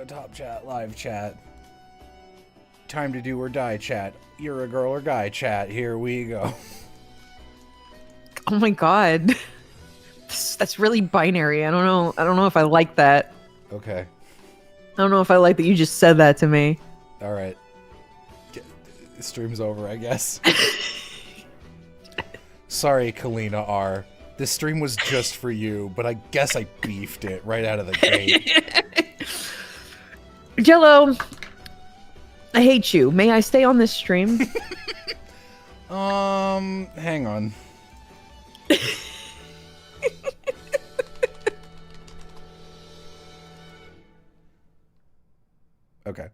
top chat, live chat. Time to do or die chat. You're a girl or guy chat. Here we go. Oh my god. That's really binary. I don't know if I like that. Okay. I don't know if I like that you just said that to me. All right. Stream's over, I guess. Sorry, Kalina R. This stream was just for you, but I guess I beefed it right out of the gate. Jello, I hate you. May I stay on this stream? Hang on. Okay.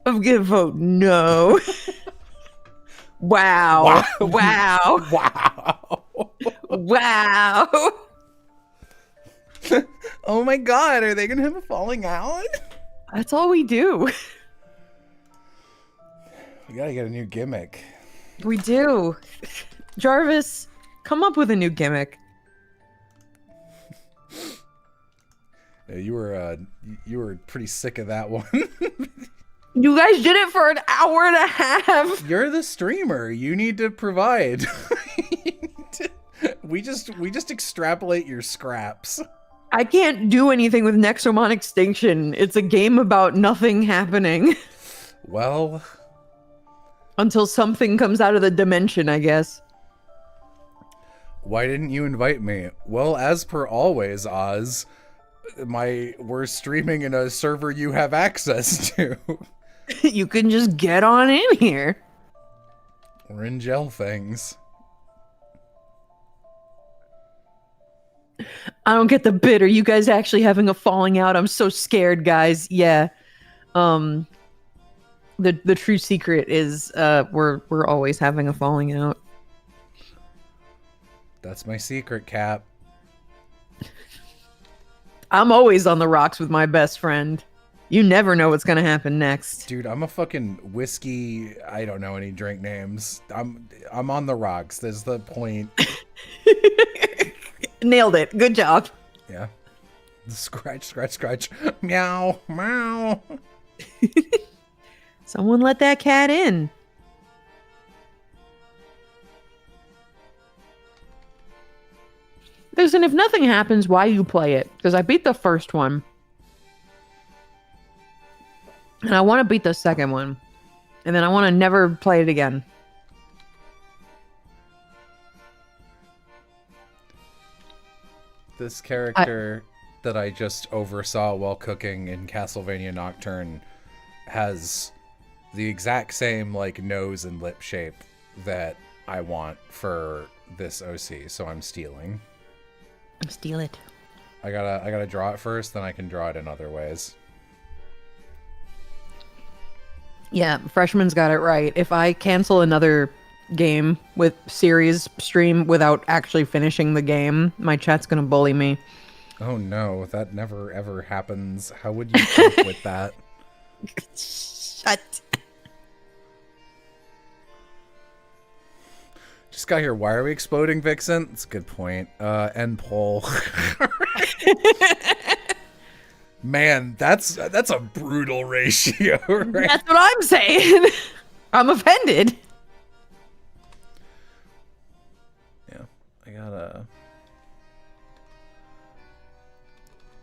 I'm gonna vote no. Wow. Wow. Wow. Wow. Oh my god, are they gonna have a falling out? That's all we do. We gotta get a new gimmick. We do. Jarvis, come up with a new gimmick. Yeah, you were pretty sick of that one. You guys did it for an hour and a half. You're the streamer. You need to provide. We just extrapolate your scraps. I can't do anything with Nexomon Extinction. It's a game about nothing happening. Well, until something comes out of the dimension, I guess. Why didn't you invite me? Well, as per always, Oz, we're streaming in a server you have access to. You can just get on in here. We're in gel things. I don't get the bit. Are you guys actually having a falling out? I'm so scared, guys. Yeah. The true secret is we're always having a falling out. That's my secret, Cap. I'm always on the rocks with my best friend. You never know what's gonna happen next. Dude, I'm a fucking whiskey. I don't know any drink names. I'm on the rocks. There's the point. Nailed it. Good job. Yeah. Scratch, scratch, scratch. Meow, meow. Someone let that cat in. Listen, if nothing happens, why you play it? Because I beat the first one. And I want to beat the second one. And then I want to never play it again. This character that I just oversaw while cooking in Castlevania Nocturne has the exact same like nose and lip shape that I want for this OC, so I'm stealing. Steal it. I gotta draw it first, then I can draw it in other ways. Yeah, Freshman's got it right. If I cancel another game with series stream without actually finishing the game, my chat's gonna bully me. Oh no, that never ever happens. How would you cope with that? Shut. Just got here. Why are we exploding, Vixen? That's a good point. End poll. Man, that's a brutal ratio, right? That's what I'm saying. I'm offended. Yeah, I gotta...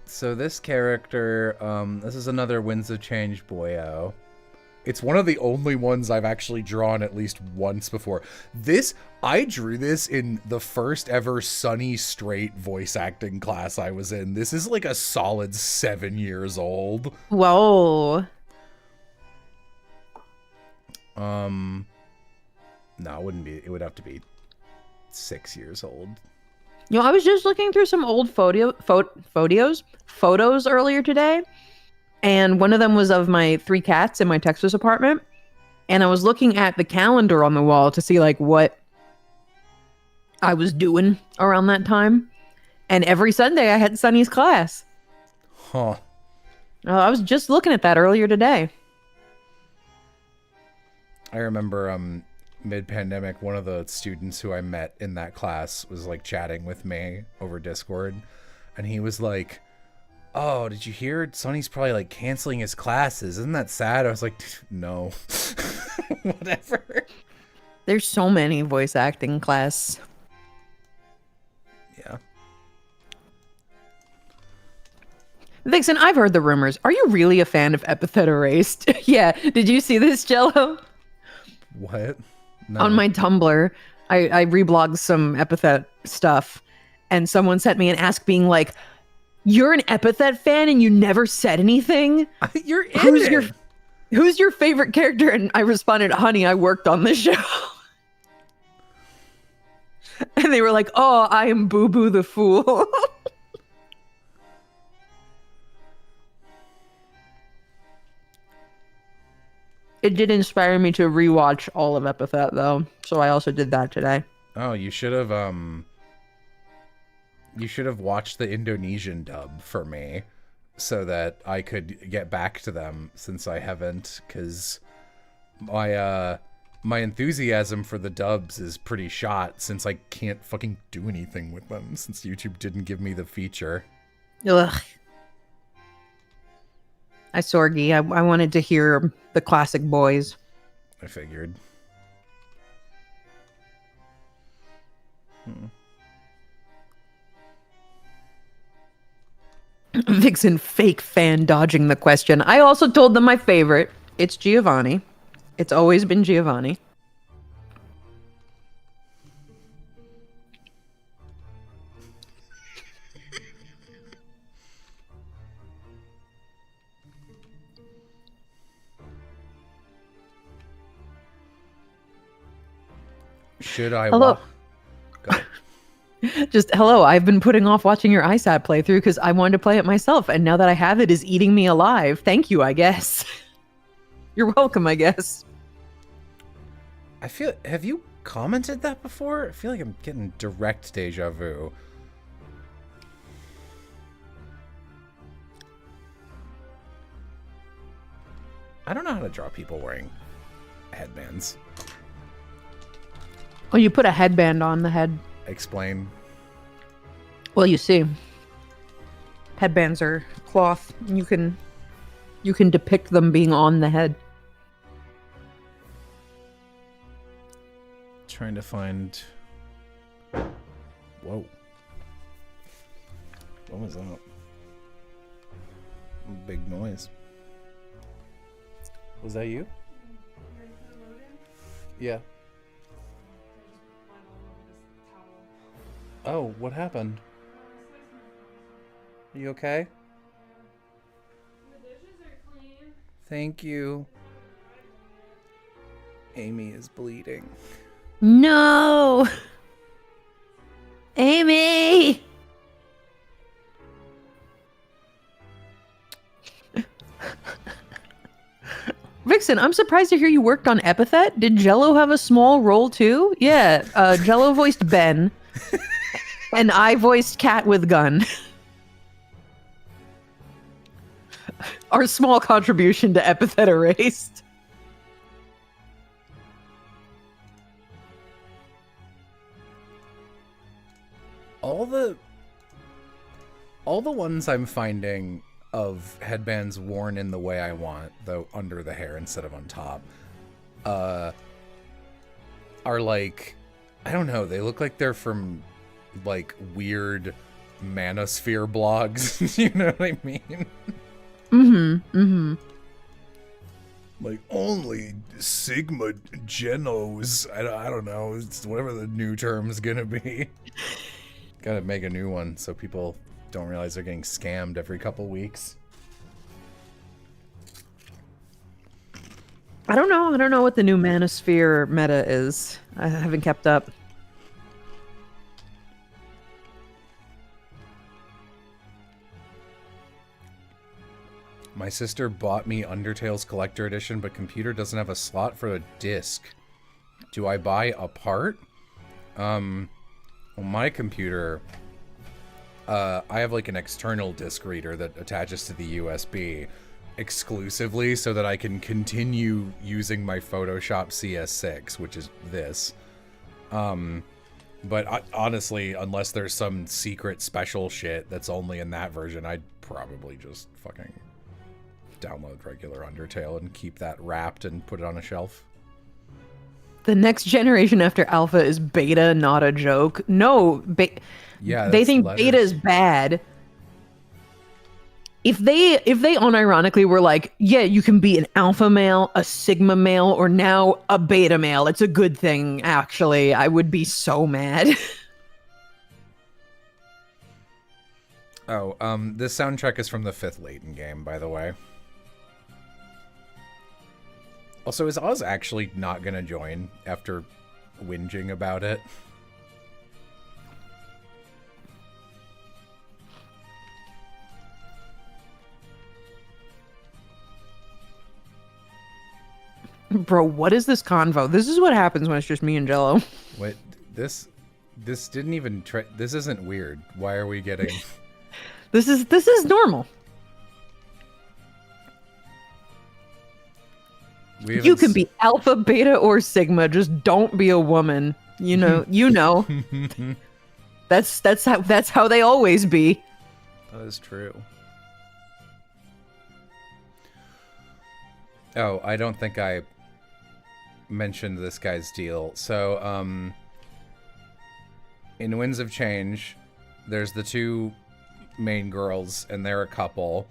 So this character, this is another Winds of Change boyo. It's one of the only ones I've actually drawn at least once before. I drew this in the first ever Sunny Straight voice acting class I was in. This is like a solid 7 years old. Whoa. No, it wouldn't be. It would have to be 6 years old. You know, I was just looking through some old photos earlier today. And one of them was of my 3 cats in my Texas apartment. And I was looking at the calendar on the wall to see like what I was doing around that time. And every Sunday I had Sunny's class. Huh. I was just looking at that earlier today. I remember mid-pandemic, one of the students who I met in that class was like chatting with me over Discord, and he was like, oh, did you hear Sonny's probably like canceling his classes? Isn't that sad? I was like, no. Whatever. There's so many voice acting class. Yeah. Vixen, I've heard the rumors. Are you really a fan of Epithet Erased? Yeah. Did you see this, Jello? What? No. On my Tumblr, I reblogged some Epithet stuff, and someone sent me an ask being like, you're an Epithet fan and you never said anything? You're in it. Who's your favorite character? And I responded, honey, I worked on this show. And they were like, oh, I am Boo Boo the Fool. It did inspire me to rewatch all of Epithet, though. So I also did that today. Oh, you should have watched the Indonesian dub for me so that I could get back to them, since I haven't, because my enthusiasm for the dubs is pretty shot since I can't fucking do anything with them since YouTube didn't give me the feature. Ugh. I sorgy. I wanted to hear the classic boys. I figured. Vixen fake fan dodging the question. I also told them my favorite. It's Giovanni. It's always been Giovanni. Should I? Hello. Go. Just hello. I've been putting off watching your ISAT playthrough because I wanted to play it myself, and now that I have it, is eating me alive. Thank you, I guess. You're welcome, I guess. Have you commented that before? I feel like I'm getting direct deja vu. I don't know how to draw people wearing headbands. Oh, you put a headband on the head. Explain. Well, you see, headbands are cloth. You can depict them being on the head. Trying to find. Whoa. What was that? Big noise. Was that you? Yeah. Oh, what happened? Are you okay? The dishes are clean. Thank you. Amy is bleeding. No! Amy! Vixen, I'm surprised to hear you worked on Epithet. Did Jello have a small role too? Yeah, Jello voiced Ben. And I voiced Cat with Gun. Our small contribution to Epithet Erased. All the ones I'm finding of headbands worn in the way I want, though under the hair instead of on top, are like, I don't know, they look like they're from like weird manosphere blogs. You know what I mean? Like, only Sigma Genos. I don't know. It's whatever the new term's gonna be. Gotta make a new one so people don't realize they're getting scammed every couple weeks. I don't know. I don't know what the new manosphere meta is. I haven't kept up. My sister bought me Undertale's Collector Edition, but computer doesn't have a slot for a disc. Do I buy a part? Well, my computer, I have like an external disc reader that attaches to the USB. exclusively so that I can continue using my Photoshop CS6, which is this. But honestly, unless there's some secret special shit that's only in that version, I'd probably just fucking download regular Undertale and keep that wrapped and put it on a shelf. The next generation after Alpha is Beta, not a joke. No, Yeah, they that's think letters. Beta is bad. If they unironically were like, yeah, you can be an alpha male, a sigma male, or now a beta male, it's a good thing, actually, I would be so mad. Oh, this soundtrack is from the 5th Layton game, by the way. Also, is Oz actually not gonna join after whinging about it? Bro, what is this convo? This is what happens when it's just me and Jello. Wait, this didn't even this isn't weird. Why are we getting... This is normal. You can be alpha, beta, or sigma. Just don't be a woman. You know. That's how they always be. That is true. Oh, I don't think I mentioned this guy's deal. So, in Winds of Change, there's the two main girls, and they're a couple.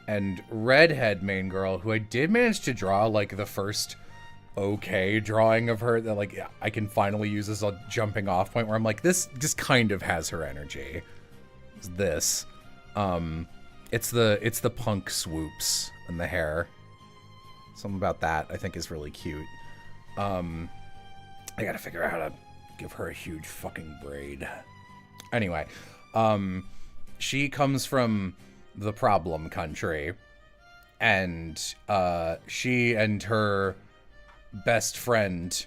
And redhead main girl, who I did manage to draw, like, the first okay drawing of her, that, like, I can finally use as a jumping off point, where I'm like, this just kind of has her energy. It's this. It's the punk swoops and the hair. Something about that I think is really cute. I gotta figure out how to give her a huge fucking braid. Anyway, she comes from the problem country, and she and her best friend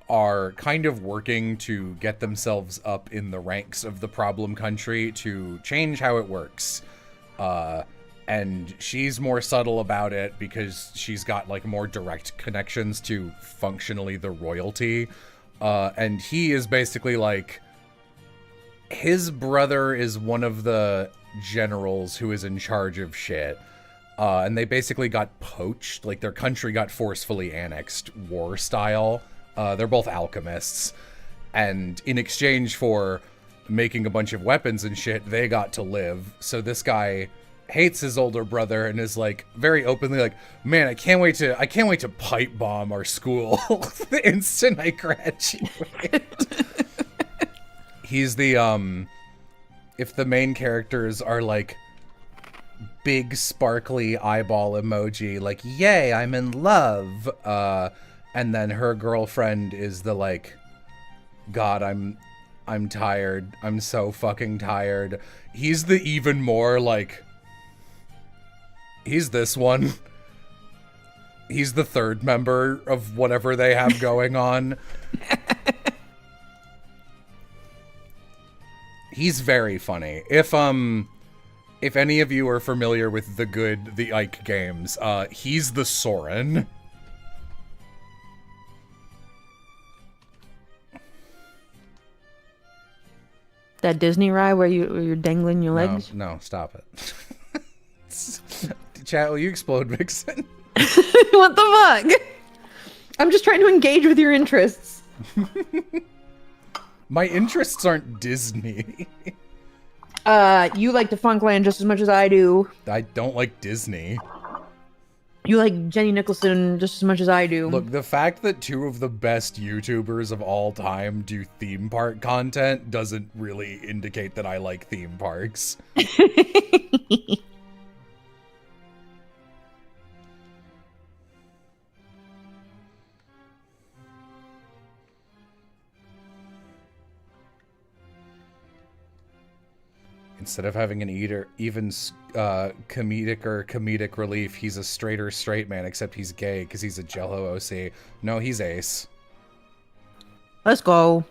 are kind of working to get themselves up in the ranks of the problem country to change how it works. And she's more subtle about it because she's got, like, more direct connections to functionally the royalty. And he is basically, like, his brother is one of the generals who is in charge of shit. And they basically got poached. Like, their country got forcefully annexed war style. They're both alchemists. And in exchange for making a bunch of weapons and shit, they got to live. So this guy hates his older brother and is, like, very openly like, man, I can't wait to pipe bomb our school the instant I graduate. He's the if the main characters are, like, big sparkly eyeball emoji, like, yay, I'm in love, and then her girlfriend is the, like, God, I'm tired, I'm so fucking tired. He's the even more, like, he's this one. He's the third member of whatever they have going on. He's very funny. If any of you are familiar with the Ike games, he's the Soren. That Disney ride where you're dangling your legs? No, stop it. Chat, will you explode, Vixen? What the fuck? I'm just trying to engage with your interests. My interests aren't Disney. You like Defunctland just as much as I do. I don't like Disney. You like Jenny Nicholson just as much as I do. Look, the fact that two of the best YouTubers of all time do theme park content doesn't really indicate that I like theme parks. Instead of having an even comedic relief, he's a straight man, except he's gay because he's a Jello OC. No, he's Ace. Let's go.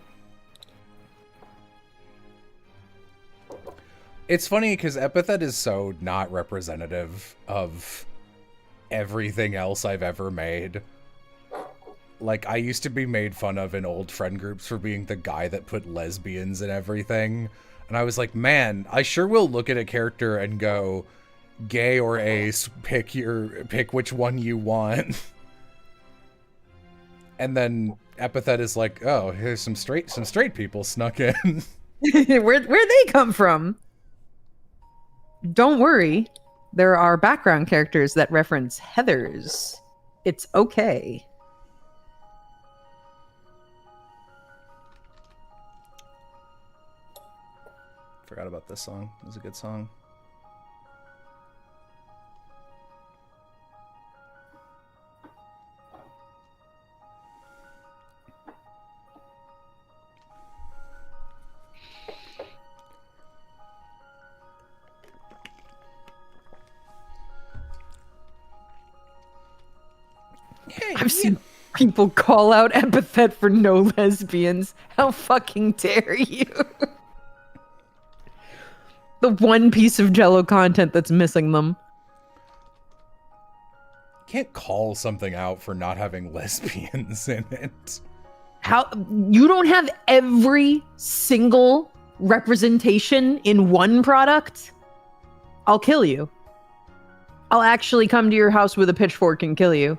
It's funny because Epithet is so not representative of everything else I've ever made. Like, I used to be made fun of in old friend groups for being the guy that put lesbians in everything. And I was like, man, I sure will look at a character and go, gay or ace, pick which one you want. And then Epithet is like, oh, here's some straight people snuck in. Where'd they come from? Don't worry. There are background characters that reference Heathers. It's okay. Forgot about this song. It was a good song. I've seen people call out Epithet for no lesbians. How fucking dare you? The one piece of Jello content that's missing them. Can't call something out for not having lesbians in it. How you don't have every single representation in one product? I'll kill you. I'll actually come to your house with a pitchfork and kill you.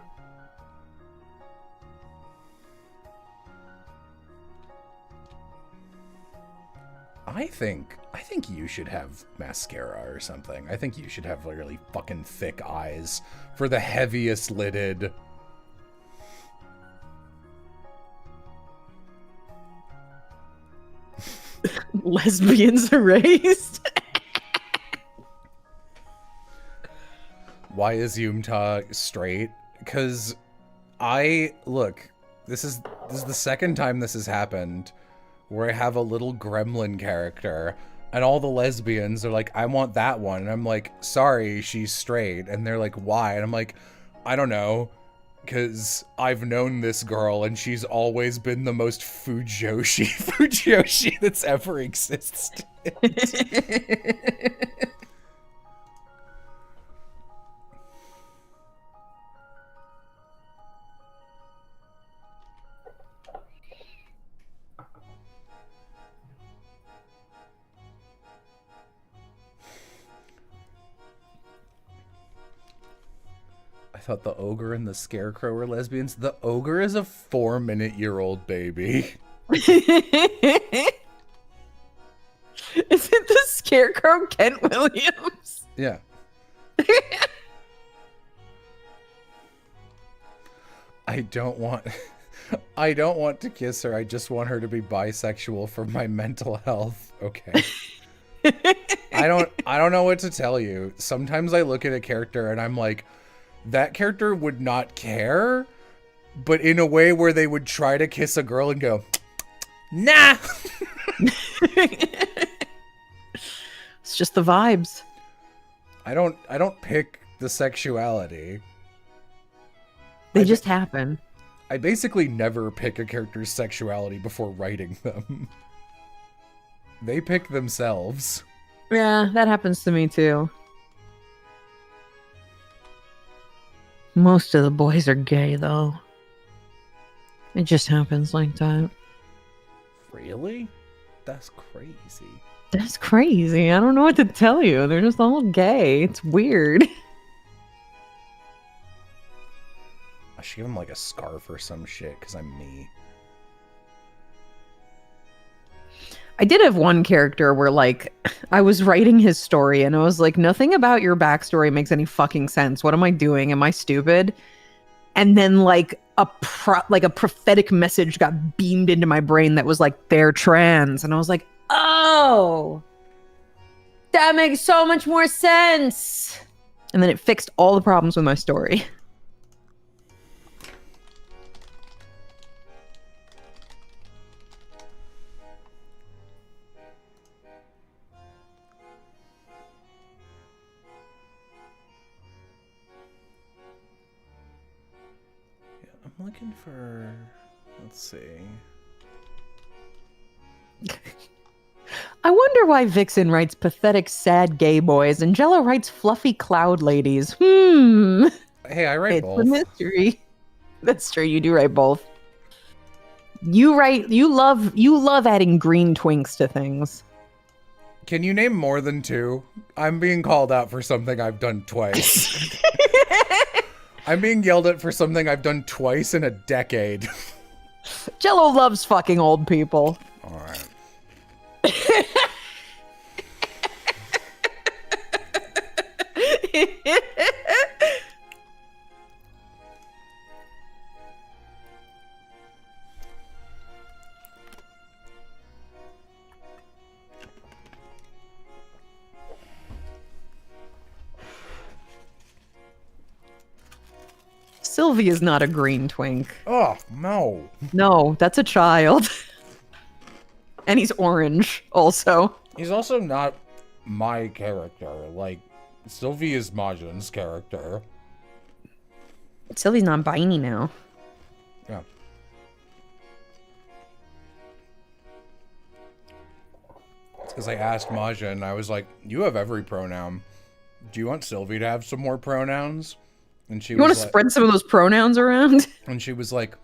I think you should have mascara or something. I think you should have like really fucking thick eyes for the heaviest lidded. Lesbians erased. Why is Yumta straight? Because this is the second time this has happened where I have a little gremlin character and all the lesbians are like, I want that one. And I'm like, sorry, she's straight. And they're like, why? And I'm like, I don't know. Because I've known this girl and she's always been the most fujoshi that's ever existed. I thought the ogre and the scarecrow were lesbians. The ogre is a 4-minute-old baby. Is it the scarecrow Kent Williams? Yeah. I don't want to kiss her. I just want her to be bisexual for my mental health. Okay. I don't know what to tell you. Sometimes I look at a character and I'm like, that character would not care, but in a way where they would try to kiss a girl and go, nah. It's just the vibes. I don't pick the sexuality. They just happen. I basically never pick a character's sexuality before writing them. They pick themselves. Yeah, that happens to me too. Most of the boys are gay, though. It just happens like that. Really? That's crazy. That's crazy. I don't know what to tell you. They're just all gay. It's weird. I should give him like a scarf or some shit because I'm me. I did have one character where, like, I was writing his story and I was like, nothing about your backstory makes any fucking sense. What am I doing? Am I stupid? And then, like, a prophetic message got beamed into my brain that was like, they're trans. And I was like, oh, that makes so much more sense. And then it fixed all the problems with my story. I'm looking for, let's see. I wonder why Vixen writes pathetic, sad gay boys and Jello writes fluffy cloud ladies. Hey, I write It's both. a mystery. That's true. You do write both. You write. You love adding green twinks to things. Can you name more than 2? I'm being called out for something I've done twice. I'm being yelled at for something I've done twice in a decade. Jello loves fucking old people. All right. Sylvie is not a green twink. Oh, no. No, that's a child. And he's orange, also. He's also not my character. Like, Sylvie is Majin's character. Sylvie's non-binary now. Yeah. It's because I asked Majin, and I was like, you have every pronoun. Do you want Sylvie to have some more pronouns? And she You want was to like, spread some of those pronouns around? and she was like,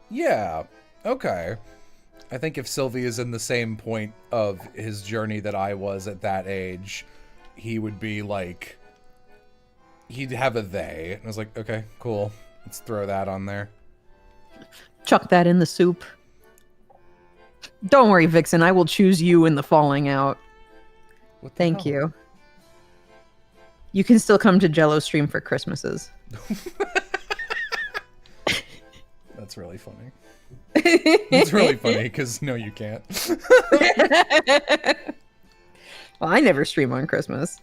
yeah, okay. I think if Sylvie is in the same point of his journey that I was at that age, he would be like, he'd have a they. And I was like, okay, cool. Let's throw that on there. Chuck that in the soup. Don't worry, Vixen. I will choose you in the falling out. What the Thank hell? you. You can still come to Jello stream for Christmases. That's really funny. It's really funny because no, you can't. Well, I never stream on Christmas.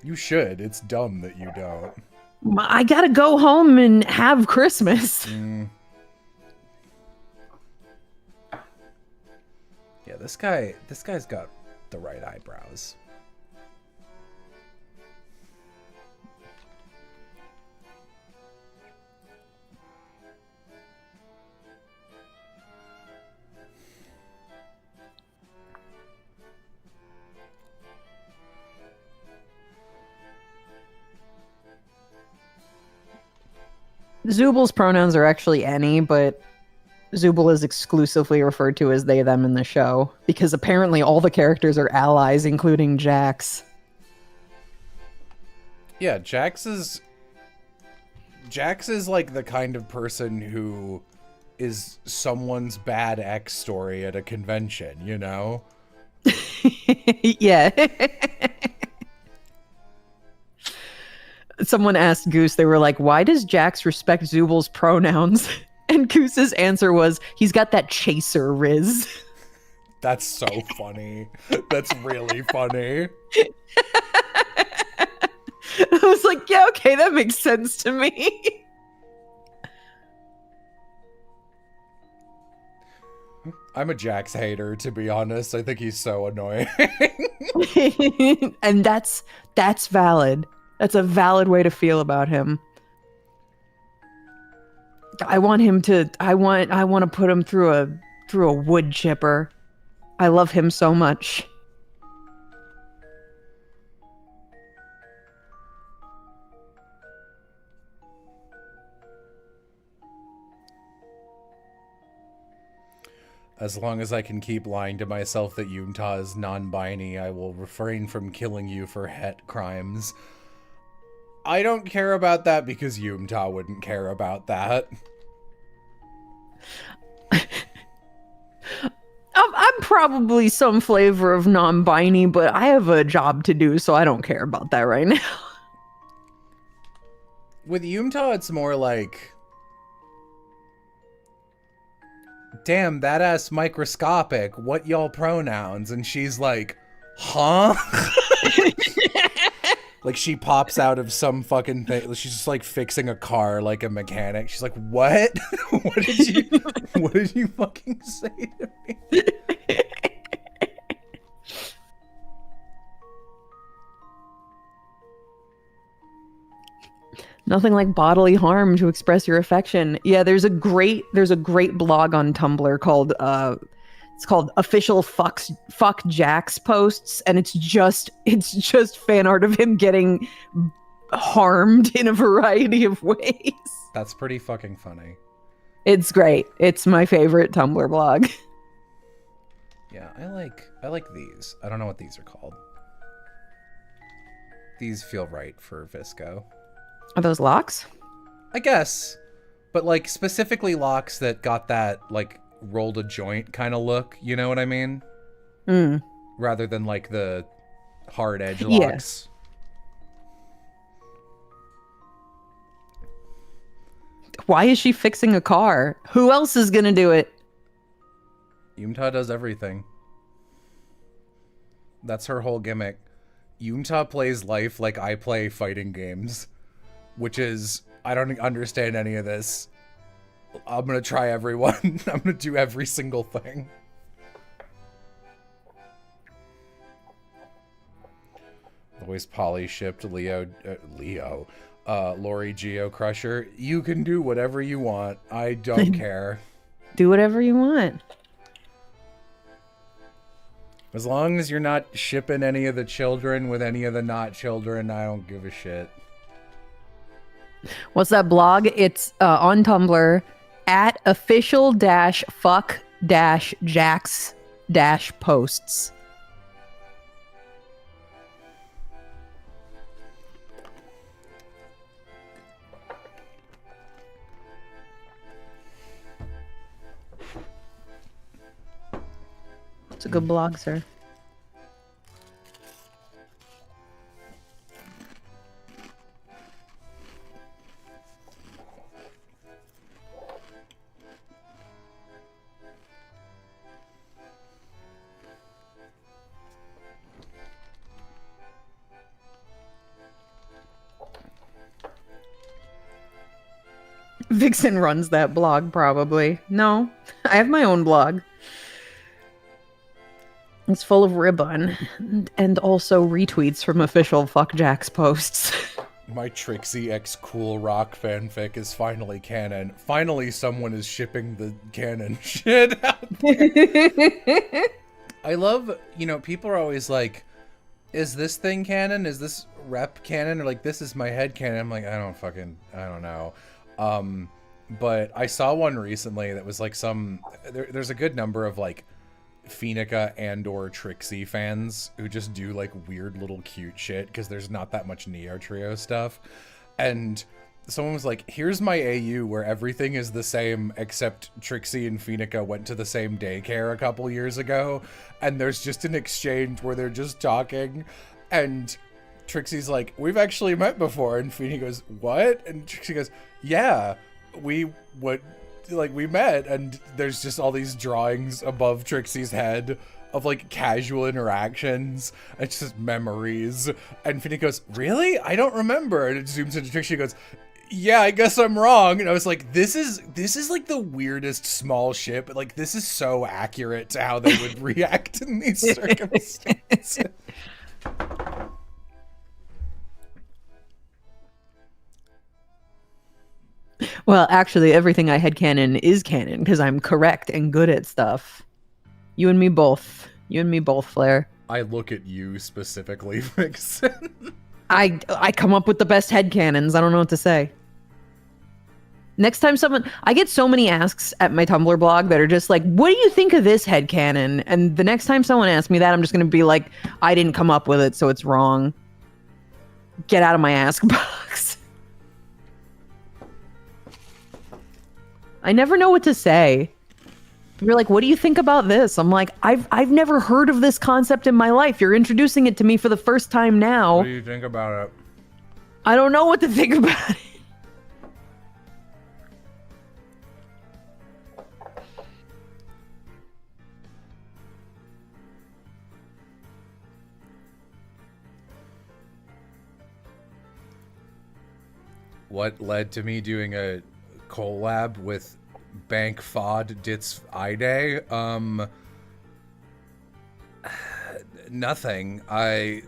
You should. It's dumb that you don't. I gotta go home and have Christmas. Yeah, this guy's got the right eyebrows. Zubal's pronouns are actually any, but Zubal is exclusively referred to as they, them in the show because apparently all the characters are allies, including Jax. Yeah, Jax is like the kind of person who is someone's bad ex story at a convention, you know? Yeah. Someone asked Goose, they were like, why does Jax respect Zubal's pronouns? And Goose's answer was, he's got that chaser riz. That's so funny. That's really funny. I was like, yeah, okay, that makes sense to me. I'm a Jax hater, to be honest. I think he's so annoying. And that's valid. That's a valid way to feel about him. I want to put him through a wood chipper. I love him so much. As long as I can keep lying to myself that Yunta is non-binary, I will refrain from killing you for het crimes. I don't care about that because Yunta wouldn't care about that. I'm probably some flavor of non-binary, but I have a job to do, so I don't care about that right now. With Yunta, it's more like, damn, that ass microscopic. What y'all pronouns? And she's like, huh? Like she pops out of some fucking thing. She's just like fixing a car like a mechanic. She's like, what? What did you fucking say to me? Nothing like bodily harm to express your affection. Yeah, there's a great blog on Tumblr called it's called Official Fuck Jax Posts, and it's just fan art of him getting harmed in a variety of ways. That's pretty fucking funny. It's great. It's my favorite Tumblr blog. Yeah, I like these. I don't know what these are called. These feel right for Visco. Are those locks? I guess. But like specifically locks that got that like rolled a joint kind of look, you know what I mean? Mm. Rather than like the hard edge Yeah. locks. Why is she fixing a car? Who else is gonna do it? Yumta does everything. That's her whole gimmick. Yumta plays life like I play fighting games. Which is, I don't understand any of this. I'm gonna try everyone. I'm gonna do every single thing. Always poly shipped Lori Geo Crusher. You can do whatever you want. I don't care. Do whatever you want. As long as you're not shipping any of the children with any of the not children, I don't give a shit. What's that blog? It's on Tumblr at official-fuck-jacks-posts. It's a good blog, sir. Vixen runs that blog, probably. No, I have my own blog. It's full of ribbon and also retweets from official Fuck Jacks posts. My Trixie X Cool Rock fanfic is finally canon. Finally, someone is shipping the canon shit out there. I love, you know, people are always like, is this thing canon? Is this rep canon? Or like, this is my head canon. I'm like, I don't know. But I saw one recently that was like there's a good number of like Phoenica and or Trixie fans who just do like weird little cute shit because there's not that much Neo Trio stuff. And someone was like, here's my AU where everything is the same except Trixie and Phoenica went to the same daycare a couple years ago, and there's just an exchange where they're just talking and Trixie's like, we've actually met before, and Phoenica goes, what? And Trixie goes, yeah, we met, and there's just all these drawings above Trixie's head of like casual interactions. It's just memories. And Phoenica goes, really? I don't remember. And it zooms into Trixie and goes, yeah, I guess I'm wrong. And I was like, this is like the weirdest small shit, but like this is so accurate to how they would react in these circumstances. Well, actually, everything I had canon is canon because I'm correct and good at stuff. You and me both. You and me both, Flair. I look at you specifically, Vixen. I come up with the best headcanons. I don't know what to say. Next time I get so many asks at my Tumblr blog that are just like, what do you think of this headcanon? And the next time someone asks me that, I'm just going to be like, I didn't come up with it, so it's wrong. Get out of my ask box. I never know what to say. You're like, what do you think about this? I'm like, I've never heard of this concept in my life. You're introducing it to me for the first time now. What do you think about it? I don't know what to think about it. What led to me doing a collab with Bank Fod Ditz Ide? Nothing. I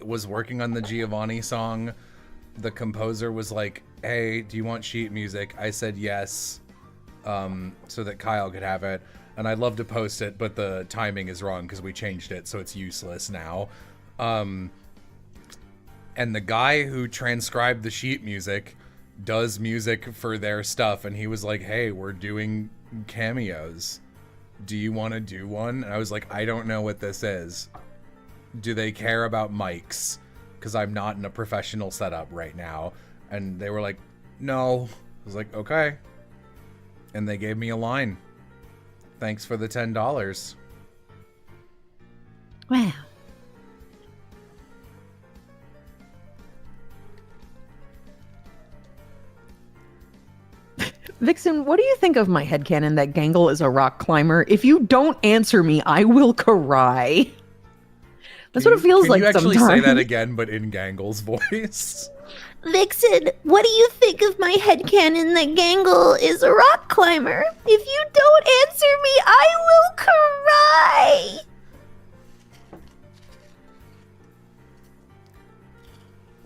was working on the Giovanni song. The composer was like, hey, do you want sheet music? I said yes, so that Kyle could have it. And I'd love to post it, but the timing is wrong because we changed it, so it's useless now. And the guy who transcribed the sheet music does music for their stuff, and he was like, hey, we're doing cameos. Do you want to do one? And I was like, I don't know what this is. Do they care about mics? Because I'm not in a professional setup right now. And they were like, no. I was like, okay. And they gave me a line. Thanks for the $10. Wow. Vixen, what do you think of my headcanon that Gangle is a rock climber? If you don't answer me, I will cry. That's what it feels like sometimes. Can you actually say that again, but in Gangle's voice? Vixen, what do you think of my headcanon that Gangle is a rock climber? If you don't answer me, I will cry!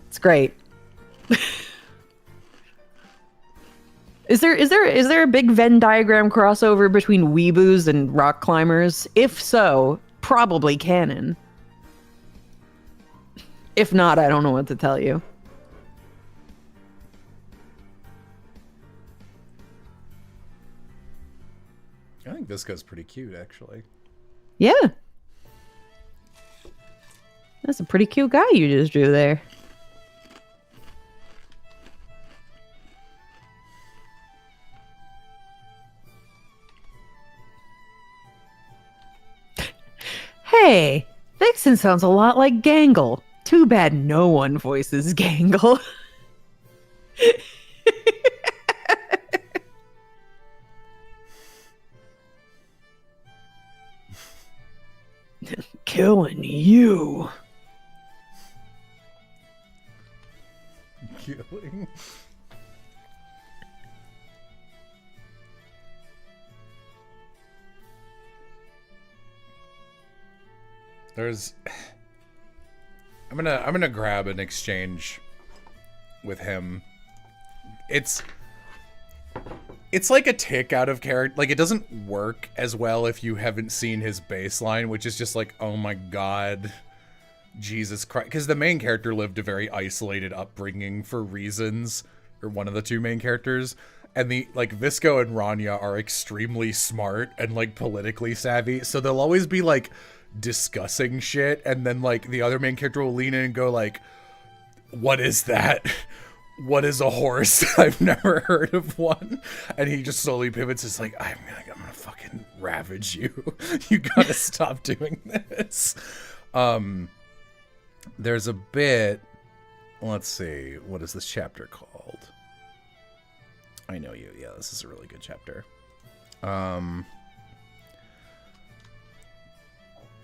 It's great. Is there a big Venn diagram crossover between weeboos and rock climbers? If so, probably canon. If not, I don't know what to tell you. I think Visco's pretty cute, actually. Yeah. That's a pretty cute guy you just drew there. Hey, Vixen sounds a lot like Gangle. Too bad no one voices Gangle. Killing you. Killing? There's... I'm gonna grab an exchange with him. It's like a tick out of character. Like, it doesn't work as well if you haven't seen his baseline, which is just like, oh my god, Jesus Christ. Because the main character lived a very isolated upbringing for reasons, or one of the two main characters. And Visco and Rania are extremely smart and, like, politically savvy. So they'll always be, like, discussing shit. And then, like, the other main character will lean in and go, like, what is that? What is a horse? I've never heard of one. And he just slowly pivots. It's like, I'm gonna fucking ravage you. You gotta stop doing this. There's a bit, let's see, what is this chapter called? I know you. Yeah, this is a really good chapter.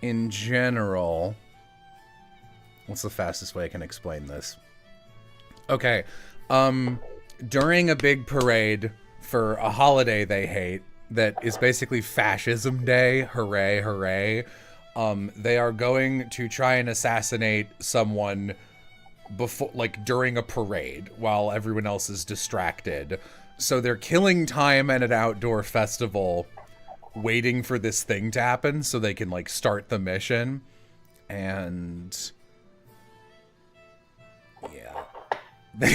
In general, what's the fastest way I can explain this? Okay, during a big parade for a holiday they hate that is basically Fascism Day, hooray, hooray, they are going to try and assassinate someone before, like, during a parade while everyone else is distracted. So they're killing time at an outdoor festival waiting for this thing to happen so they can, like, start the mission. And yeah, they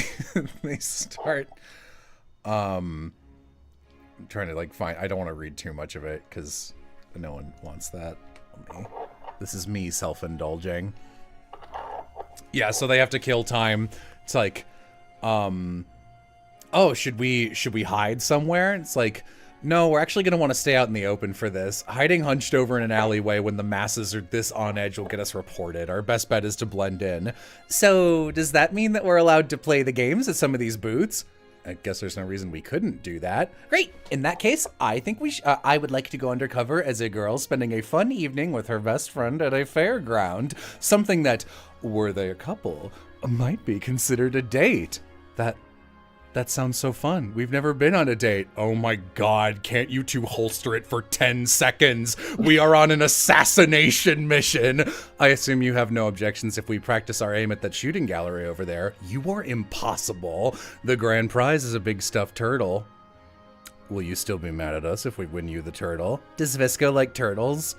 start I'm trying to, like, find, I don't want to read too much of it because no one wants that. This is me self-indulging. Yeah, so they have to kill time. It's like, oh, should we hide somewhere? It's like, no, we're actually going to want to stay out in the open for this. Hiding hunched over in an alleyway when the masses are this on edge will get us reported. Our best bet is to blend in. So, does that mean that we're allowed to play the games at some of these booths? I guess there's no reason we couldn't do that. Great! In that case, I think I would like to go undercover as a girl spending a fun evening with her best friend at a fairground. Something that, were they a couple, might be considered a date. That sounds so fun. We've never been on a date. Oh my god, can't you two holster it for 10 seconds? We are on an assassination mission. I assume you have no objections if we practice our aim at that shooting gallery over there. You are impossible. The grand prize is a big stuffed turtle. Will you still be mad at us if we win you the turtle? Does Visco like turtles?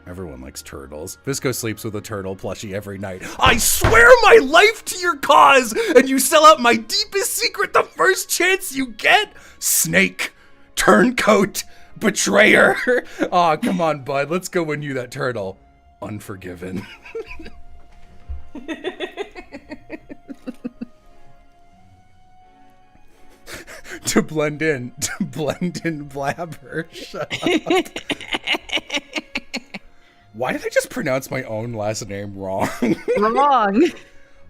Everyone likes turtles. Visco sleeps with a turtle plushie every night. I swear my life to your cause, and you sell out my deepest secret the first chance you get? Snake, turncoat, betrayer. Aw, come on, bud. Let's go win you that turtle. Unforgiven. To blend in, blabber. Shut up. Why did I just pronounce my own last name wrong? Wrong.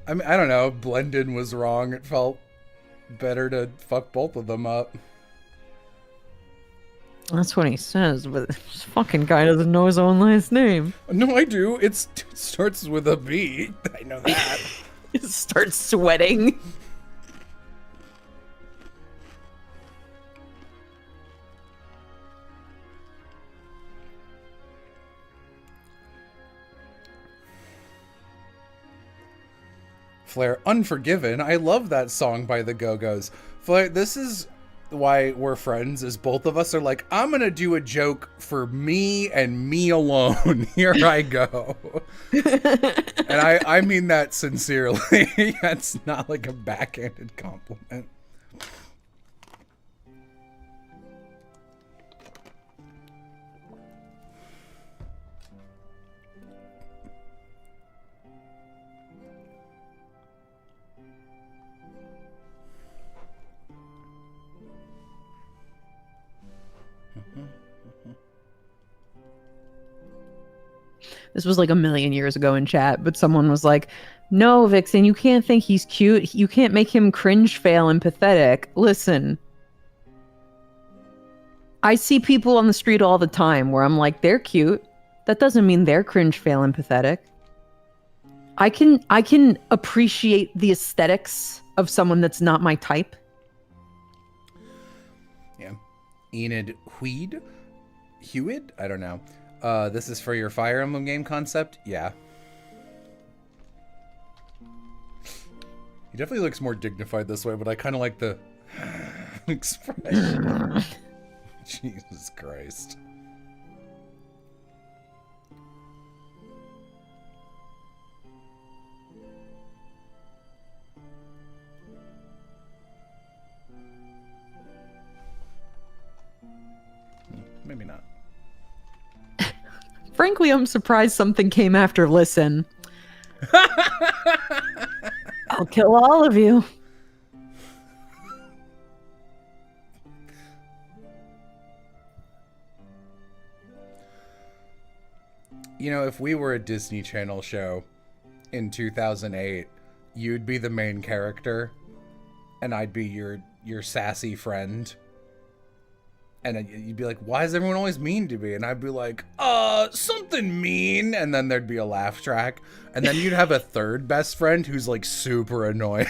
I mean, I don't know. Blendin was wrong. It felt better to fuck both of them up. That's what he says, but this fucking guy doesn't know his own last name. No, I do. It starts with a B. I know that. He starts sweating. Flair, Unforgiven. I love that song by the Go-Go's. Flair, this is why we're friends, is both of us are like, I'm gonna do a joke for me and me alone. Here I go. And I mean that sincerely. That's not like a backhanded compliment. This was like a million years ago in chat, but someone was like, no, Vixen, you can't think he's cute. You can't make him cringe, fail, and pathetic. Listen, I see people on the street all the time where I'm like, they're cute. That doesn't mean they're cringe, fail, and pathetic. I can appreciate the aesthetics of someone that's not my type. Yeah. Enid Hewid? I don't know. This is for your Fire Emblem game concept? Yeah. He definitely looks more dignified this way, but I kind of like the expression. Jesus Christ. Maybe not. Frankly, I'm surprised something came after listen. I'll kill all of you. You know, if we were a Disney Channel show in 2008, you'd be the main character, and I'd be your sassy friend. And you'd be like, why is everyone always mean to me? And I'd be like, something mean. And then there'd be a laugh track. And then you'd have a third best friend who's like super annoying.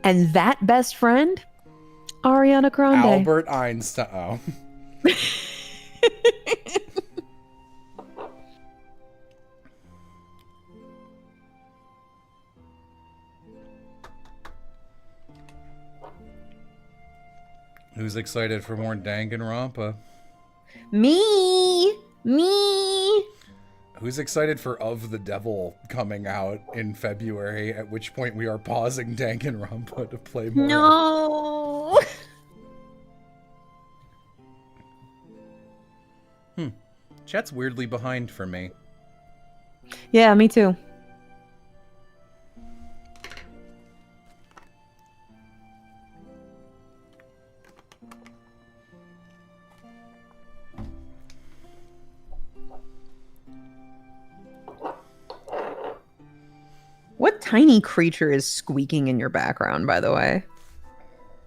And that best friend, Ariana Grande. Albert Einstein. Oh. Who's excited for more Danganronpa? Me. Who's excited for Of the Devil coming out in February, at which point we are pausing Danganronpa to play more? No. Chat's weirdly behind for me. Yeah, me too. What tiny creature is squeaking in your background, by the way?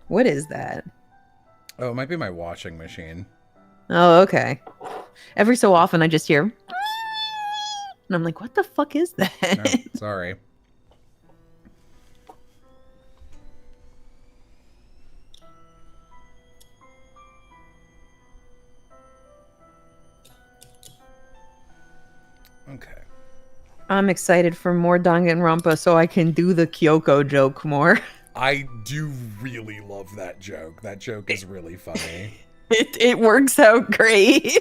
What is that? Oh, it might be my washing machine. Oh, okay. Every so often I just hear... And I'm like, what the fuck is that? Oh, sorry. Okay. I'm excited for more Danganronpa so I can do the Kyoko joke more. I do really love that joke. That joke is really funny. It works out great. Is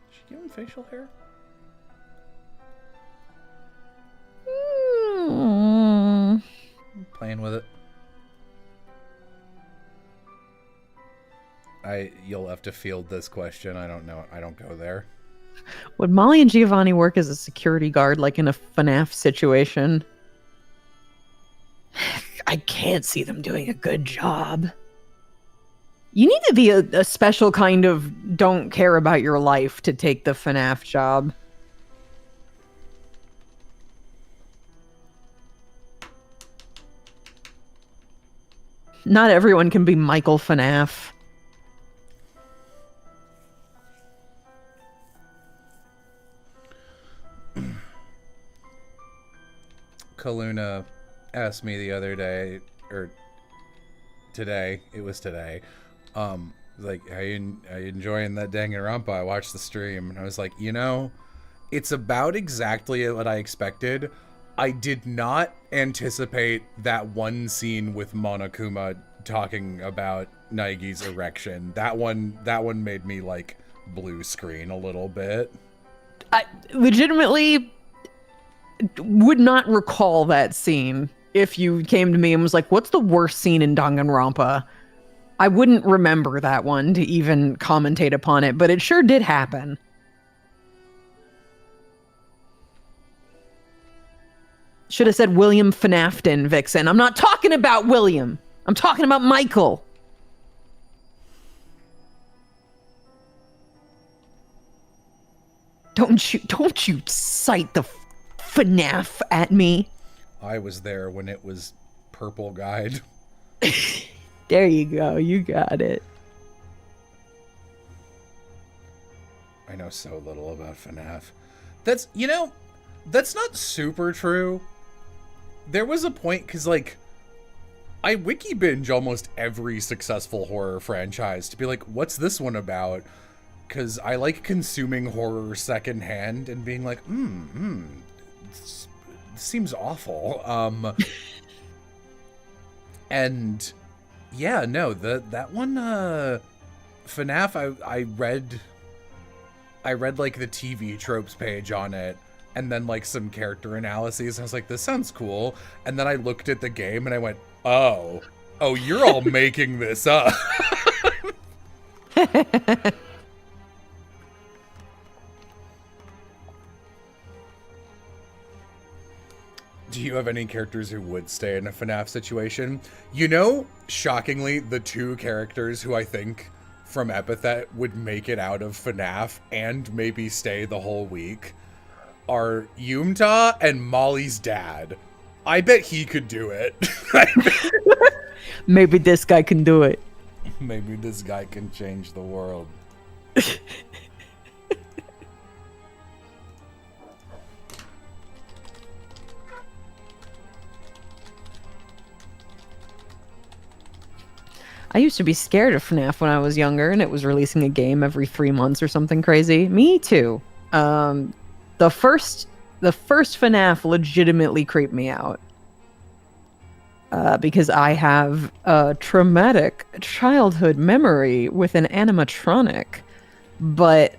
she giving facial hair? Mm. I'm playing with it. You'll have to field this question. I don't know. I don't go there. Would Molly and Giovanni work as a security guard, like in a FNAF situation? I can't see them doing a good job. You need to be a special kind of don't care about your life to take the FNAF job. Not everyone can be Michael FNAF. Kaluna asked me the other day, or today, it was today, like, are you enjoying that Danganronpa? I watched the stream, and I was like, you know, it's about exactly what I expected. I did not anticipate that one scene with Monokuma talking about Naigi's erection. That one made me, like, blue screen a little bit. I legitimately would not recall that scene if you came to me and was like, what's the worst scene in Danganronpa? I wouldn't remember that one to even commentate upon it, but it sure did happen. Should have said William Fnafton, Vixen. I'm not talking about William. I'm talking about Michael. Don't you cite the FNAF at me. I was there when it was Purple Guide. There you go. You got it. I know so little about FNAF. That's not super true. There was a point, because, like, I wiki binge almost every successful horror franchise to be like, what's this one about? Because I like consuming horror secondhand and being like, this seems awful. And yeah, no, that one, FNAF, I read like the TV tropes page on it, and then like some character analyses. I was like, this sounds cool. And then I looked at the game and I went, oh, you're all making this up. Do you have any characters who would stay in a FNAF situation? You know, shockingly, the two characters who I think from Epithet would make it out of FNAF and maybe stay the whole week are Yumta and Molly's dad. I bet he could do it. Maybe this guy can do it. Maybe this guy can change the world. I used to be scared of FNAF when I was younger, and it was releasing a game every 3 months or something crazy. Me too. The first FNAF legitimately creeped me out. Because I have a traumatic childhood memory with an animatronic. But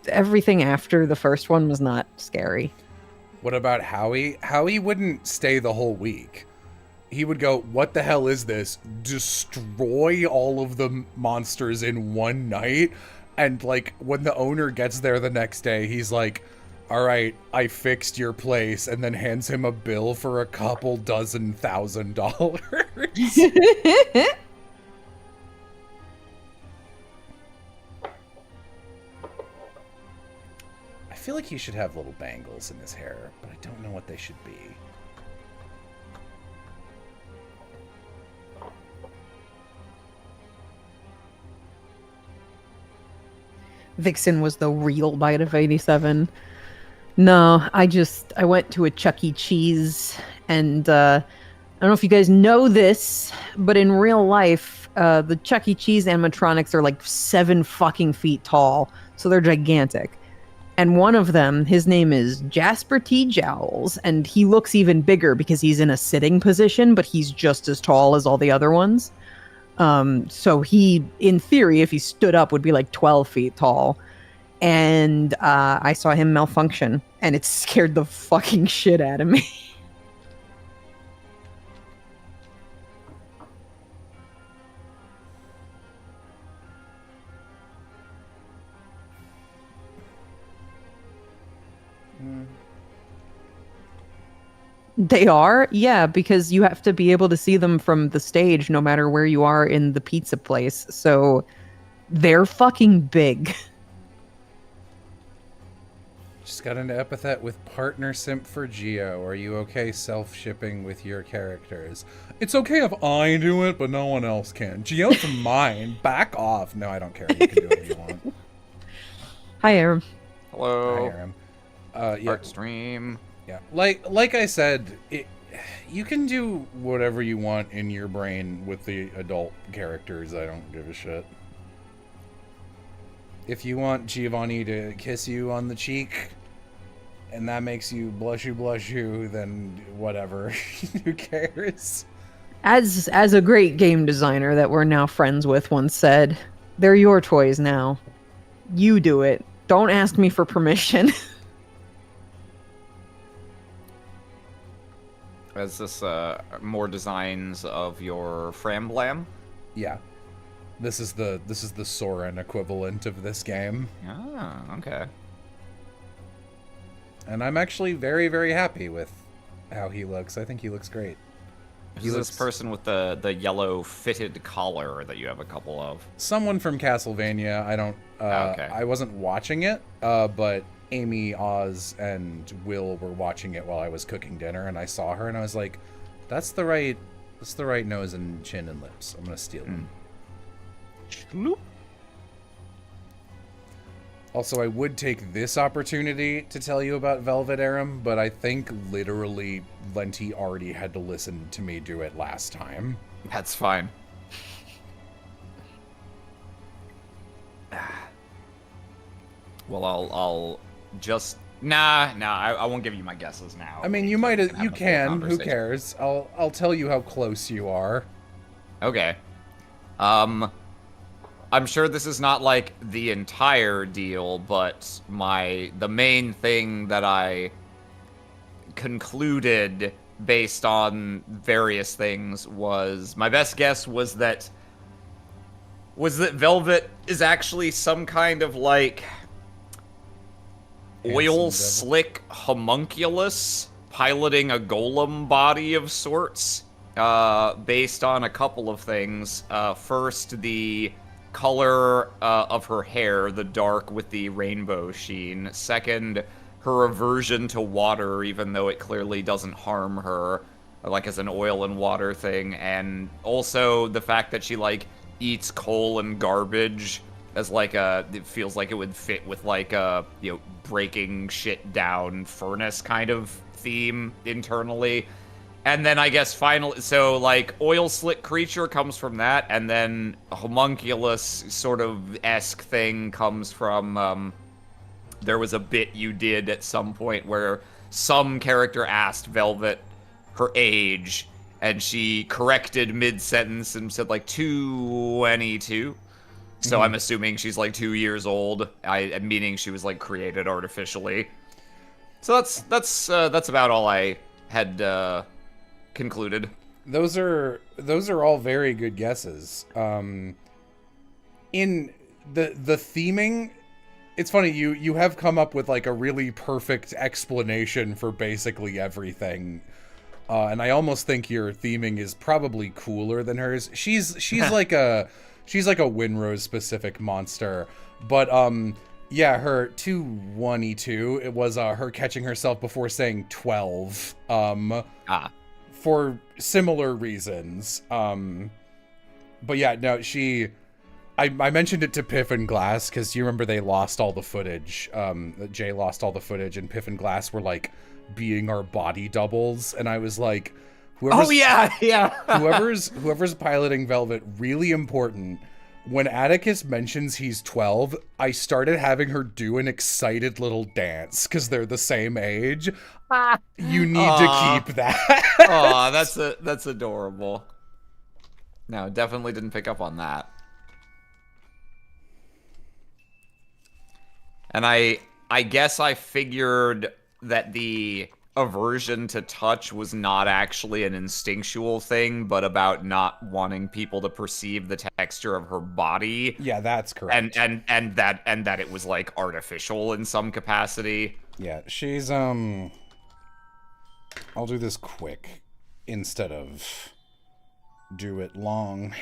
everything after the first one was not scary. What about Howie? Howie wouldn't stay the whole week. He would go, what the hell is this? Destroy all of the monsters in one night. And like when the owner gets there the next day, he's like, all right, I fixed your place, and then hands him a bill for a couple $1,000. I feel like he should have little bangles in his hair, but I don't know what they should be. Vixen was the real bite of 87. No, I went to a Chuck E. Cheese, and I don't know if you guys know this, but in real life, the Chuck E. Cheese animatronics are like 7 fucking feet tall, so they're gigantic. And one of them, his name is Jasper T. Jowls, and he looks even bigger because he's in a sitting position, but he's just as tall as all the other ones. So he, in theory, if he stood up, would be like 12 feet tall. And I saw him malfunction, and it scared the fucking shit out of me. They are? Yeah, because you have to be able to see them from the stage no matter where you are in the pizza place. So they're fucking big. Just got into epithet with partner simp for Geo. Are you okay self-shipping with your characters? It's okay if I do it, but no one else can. Geo's mine. Back off. No, I don't care. You can do whatever you want. Hi, Aaron. Hello. Hi, Aaron. Yeah. Art stream. Yeah, like I said, you can do whatever you want in your brain with the adult characters. I don't give a shit. If you want Giovanni to kiss you on the cheek, and that makes you blush you, then whatever. Who cares? As a great game designer that we're now friends with once said, they're your toys now. You do it. Don't ask me for permission. Is this more designs of your Framblam? Yeah. This is the Soren equivalent of this game. Ah, okay. And I'm actually very, very happy with how he looks. I think he looks great. Who's this person with the yellow fitted collar that you have a couple of? Someone from Castlevania. I don't Okay. I wasn't watching it, but Amy, Oz, and Will were watching it while I was cooking dinner, and I saw her, and I was like, "That's the right nose and chin and lips. I'm gonna steal them." Schloop. Also, I would take this opportunity to tell you about Velvet Aram, but I think literally Lenti already had to listen to me do it last time. That's fine. Well, I'll just I won't give you my guesses now. I mean, you can. Who cares? I'll tell you how close you are. Okay. I'm sure this is not like the entire deal, but the main thing that I concluded based on various things was my best guess was that Velvet is actually some kind of like oil slick homunculus piloting a golem body of sorts, based on a couple of things. First, the color of her hair, the dark with the rainbow sheen. Second, her aversion to water, even though it clearly doesn't harm her, like as an oil and water thing. And also the fact that she like eats coal and garbage as like it feels like it would fit with like a, breaking shit down furnace kind of theme internally. And then I guess finally, so like oil slick creature comes from that, and then a homunculus sort of esque thing comes from, there was a bit you did at some point where some character asked Velvet her age, and she corrected mid-sentence and said like 22. So I'm assuming she's like 2 years old, meaning she was like created artificially. So that's about all I had concluded. Those are all very good guesses. In the theming, it's funny, you have come up with like a really perfect explanation for basically everything. And I almost think your theming is probably cooler than hers. She's like a Winrose specific monster. But yeah, her 2-1-2, it was her catching herself before saying 12. For similar reasons. But yeah, no, I mentioned it to Piff and Glass because you remember they lost all the footage. Jay lost all the footage, and Piff and Glass were like being our body doubles, and I was like, whoever's piloting Velvet, really important. when Atticus mentions he's 12, I started having her do an excited little dance because they're the same age. You need to keep that. Aw, that's adorable. No, definitely didn't pick up on that. And I guess I figured that the aversion to touch was not actually an instinctual thing, but about not wanting people to perceive the texture of her body. Yeah, that's correct. And that it was like artificial in some capacity. Yeah, she's I'll do this quick instead of do it long.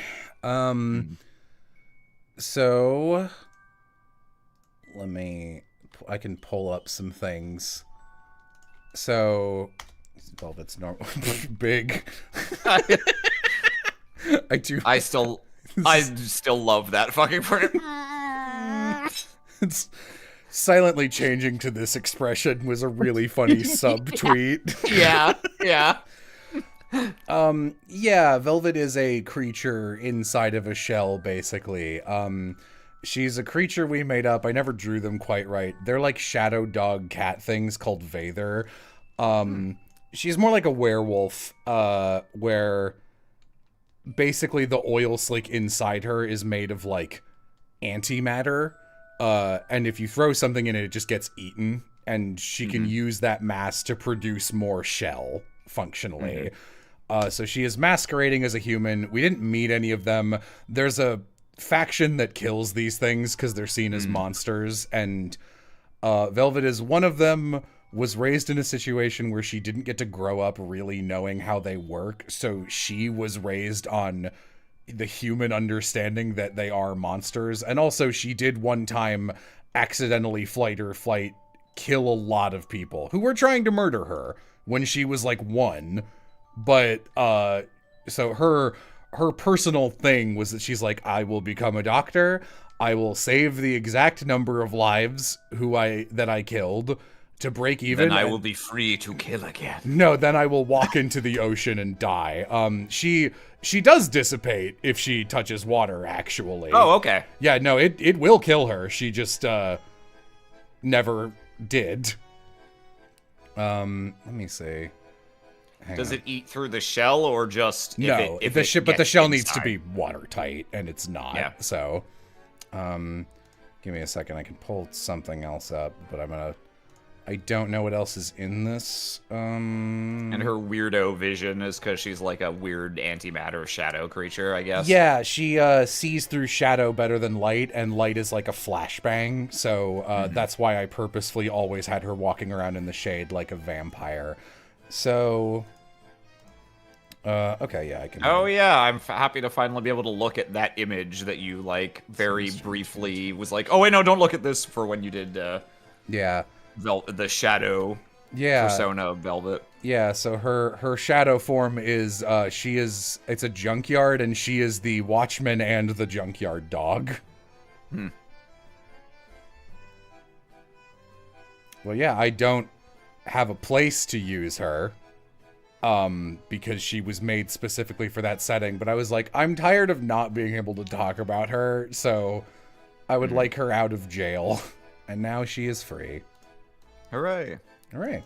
So I can pull up some things. So Velvet's normal big. I still love that fucking part. It's silently changing to this expression was a really funny sub-tweet. Yeah. Yeah, Velvet is a creature inside of a shell, basically. She's a creature we made up. I never drew them quite right. They're like shadow dog cat things called Vather. She's more like a werewolf, where basically the oil slick inside her is made of like antimatter. And if you throw something in it, it just gets eaten. And she can use that mass to produce more shell, functionally. So she is masquerading as a human. We didn't meet any of them. There's a faction that kills these things because they're seen as monsters, and Velvet is one of them. Was raised in a situation where she didn't get to grow up really knowing how they work, so she was raised on the human understanding that they are monsters. And also she did one time accidentally fight kill a lot of people who were trying to murder her when she was like 1. But so her personal thing was that she's like, I will become a doctor. I will save the exact number of lives that I killed to break even. Then I will be free to kill again. No, then I will walk into the ocean and die. She does dissipate if she touches water, actually. Oh, okay. Yeah, no, it will kill her. She just never did. Let me see. Does it eat through the shell or just no? But the shell needs to be watertight, and it's not. Yeah. So, give me a second. I can pull something else up, but I don't know what else is in this. And her weirdo vision is because she's like a weird antimatter shadow creature, I guess. Yeah, she sees through shadow better than light, and light is like a flashbang. So that's why I purposefully always had her walking around in the shade like a vampire. So, okay, yeah, I can. Oh yeah, I'm happy to finally be able to look at that image that you like very briefly was like, oh wait, no, don't look at this for when you did. Yeah. The shadow. Yeah. Persona of Velvet. Yeah. So her shadow form is it's a junkyard, and she is the watchman and the junkyard dog. Well, yeah, I don't have a place to use her because she was made specifically for that setting, but I was like, I'm tired of not being able to talk about her, so I would like her out of jail. And now she is free. Hooray. Hooray.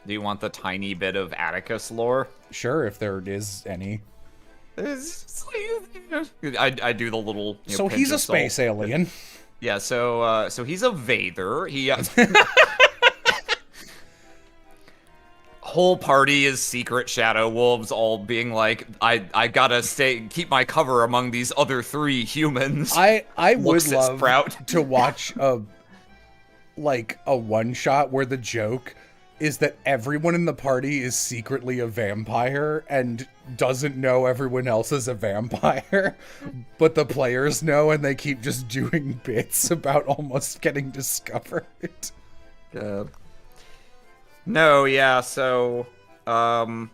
Do you want the tiny bit of Atticus lore? Sure, if there is any. I do the little so he's a space alien. Yeah, so he's a Vather. He whole party is secret shadow wolves, all being like, I gotta keep my cover among these other 3 humans. I would love to watch a one shot where the joke is that everyone in the party is secretly a vampire and doesn't know everyone else is a vampire, but the players know, and they keep just doing bits about almost getting discovered. No, yeah, so, for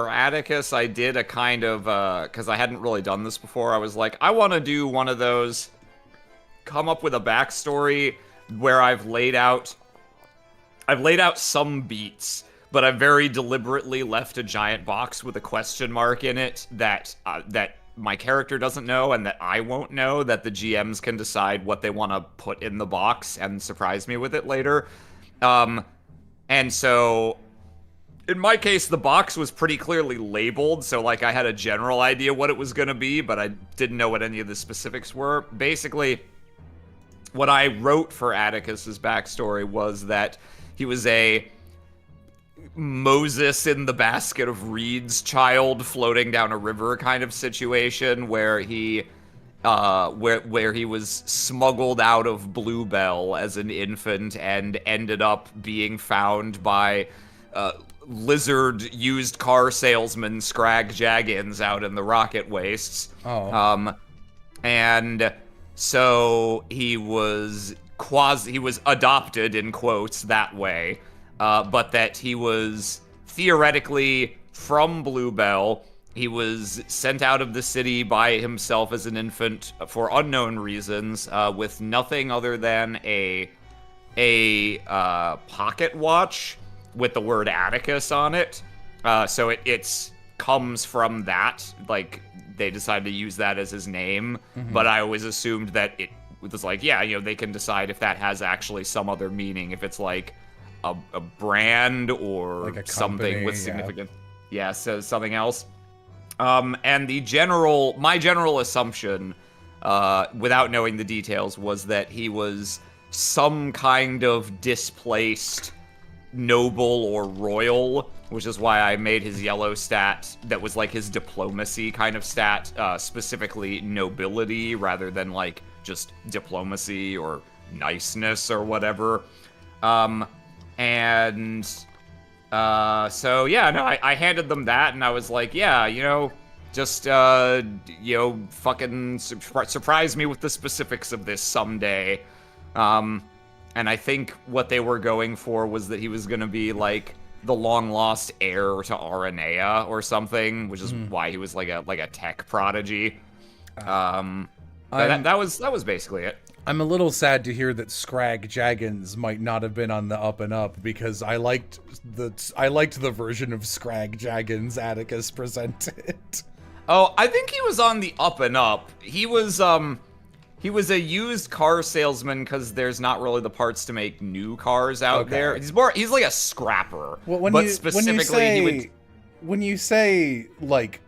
Atticus, I did a kind of, because I hadn't really done this before, I was like, I want to do one of those, come up with a backstory where I've laid out some beats, but I very deliberately left a giant box with a question mark in it that my character doesn't know and that I won't know, that the GMs can decide what they want to put in the box and surprise me with it later. And so in my case, the box was pretty clearly labeled, so like I had a general idea what it was going to be, but I didn't know what any of the specifics were. Basically, what I wrote for Atticus's backstory was that he was a Moses in the basket of reeds child floating down a river kind of situation where he where he was smuggled out of Bluebell as an infant and ended up being found by lizard used car salesman Scrag Jaggins out in the rocket wastes. And so he was adopted in quotes that way. But that he was theoretically from Bluebell. He was sent out of the city by himself as an infant for unknown reasons, with nothing other than a pocket watch with the word Atticus on it. So it comes from that. Like, they decided to use that as his name. Mm-hmm. But I always assumed that it was like, yeah, you know, they can decide if that has actually some other meaning, if it's like a brand or like a something with significant, so something else. And my general assumption, without knowing the details, was that he was some kind of displaced noble or royal, which is why I made his yellow stat that was like his diplomacy kind of stat, specifically nobility rather than like just diplomacy or niceness or whatever. And so yeah, no, I handed them that, and I was like, yeah, you know, just fucking surprise me with the specifics of this someday. And I think what they were going for was that he was going to be like the long lost heir to Aranea or something, which is why he was like a tech prodigy. That was basically it. I'm a little sad to hear that Scrag Jaggins might not have been on the up and up, because I liked the version of Scrag Jaggins Atticus presented. Oh, I think he was on the up and up. He was a used car salesman because there's not really the parts to make new cars out there. He's like a scrapper. Well, when you say like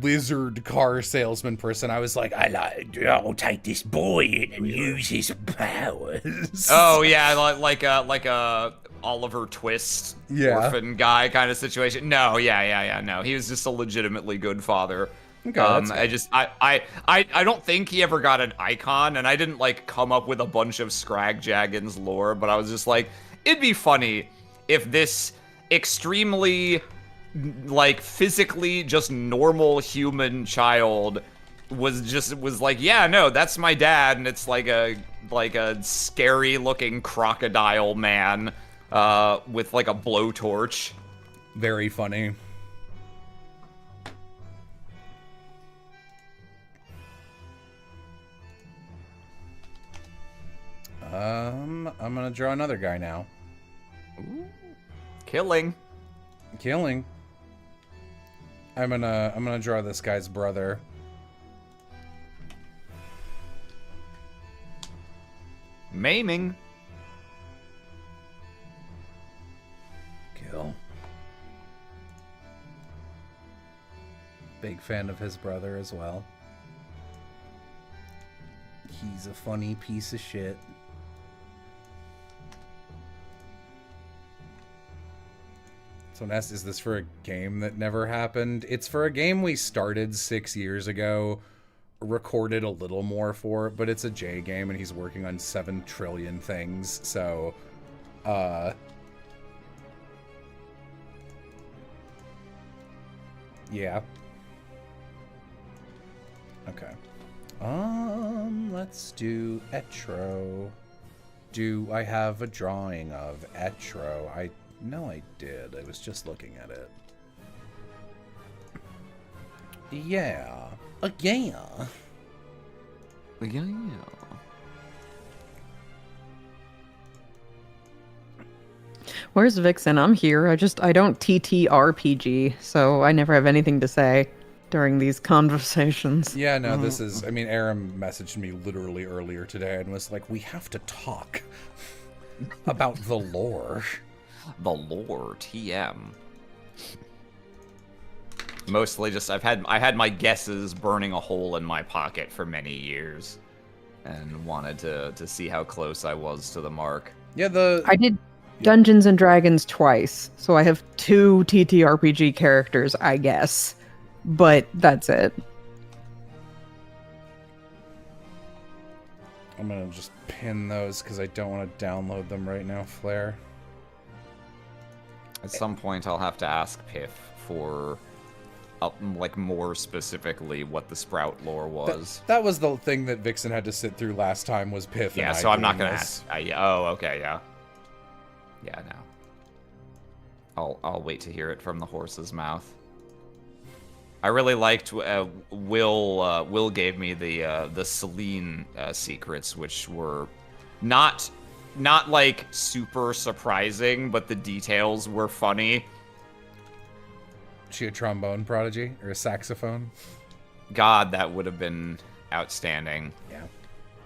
lizard car salesman person, I was like, I'll take this boy in and use his powers. Oh yeah, like a Oliver Twist orphan guy kind of situation. No, no, he was just a legitimately good father. Okay, I don't think he ever got an icon, and I didn't like come up with a bunch of Scrag Jaggins lore, but I was just like, it'd be funny if this extremely like physically just normal human child was like, yeah, no, that's my dad, and it's like a scary looking crocodile man with like a blowtorch. Very funny. I'm gonna draw another guy now. Ooh. Killing. I'm gonna draw this guy's brother. Maiming. Kill. Big fan of his brother as well. He's a funny piece of shit. Someone asked, is this for a game that never happened? It's for a game we started 6 years ago, recorded a little more for, but it's a J game and he's working on 7 trillion things, so, yeah. Okay. Let's do Etro. Do I have a drawing of Etro? No, I did. I was just looking at it. Yeah. Yeah. Where's Vixen? I'm here. I don't TTRPG, so I never have anything to say during these conversations. Yeah, no, this is... I mean, Aram messaged me literally earlier today and was like, we have to talk about the lore. The lore, TM. Mostly just I had my guesses burning a hole in my pocket for many years, and wanted to see how close I was to the mark. Yeah, I did Dungeons and Dragons twice, so I have 2 TTRPG characters, I guess. But that's it. I'm gonna just pin those because I don't want to download them right now, Flare. At some point, I'll have to ask Piff for, like, more specifically what the Sprout lore was. That was the thing that Vixen had to sit through last time was Piff. Yeah, and so I I'm not doing gonna this. ask. Oh, okay, yeah. Yeah, no. I'll wait to hear it from the horse's mouth. I really liked Will gave me the Celine secrets, which were not like super surprising, but the details were funny. She a trombone prodigy or a saxophone? God, that would have been outstanding. Yeah.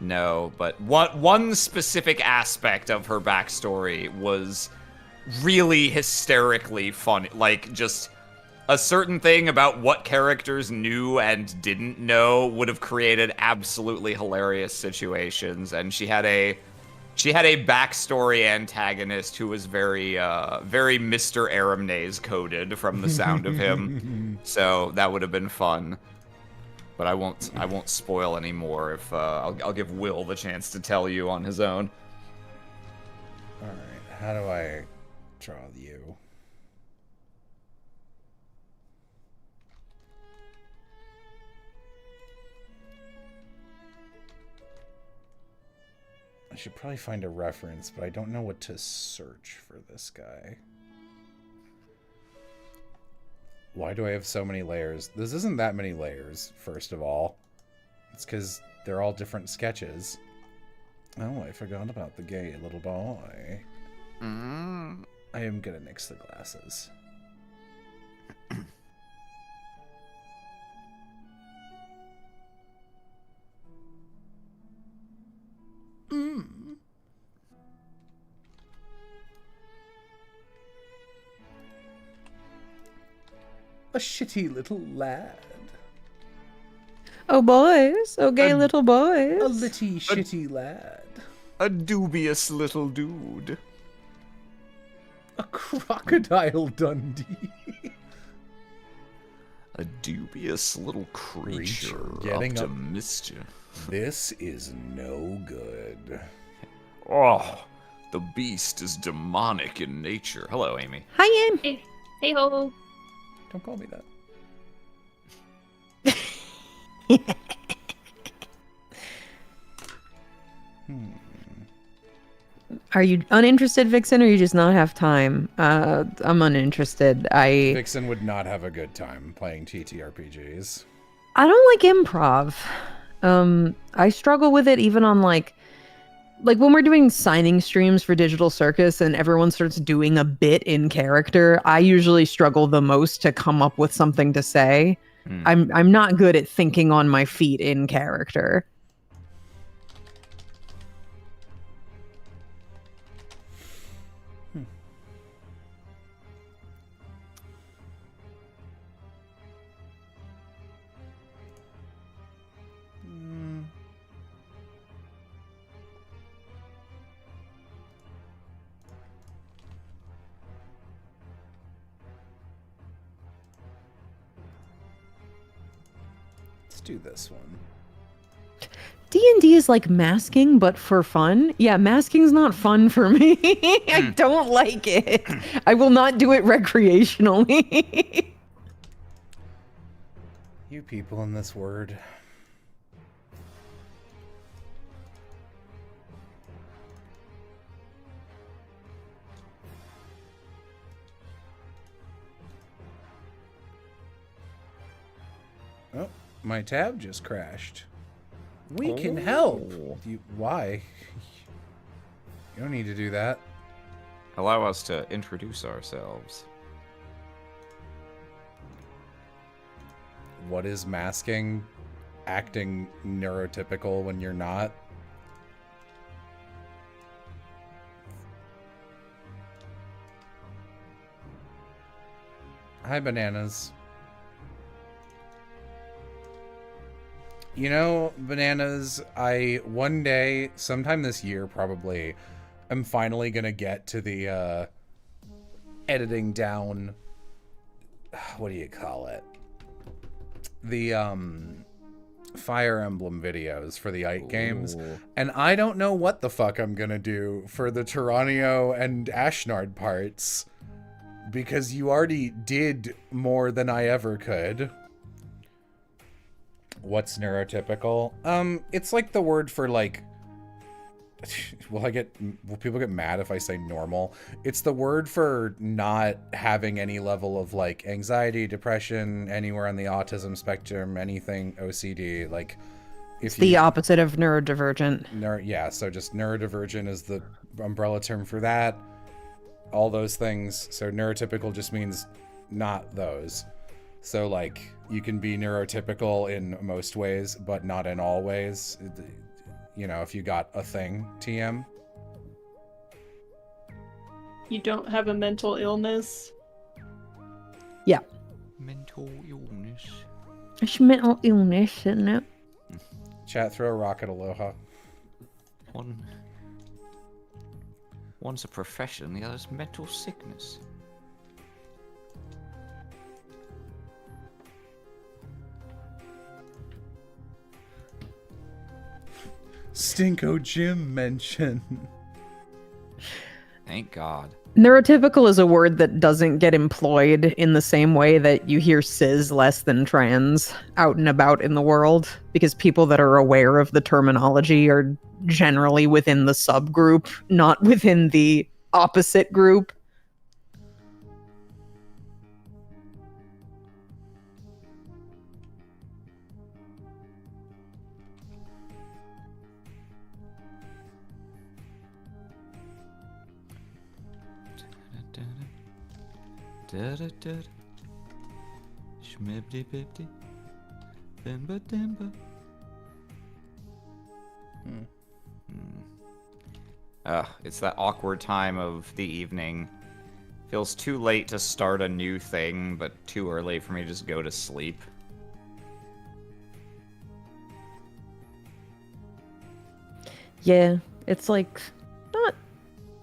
No, but one specific aspect of her backstory was really hysterically funny. Like, just a certain thing about what characters knew and didn't know would have created absolutely hilarious situations. And she had a backstory antagonist who was very Mr. Aramnaze coded from the sound of him. So that would have been fun. But I won't spoil any more. If I'll give Will the chance to tell you on his own. All right. How do I draw you? I should probably find a reference, but I don't know what to search for this guy. Why do I have so many layers? This isn't that many layers, first of all. It's because they're all different sketches. Oh, I forgot about the gay little boy. I am gonna nix the glasses. A shitty little lad. Oh boys, oh gay little boys. A litty shitty lad. A dubious little dude. A crocodile Dundee. A dubious little creature getting up to up- mischief. This is no good. Oh, the beast is demonic in nature. Hello, Amy. Hi, Em. Hey, hey ho. Don't call me that. Are you uninterested, Vixen, or you just not have time? I'm uninterested. Vixen would not have a good time playing TTRPGs. I don't like improv. I struggle with it even on like when we're doing signing streams for Digital Circus and everyone starts doing a bit in character, I usually struggle the most to come up with something to say. I'm not good at thinking on my feet in character. Let's do this one. D&D is like masking, but for fun. Yeah, masking's not fun for me. I don't like it. I will not do it recreationally. You people in this word. Oh, my tab just crashed. We can help. Why? You don't need to do that. allow us to introduce ourselves. What is masking? Acting neurotypical when you're not? Hi, Bananas. You know, Bananas, one day, sometime this year probably, I'm finally gonna get to the, editing down, what do you call it? The, Fire Emblem videos for the Ike games. And I don't know what the fuck I'm gonna do for the Tyranio and Ashnard parts. Because you already did more than I ever could. What's neurotypical? It's like the word for like... Will people get mad if I say normal? It's the word for not having any level of like anxiety, depression, anywhere on the autism spectrum, anything OCD. Like, It's the opposite of neurodivergent. Yeah, so just neurodivergent is the umbrella term for that. All those things. So neurotypical just means not those. So like you can be neurotypical in most ways, but not in all ways. You know, if you got a thing, TM. You don't have a mental illness. Yeah. Mental illness. It's mental illness, isn't it? Chat, throw a rock at Aloha. One's a profession, the other's mental sickness. Stinko Jim mention. Thank God. Neurotypical is a word that doesn't get employed in the same way that you hear cis less than trans out and about in the world, because people that are aware of the terminology are generally within the subgroup, not within the opposite group. Shmibdi-bibdi. Dimba-dimba. It's that awkward time of the evening. Feels too late to start a new thing, but too early for me to just go to sleep. Yeah, it's like not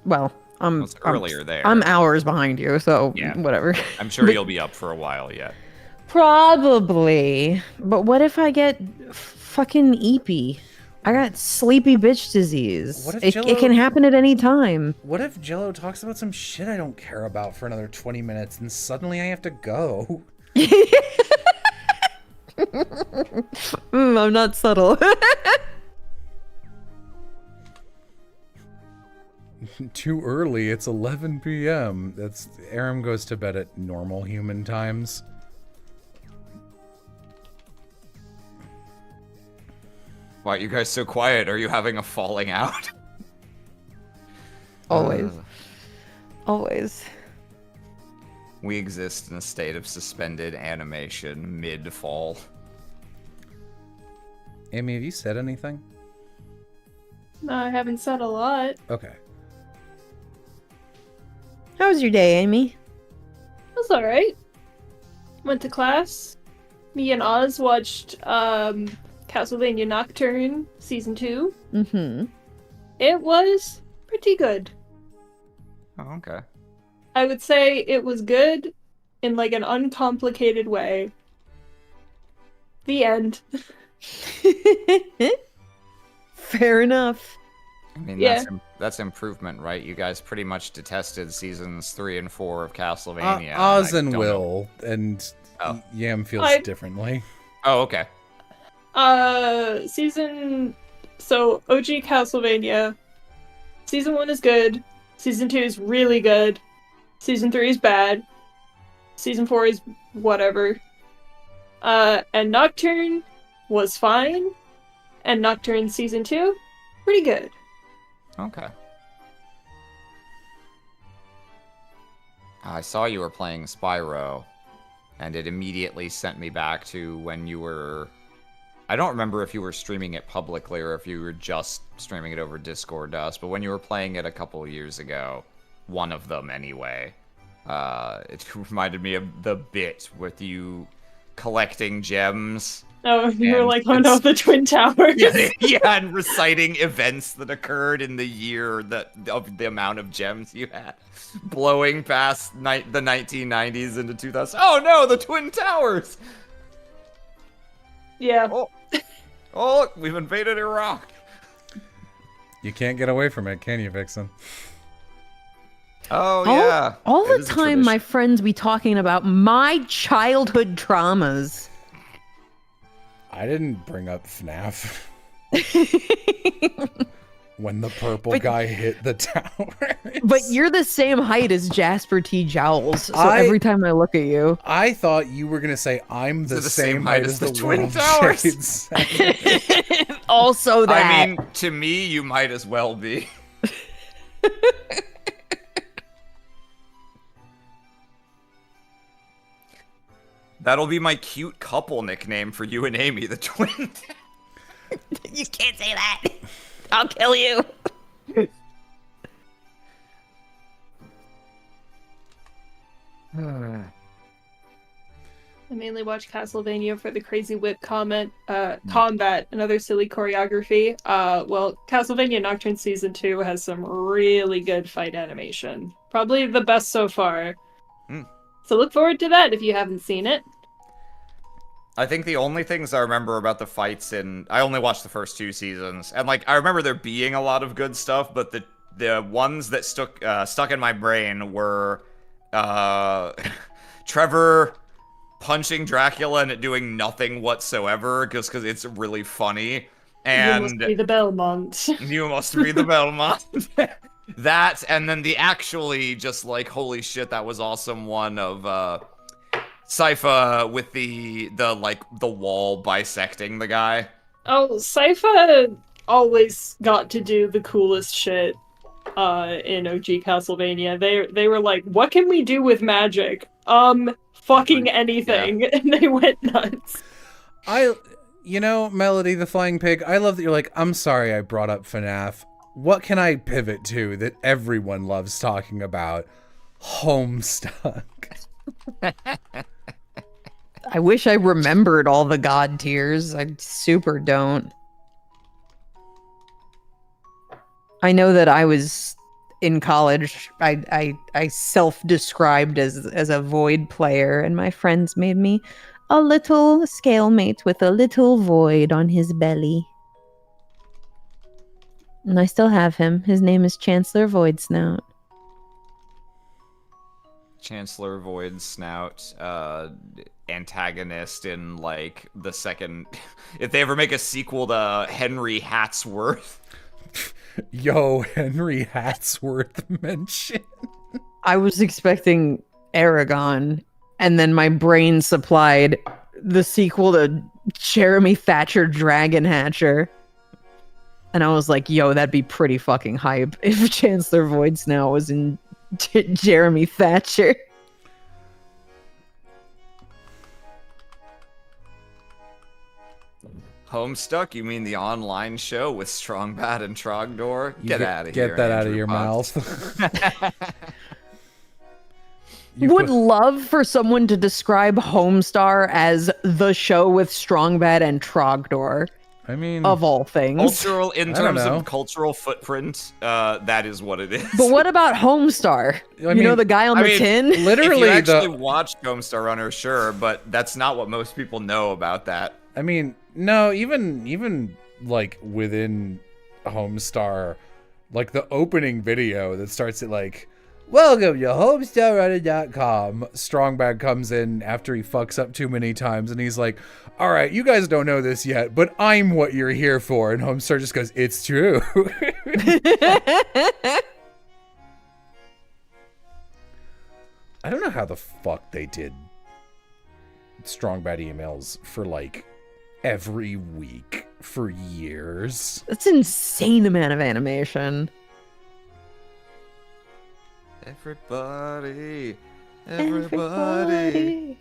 well. It's earlier there. I'm hours behind you, so Yeah. whatever. I'm sure you'll be up for a while yet. Probably, but what if I get fucking eepy? I got sleepy bitch disease. What if It Jello- can happen at any time. What if Jello talks about some shit I don't care about for another 20 minutes and suddenly I have to go? I'm not subtle. Too early, it's 11 p.m. Aram goes to bed at normal human times. Why are you guys so quiet? Are you having a falling out? Always. Always. We exist in a state of suspended animation mid-fall. Amy, have you said anything? No, I haven't said a lot. Okay. How was your day, Amy? That's alright. Went to class. Me and Oz watched Castlevania Nocturne Season 2. Mm-hmm. It was pretty good. Oh, okay. I would say it was good in like an uncomplicated way. The end. Fair enough. I mean, Yeah. that's improvement, right? You guys pretty much detested seasons 3 and 4 of Castlevania. Oz I and don't know- Will, and Oh. Yam feels I- differently. Oh, okay. So OG Castlevania, Season 1 is good, Season 2 is really good, Season 3 is bad, Season 4 is whatever. And Nocturne was fine, and Nocturne Season 2, pretty good. Okay. I saw you were playing Spyro, and it immediately sent me back to when you were... I don't remember if you were streaming it publicly or if you were just streaming it over Discord to us, but when you were playing it a couple of years ago, one of them anyway, it reminded me of the bit with you collecting gems. Oh, you were And like, oh no, it's- the Twin Towers. Yeah, and reciting events that occurred in the year of the amount of gems you had, blowing past the 1990s into 2000. Oh no, the Twin Towers! Yeah. Oh, look, we've invaded Iraq. You can't get away from it, can you, Vixen? Oh yeah. All It the is a time, my tradition. friends be talking about my childhood traumas. I didn't bring up FNAF when the purple But- guy hit the tower. But you're the same height as Jasper T. Jowls, so I- every time I look at you. I thought you were gonna say I'm the, same height as the Twin World Towers. Trade Center. Also that. I mean, to me, you might as well be. That'll be my cute couple nickname for you and Amy, the Twin Towers. You can't say that. I'll kill you. I mainly watch Castlevania for the crazy whip combat, another silly choreography. Well, Castlevania Nocturne Season 2 has some really good fight animation. Probably the best so far. Hmm. So look forward to that if you haven't seen it. I think the only things I remember about the fights I only watched the first 2 seasons, and like I remember there being a lot of good stuff, but the ones that stuck in my brain were Trevor punching Dracula and it doing nothing whatsoever, just because it's really funny. And You must be the Belmont. you must be the Belmont. That, and then the actually just like, holy shit, that was awesome one of Sypha with the wall bisecting the guy. Oh, Sypha always got to do the coolest shit in OG Castlevania. They were like, what can we do with magic? Fucking anything. And they went nuts. Melody the Flying Pig, I love that you're like, I'm sorry I brought up FNAF. What can I pivot to that everyone loves talking about? Homestuck. I wish I remembered all the god tiers. I super don't. I know that I was in college. I self-described as a void player, and my friends made me a little scalemate with a little void on his belly. And I still have him. His name is Chancellor Void Snout. Chancellor Void Snout, antagonist in like the second. If they ever make a sequel to Henry Hatsworth. Yo, Henry Hatsworth mention. I was expecting Aragon, and then my brain supplied the sequel to Jeremy Thatcher Dragon Hatcher. And I was like, yo, that'd be pretty fucking hype if Chancellor Void Snout was in Jeremy Thatcher. Homestuck? You mean the online show with Strong Bad and Trogdor? You Get out of here. Get that out of Andrew your Potts. mouth. You Would put- love for someone to describe Homestar as the show with Strong Bad and Trogdor, I mean, of all things. Cultural, in I don't terms know. of cultural footprint, that is what it is. But what about Homestar? I You know mean- the guy on I the mean, tin? if literally you actually the. watched Homestar Runner, sure, but that's not what most people know about that. I mean, no, even like within Homestar, like the opening video that starts at like, welcome to homestarrunner.com. Strongbag comes in after he fucks up too many times and he's like, all right, you guys don't know this yet, but I'm what you're here for. And Homestar just goes, it's true. I don't know how the fuck they did Strong Bad emails for like every week for years. That's an insane amount of animation. Everybody Everybody.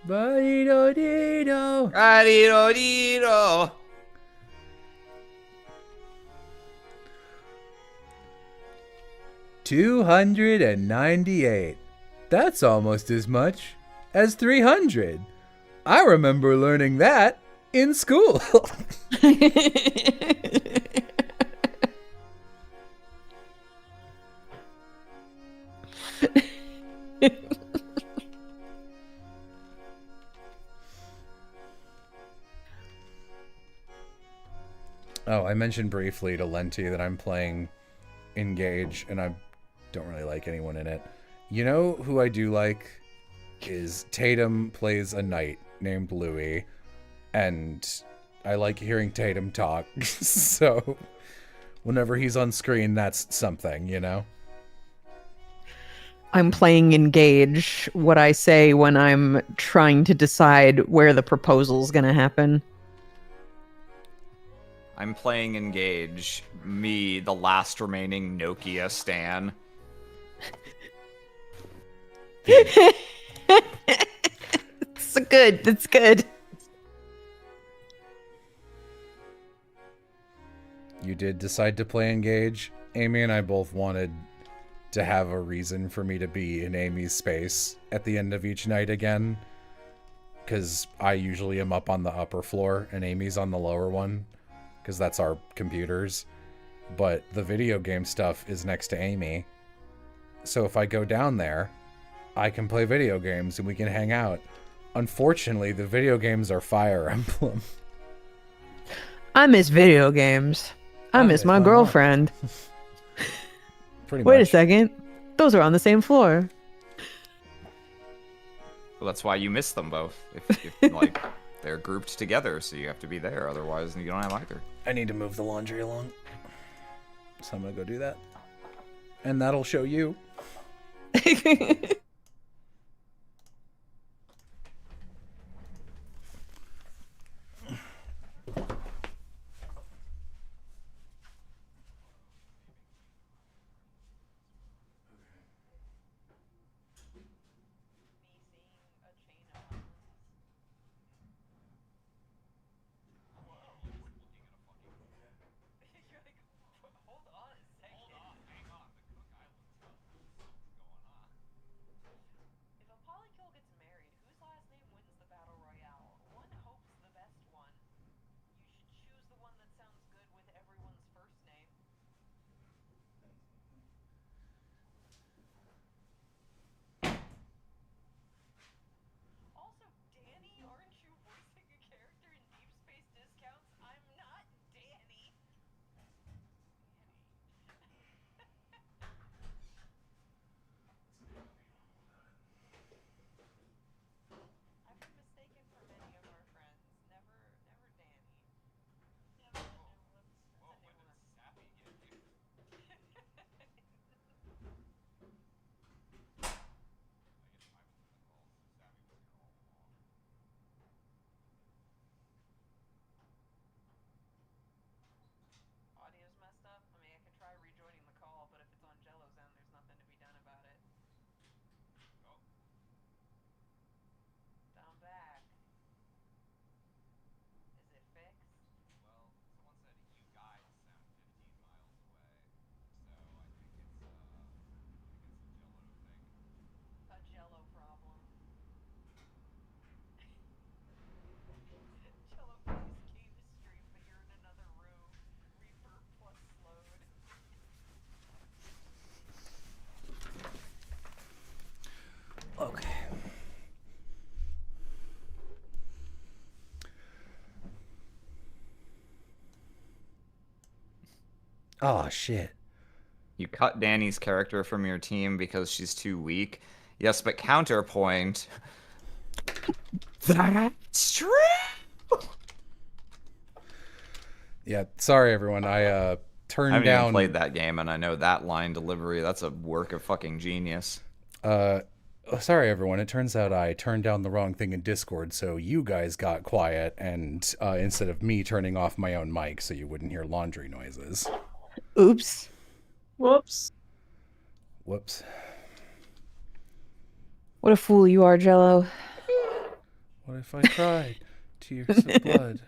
Ba-dee-do-dee-do. Adidodito. 298. That's almost as much as 300. I remember learning that in school. Oh, I mentioned briefly to Lenti that I'm playing Engage, and I don't really like anyone in it. You know who I do like is Tatum plays a knight named Louis, and I like hearing Tatum talk. So whenever he's on screen, that's something, you know? I'm playing Engage, what I say when I'm trying to decide where the proposal's gonna happen. I'm playing Engage, me, the last remaining Nokia stan. It's good. It's good. You did decide to play Engage. Amy and I both wanted to have a reason for me to be in Amy's space at the end of each night again. Because I usually am up on the upper floor and Amy's on the lower one. Because that's our computers. But the video game stuff is next to Amy. So if I go down there, I can play video games and we can hang out. Unfortunately, the video games are Fire Emblem. I miss video games. I miss my my mom. girlfriend. Pretty Wait a much. second. Those are on the same floor. Well, that's why you miss them both. If like, they're grouped together, so you have to be there. Otherwise, you don't have either. I need to move the laundry along. So I'm gonna go do that. And that'll show you. Okay. Oh, shit. You cut Danny's character from your team because she's too weak. Yes, but counterpoint. That's true. Yeah, sorry everyone. I I turned haven't down even played that game, and I know that line delivery. That's a work of fucking genius. sorry everyone. It turns out I turned down the wrong thing in Discord, so you guys got quiet and instead of me turning off my own mic so you wouldn't hear laundry noises. Oops. Whoops. Whoops. What a fool you are, Jello. What if I cried tears of blood?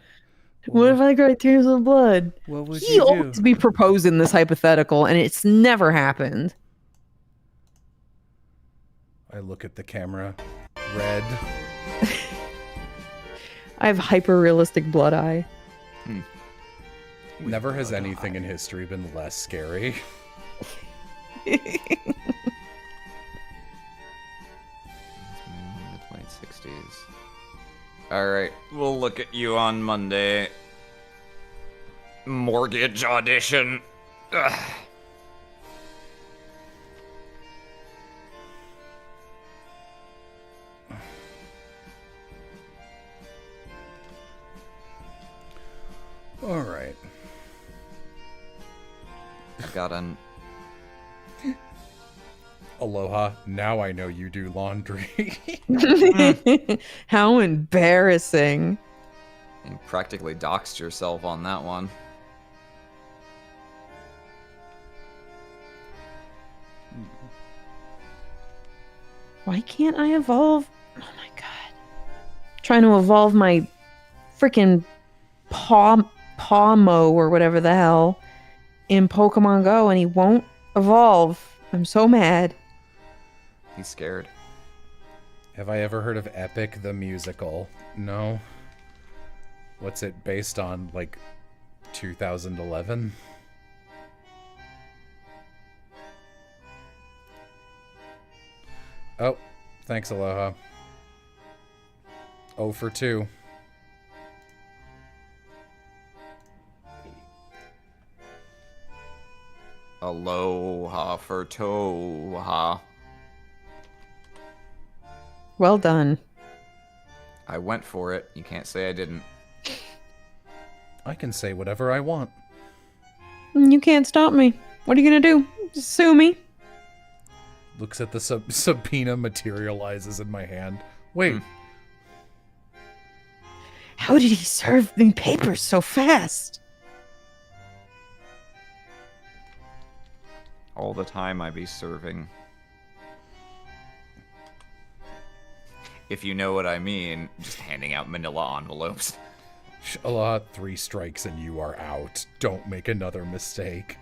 What if I cried tears of blood? What would He you always do? be proposing this hypothetical, and it's never happened. I look at the camera. Red. I have hyper-realistic blood eye. Never has anything in history been less scary. The 2060s. Alright, we'll look at you on Monday. Mortgage audition. Ugh. All right. I got an. Aloha. Now I know you do laundry. How embarrassing. You practically doxed yourself on that one. Why can't I evolve? Oh my god. Trying to evolve my freaking Pawmo or whatever the hell in Pokemon Go, and he won't evolve. I'm so mad. He's scared. Have I ever heard of Epic the Musical? No. What's it based on? Like 2011? Oh, thanks, Aloha. 0 for 2. Aloha for Toha. Well done. I went for it. You can't say I didn't. I can say whatever I want. You can't stop me. What are you gonna do? Just sue me? Looks at the subpoena materializes in my hand. Wait, How did he serve me papers so fast? All the time I be serving. If you know what I mean, just handing out manila envelopes. Aloha, 3 strikes and you are out. Don't make another mistake.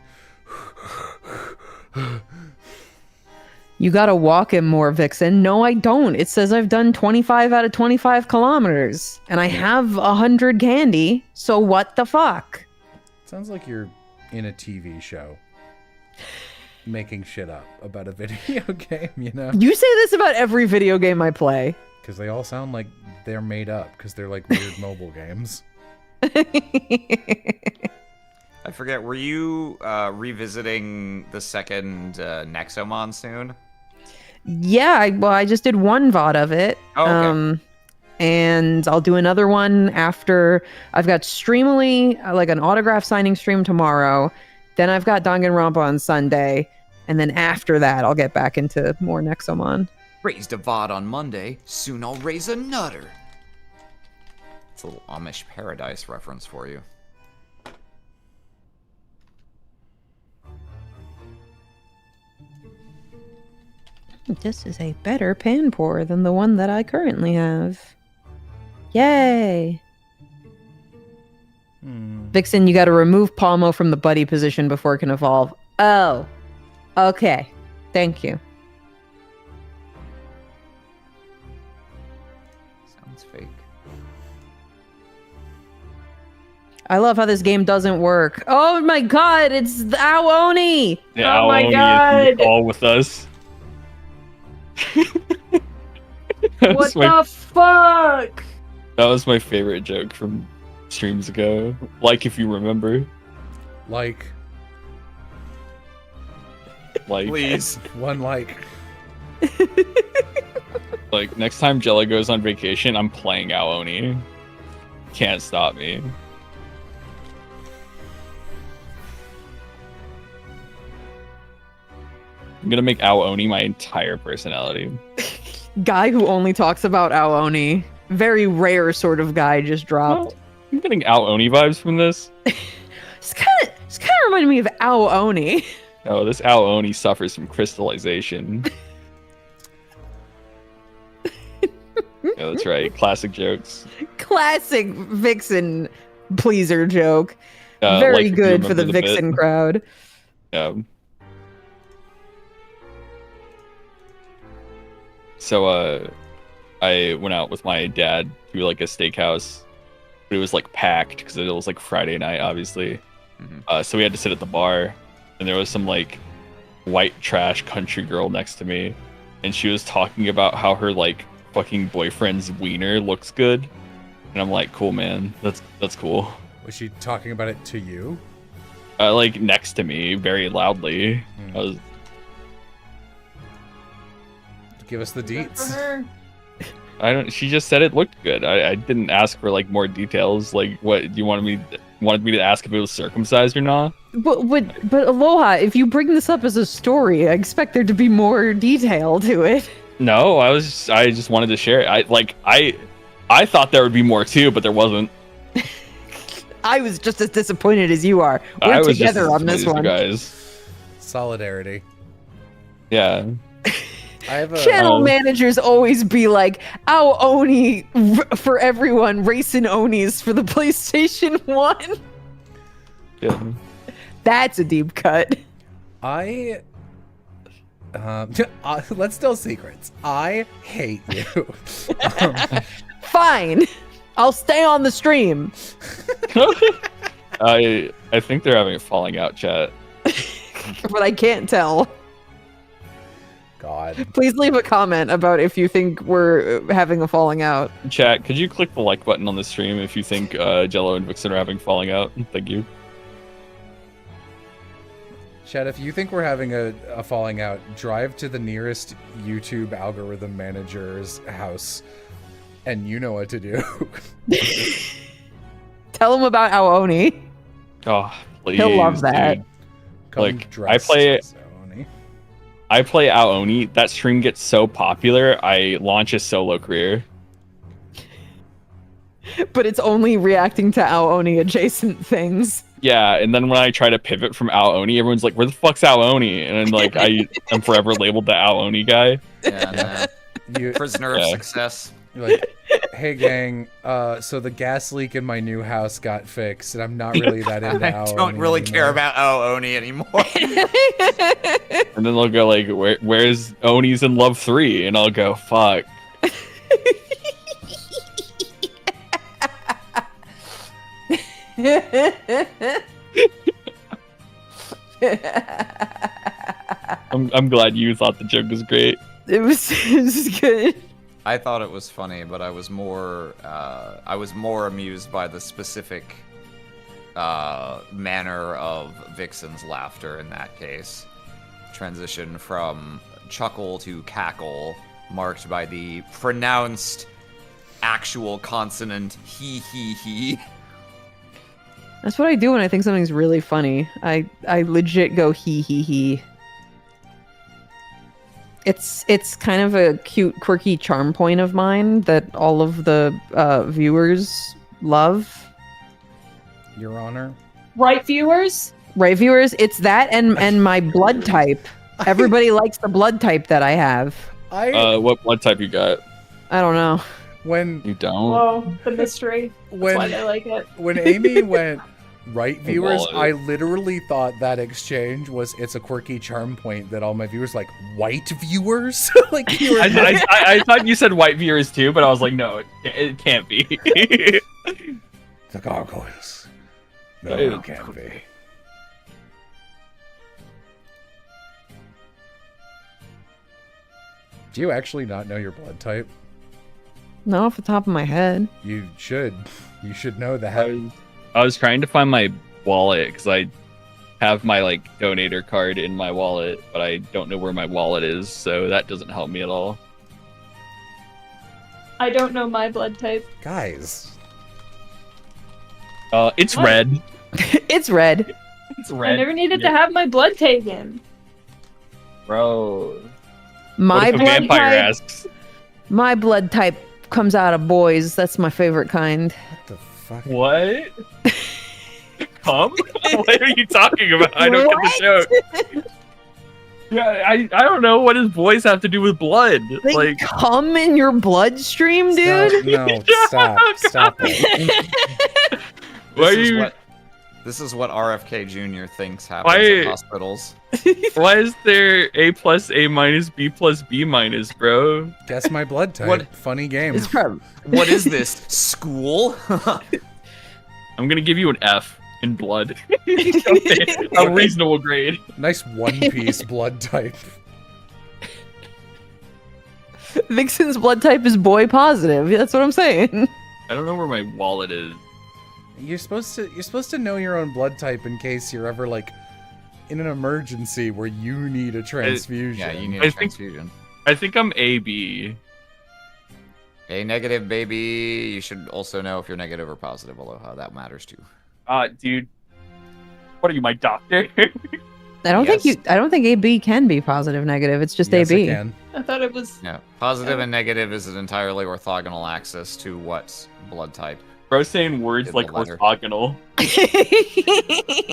You gotta walk him more, Vixen. No, I don't. It says I've done 25 out of 25 kilometers, and I have 100 candy, so what the fuck? Sounds like you're in a TV show. Making shit up about a video game, you know? You say this about every video game I play. Because they all sound like they're made up, because they're like weird mobile games. I forget, were you revisiting the second Nexomon soon? Yeah, I just did one VOD of it. Oh, okay. And I'll do another one after. I've got Streamily, like an autograph signing stream tomorrow. Then I've got Danganronpa on Sunday. And then after that, I'll get back into more Nexomon. Raised a VOD on Monday, soon I'll raise a nutter. It's a little Amish Paradise reference for you. This is a better Panpour than the one that I currently have. Yay! Vixen, you gotta remove Palmo from the buddy position before it can evolve. Oh. Okay. Thank you. Sounds fake. I love how this game doesn't work. Oh my god, it's the Aoni! Yeah, Oh my Aoni is in God. the call with us. What the fuck? That was my favorite joke from streams ago. Like, if you remember. Like, Please. one like. Like, next time Jello goes on vacation, I'm playing Aoni. Can't stop me. I'm gonna make Aoni my entire personality. Guy who only talks about Aoni. Very rare sort of guy just dropped. Well, I'm getting Aoni vibes from this. It's kind of reminding me of Aoni. Oh, this Aoni suffers from crystallization. Yeah, that's right. Classic jokes. Classic Vixen pleaser joke. Like, Very if you good for the remember bit. Vixen crowd. Yeah. So I went out with my dad to like a steakhouse, but it was like packed because it was like Friday night, obviously. So we had to sit at the bar, and there was some like white trash country girl next to me, and she was talking about how her like fucking boyfriend's wiener looks good, and I'm like, cool, man, that's cool. Was she talking about it to you? Like next to me, very loudly. I was. Give us the For deets. her. I don't. She just said it looked good. I didn't ask for like more details. Like, what do you wanted me to ask if it was circumcised or not? But Aloha, if you bring this up as a story, I expect there to be more detail to it. No, I just wanted to share it. I thought there would be more too, but there wasn't. I was just as disappointed as you are. I We're was just together as on this disappointed, one. guys. Solidarity. Yeah. I have a Channel managers always be like, "Ow, Oni for everyone, racing Onis for the PlayStation 1." Yeah. That's a deep cut. Let's tell secrets. I hate you. Fine. I'll stay on the stream. I think they're having a falling out, chat. But I can't tell. God. Please leave a comment about if you think we're having a falling out. Chat, could you click the like button on the stream if you think Jello and Vixen are having falling out? Thank you. Chad, if you think we're having a falling out, drive to the nearest YouTube algorithm manager's house, and you know what to do. Tell him about Aoni. Oh, please. He'll love that. dude. Come Like, dressed I play- as Oni. I play Aoni. That stream gets so popular, I launch a solo career. But it's only reacting to Aoni adjacent things. Yeah, and then when I try to pivot from Aoni, everyone's like, "Where the fuck's Aoni?" And I'm like, I'm forever labeled the Aoni guy. Yeah, You, prisoner of Yeah. success. you're like, hey gang, so the gas leak in my new house got fixed, and I'm not really that into I Aoni don't really care anymore. about Oni anymore. And then they'll go like, "Where's Oni's in Love 3?" And I'll go, "Fuck." I'm glad you thought the joke was great. It was good. I thought it was funny, but I was more amused by the specific manner of Vixen's laughter in that case. Transition from chuckle to cackle, marked by the pronounced actual consonant he. That's what I do when I think something's really funny. I legit go he. It's kind of a cute, quirky charm point of mine that all of the viewers love. Your Honor. Right, viewers? Right, viewers? It's that and my blood type. Everybody likes the blood type that I have. What blood type you got? I don't know. When You don't? Whoa, the mystery. That's why when I like it. when Amy went right viewers, wallet. I literally thought that exchange was it's a quirky charm point that all my viewers like white viewers. Like you were I thought you said white viewers too, but I was like, no, it can't be. the gargoyles. No, Ew. it can't be. Do you actually not know your blood type? Not off the top of my head. You should. You should know I that. was trying to find my wallet because I have my like donator card in my wallet, but I don't know where my wallet is, so that doesn't help me at all. I don't know my blood type. Guys. It's What? red. It's red. It's I never needed to have my blood taken. Bro. My What if a blood vampire type. asks? My blood type comes out of boys. That's my favorite kind. What the fuck? What? Come? What are you talking about? I don't get the joke. Yeah, I don't know what his boys have to do with blood. They Like, come in your bloodstream, dude. No, stop it. why This is what RFK Jr. thinks happens Why- in hospitals. why is there A plus A minus B plus B minus, bro? Guess my blood type. What- Funny game. It's from What is this? School? I'm gonna give you an F in blood. A reasonable grade. Nice One Piece blood type. Vixen's blood type is boy positive. That's what I'm saying. I don't know where my wallet is. You're supposed to know your own blood type in case you're ever like in an emergency where you need a transfusion. Yeah, you need I a think- transfusion. I think I'm AB. A negative, baby. You should also know if you're negative or positive. Aloha, that matters too. Dude. What are you, my doctor? I don't Yes. think AB can be positive negative. It's just Yes, AB. it can. I thought it was. No, positive and negative is an entirely orthogonal axis to what blood type. Bro saying words Get like the letter. orthogonal.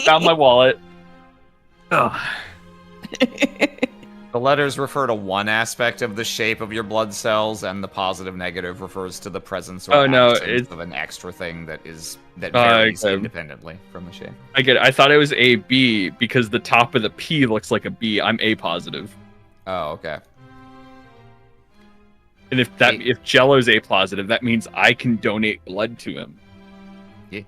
Found my wallet. Ugh. The letters refer to one aspect of the shape of your blood cells, and the positive negative refers to the presence or Oh, no, absence it's- of an extra thing that varies okay. independently from the shape. I get it. I thought it was AB because the top of the P looks like a B. I'm A positive. Oh, okay. And if Jello's A positive, that means I can donate blood to him. Yeah.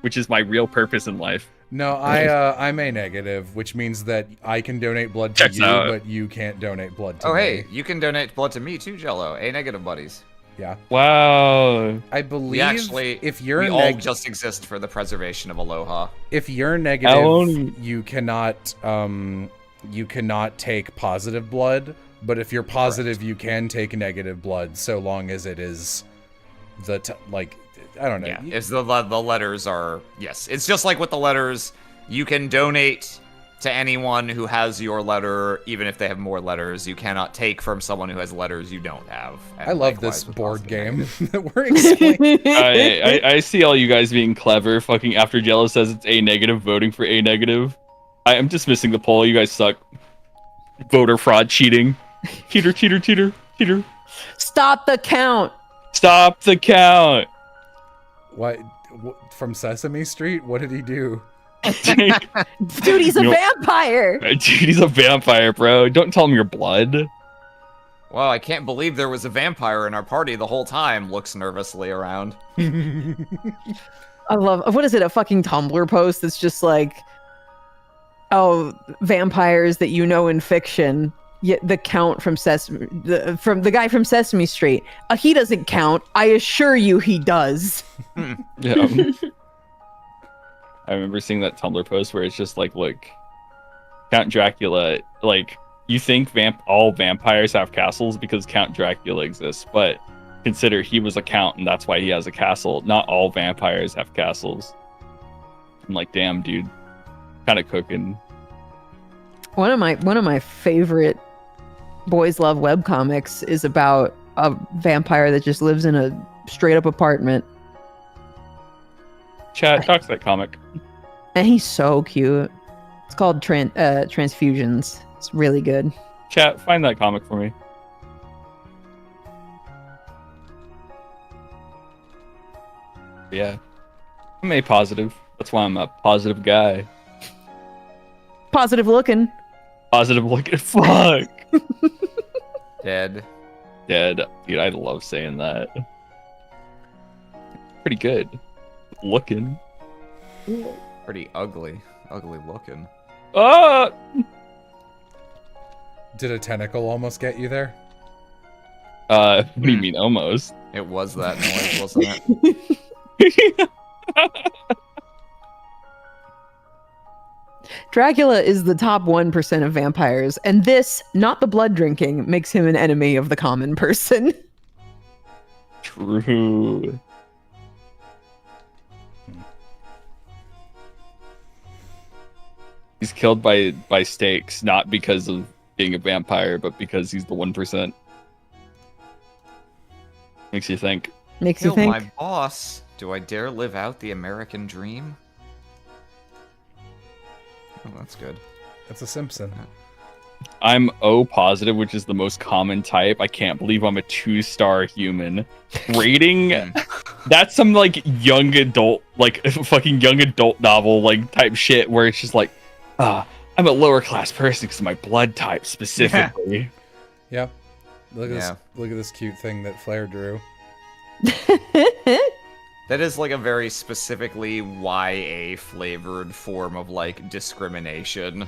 Which is my real purpose in life. No, I'm A negative, which means that I can donate blood to Checks you, out. but you can't donate blood to Oh, me. hey, you can donate blood to me too, Jello. A negative buddies. Yeah. Wow. I believe We actually, if you're we all neg- just exist for the preservation of Aloha. if you're negative, Alan- you cannot take positive blood, but if you're positive, you can take negative blood so long as it is I don't know. Yeah, it's the letters are, yes. It's just like with the letters, you can donate to anyone who has your letter, even if they have more letters. You cannot take from someone who has letters you don't have. And I love likewise this with board positive game negative. that we're explaining. I see all you guys being clever. Fucking after Jello says it's A negative, voting for A negative. I am dismissing the poll. You guys suck. Voter fraud, cheating. Cheater, cheater, cheater, cheater. Stop the count. Stop the count. What from Sesame Street? What did he do? Dude, he's a You know- vampire. Dude, he's a vampire, bro. Don't tell him your blood. Well, I can't believe there was a vampire in our party the whole time. Looks nervously around. I love, what is it, a fucking Tumblr post that's just like, oh, vampires that you know in fiction, yet the count from from the guy from Sesame Street. He doesn't count. I assure you he does. Yeah. I remember seeing that Tumblr post where it's just like, look, Count Dracula, like, you think all vampires have castles because Count Dracula exists, but consider he was a count and that's why he has a castle. Not all vampires have castles. I'm like, damn, dude. Kind of cooking. One of my favorite boys love webcomics is about a vampire that just lives in a straight up apartment. Chat, talks that comic. And he's so cute. It's called Transfusions. It's really good. Chat, find that comic for me. Yeah. I'm A positive. That's why I'm a positive guy. Positive looking. Positive looking. Fuck. Dead. Dead. Dude, I love saying that. Pretty good. Looking. Pretty ugly. Ugly looking. Ah! Did a tentacle almost get you there? What do you mean almost? It was that noise, wasn't it? Dracula is the top 1% of vampires, and this, not the blood drinking, makes him an enemy of the common person. True. He's killed by stakes, not because of being a vampire, but because he's the 1%. Makes you think. Makes you Kill think. my boss. Do I dare live out the American dream? Oh, that's good. It's a Simpson. I'm O positive, which is the most common type. I can't believe I'm a 2-star human. Rating, that's some like young adult, like fucking young adult novel like type shit where it's just like, I'm a lower class person because of my blood type specifically. Yeah. Look at this cute thing that Flair drew. That is like a very specifically YA flavored form of like discrimination.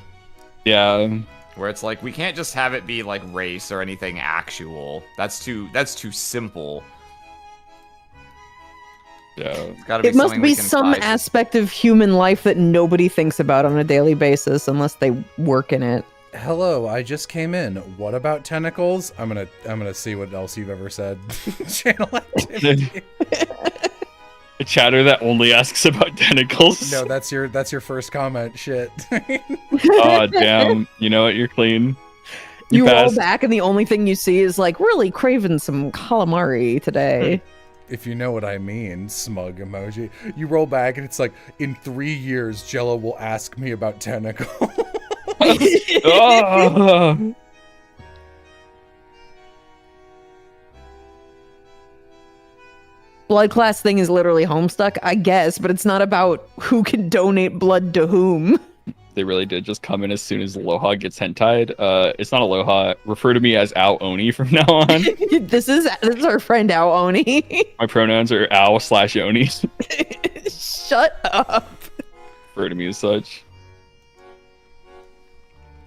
Yeah. Where it's like we can't just have it be like race or anything actual. That's too simple. Yeah. It's gotta be It must something be we can some tie to- aspect of human life that nobody thinks about on a daily basis unless they work in it. Hello, I just came in. What about tentacles? I'm gonna see what else you've ever said. Channel activity. A chatter that only asks about tentacles. No, that's your first comment. Shit. Oh damn! You know what? You're clean. You roll passed. back and the only thing you see is like really craving some calamari today. If you know what I mean, smug emoji. You roll back and it's like, in 3 years, Jello will ask me about tentacles. Oh. Blood class thing is literally Homestuck, I guess, but it's not about who can donate blood to whom. They really did just come in as soon as Aloha gets hentied. It's not Aloha. Refer to me as Ao Oni from now on. This is our friend Ao Oni. My pronouns are Ao/Oni. Shut up. Refer to me as such.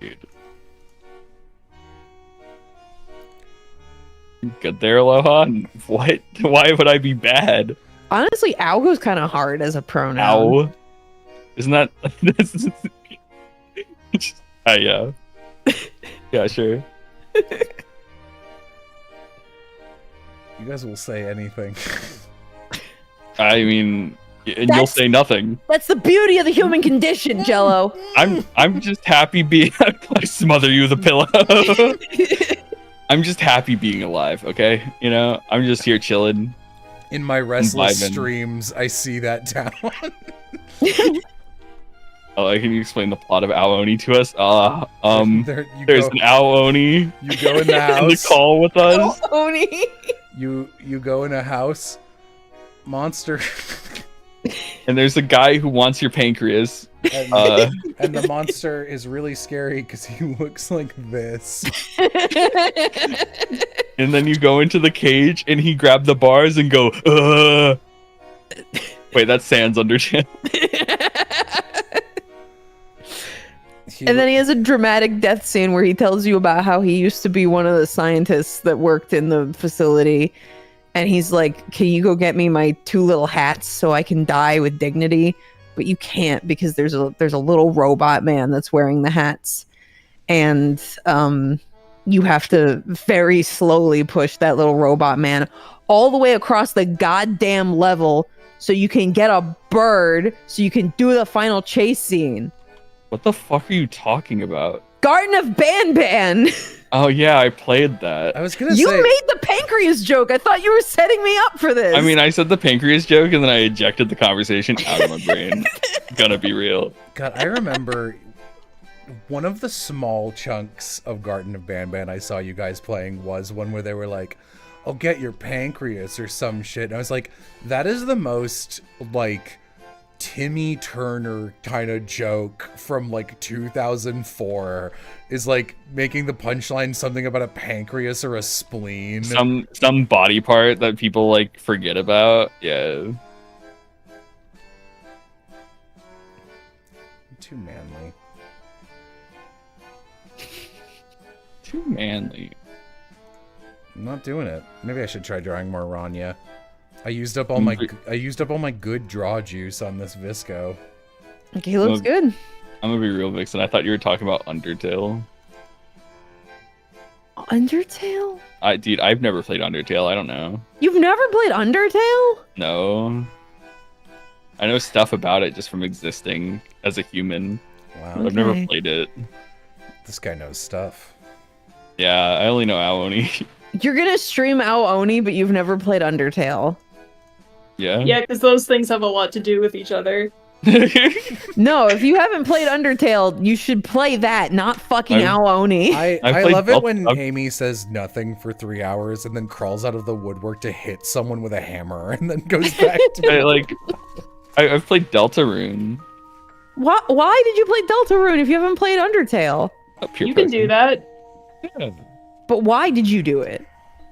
Dude. Good there, Aloha? What? Why would I be bad? Honestly, Ao goes kind of hard as a pronoun. Ow. Isn't that... yeah. Yeah, sure. You guys will say anything. I mean, and you'll say nothing. That's the beauty of the human condition, Jello. I'm just happy being... I smother you with a pillow. I'm just happy being alive, okay? You know, I'm just here chilling. In my restless vibing. streams, I see that town. Oh, can you explain the plot of Ao Oni to us? There's An Ao Oni You go in the in the house. call with us. Ao Oni. You go in a house. Monster. And there's a guy who wants your pancreas. And, and the monster is really scary because he looks like this. And then you go into the cage and he grabbed the bars and go, Wait, that's Sans Undertale. And then he has a dramatic death scene where he tells you about how he used to be one of the scientists that worked in the facility. And he's like, can you go get me my 2 little hats so I can die with dignity? But you can't because there's a little robot man that's wearing the hats. And you have to very slowly push that little robot man all the way across the goddamn level so you can get a bird so you can do the final chase scene. What the fuck are you talking about? Garden of Banban. Oh yeah, I played that. I was gonna You say made the pancreas joke. I thought you were setting me up for this. I mean, I said the pancreas joke and then I ejected the conversation out of my brain. Gonna be real. God, I remember one of the small chunks of Garden of Banban I saw you guys playing was one where they were like, "I'll get your pancreas" or some shit. And I was like, that is the most like Timmy Turner kind of joke from like 2004, is like making the punchline something about a pancreas or a spleen. Some body part that people like forget about. Yeah. Too manly. Too manly. I'm not doing it. Maybe I should try drawing more Rania. I used up all my good draw juice on this Visco. Okay, he looks Well, good. I'm gonna be real, Vixen. I thought you were talking about Undertale. Undertale? Dude, I've never played Undertale. I don't know. You've never played Undertale? No. I know stuff about it just from existing as a human. Wow, I've never Okay. played it. this guy knows stuff. Yeah, I only know Aoni. You're gonna stream Ao Oni, but you've never played Undertale. Yeah. Yeah, because those things have a lot to do with each other. No, if you haven't played Undertale, you should play that, not fucking Aoni. I played love it when I've- Amy says nothing for 3 hours and then crawls out of the woodwork to hit someone with a hammer and then goes back to I've played Deltarune. Why did you play Deltarune if you haven't played Undertale? You can do that. Yeah. But why did you do it?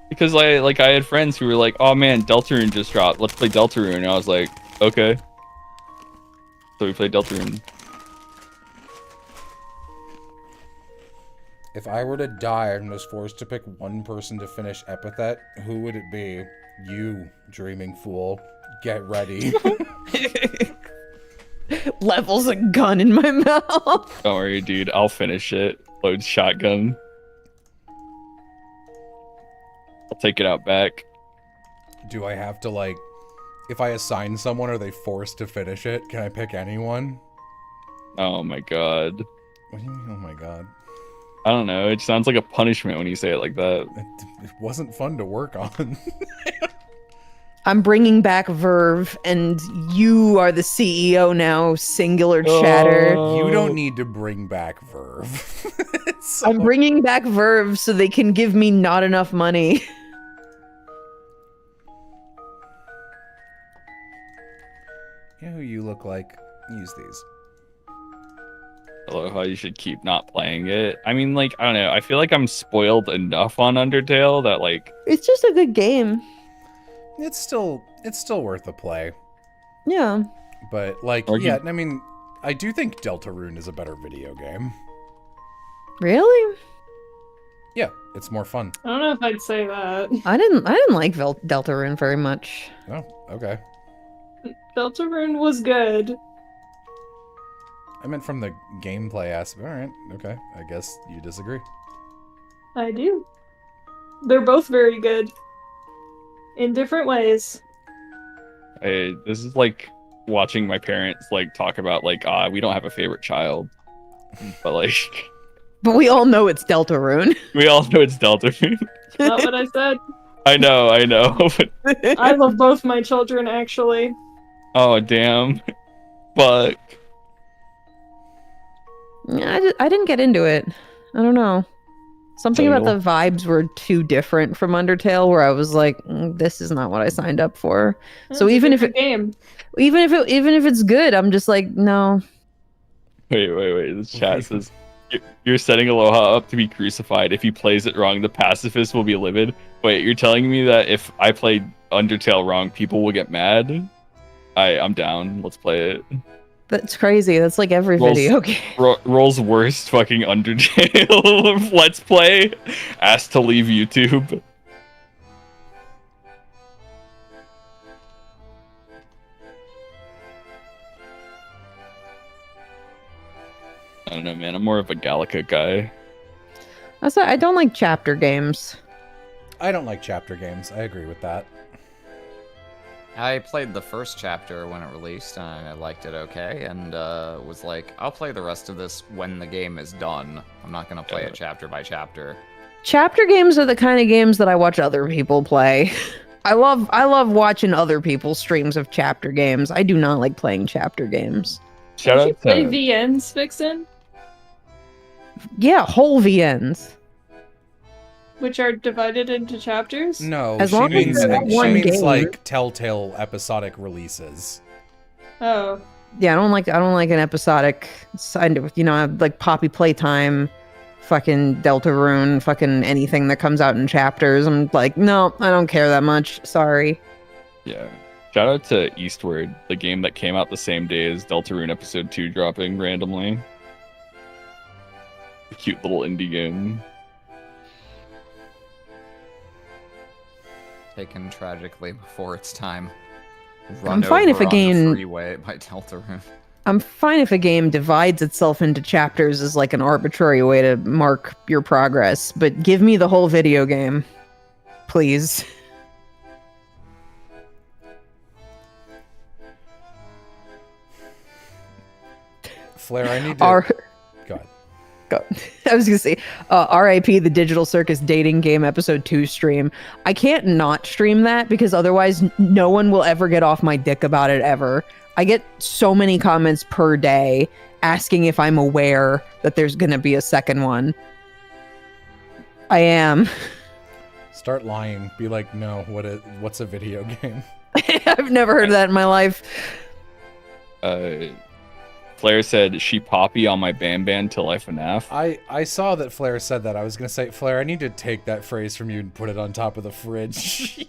Because I had friends who were like, "Oh man, Deltarune just dropped. Let's play Deltarune." And I was like, "Okay." So we played Deltarune. If I were to die and was forced to pick one person to finish Epithet, who would it be? You, dreaming fool. Get ready. Levels a gun in my mouth. Don't worry, dude. I'll finish it. Load shotgun. I'll take it out back. Do I have to, like... If I assign someone, are they forced to finish it? Can I pick anyone? Oh my god. What do you mean, oh my god? I don't know. It sounds like a punishment when you say it like that. It wasn't fun to work on. I'm bringing back Verve, and you are the CEO now, singular chatter. You don't need to bring back Verve. I'm bringing back Verve so they can give me not enough money. You know who you look like? Use these. I love how you should keep not playing it. I mean, like, I don't know. I feel like I'm spoiled enough on Undertale that, like... It's just a good game. It's still worth a play. Yeah. But, like, Or you- yeah, I mean, I do think Deltarune is a better video game. Really? Yeah, it's more fun. I don't know if I'd say that. I didn't like Deltarune very much. Oh, okay. Deltarune was good. I meant from the gameplay aspect. Alright, okay. I guess you disagree. I do. They're both very good. In different ways. This is like watching my parents, like, talk about, like, we don't have a favorite child. But, like... But we all know it's Deltarune. We all know it's Deltarune. Not what I said. I know. But, I love both my children, actually. oh, damn. Fuck. Yeah, I didn't get into it. I don't know. Something about Daniel? the vibes were too different from Undertale, where I was like, this is not what I signed up for. So It's a even if different game. even if it's good, I'm just like, no. Wait. This chat says, you're setting Aloha up to be crucified. If he plays it wrong, the pacifist will be livid. Wait, you're telling me that if I played Undertale wrong, people will get mad? I'm down. Let's play it. That's crazy. That's like every Rolls- video game. Roll's worst fucking Undertale Let's Play. Asked to leave YouTube. I don't know, man. I'm more of a Gallica guy. I don't like chapter games. I don't like chapter games. I agree with that. I played the first chapter when it released, and I liked it okay, and was like, I'll play the rest of this when the game is done. I'm not gonna play it chapter by chapter. Chapter games are the kind of games that I watch other people play. I love watching other people's streams of chapter games. I do not like playing chapter games. Shout Did you out play to VNs, Vixen? Yeah, whole VNs. Which are divided into chapters? No, As she long as means, they're not she one means game. like Telltale episodic releases. Oh. Yeah, I don't like an episodic kind of, like Poppy Playtime, fucking Deltarune, fucking anything that comes out in chapters. I'm like, no, I don't care that much. Sorry. Yeah. Shout out to Eastward, the game that came out the same day as Deltarune Episode 2 dropping randomly. A cute little indie game. Taken tragically before its time. I'm fine if a over on the game- freeway by Deltarune. I'm fine if a game divides itself into chapters as like an arbitrary way to mark your progress, but give me the whole video game. Please. Flair, I need to... R- Go ahead. Go. I was gonna say, RIP the Digital Circus Dating Game Episode 2 stream. I can't not stream that because otherwise no one will ever get off my dick about it ever. I get so many comments per day asking if I'm aware that there's going to be a second one. I am. Start lying. Be like, no, what's a video game? I've never heard of that in my life. Flair said, she poppy on my Ban till I FNAF. I saw that Flair said that. I was going to say, Flair, I need to take that phrase from you and put it on top of the fridge.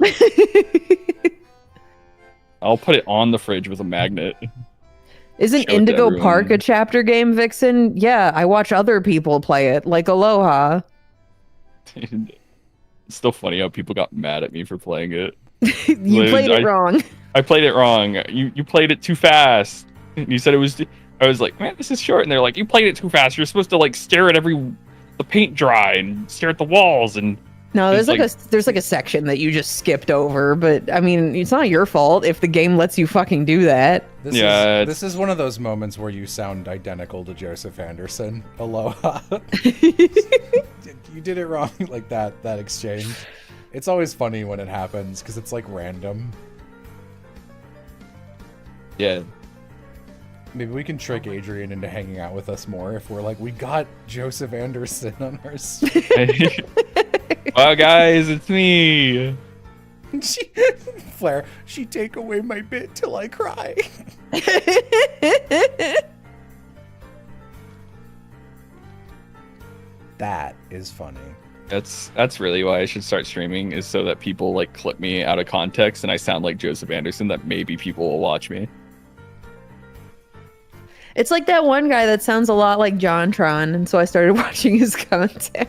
I'll put it on the fridge with a magnet. Isn't Show it to Indigo everyone. Park a chapter game, Vixen? Yeah, I watch other people play it, like Aloha. It's still funny how people got mad at me for playing it. You played it wrong. I played it wrong. You played it too fast. You said it was... I was like, man, this is short. And they're like, you played it too fast. You're supposed to like stare at the paint dry and stare at the walls. And No, there's it's like a section that you just skipped over, but I mean, it's not your fault if the game lets you fucking do that. This is one of those moments where you sound identical to Joseph Anderson. Aloha. You did it wrong, like that exchange. It's always funny when it happens because it's like random. yeah. Maybe we can trick Adrian into hanging out with us more if we're like, we got Joseph Anderson on our stream. Wow, guys, it's me. Flair, she take away my bit till I cry. That is funny. That's really why I should start streaming, is so that people like clip me out of context and I sound like Joseph Anderson, that maybe people will watch me. It's like that one guy that sounds a lot like JonTron, and so I started watching his content.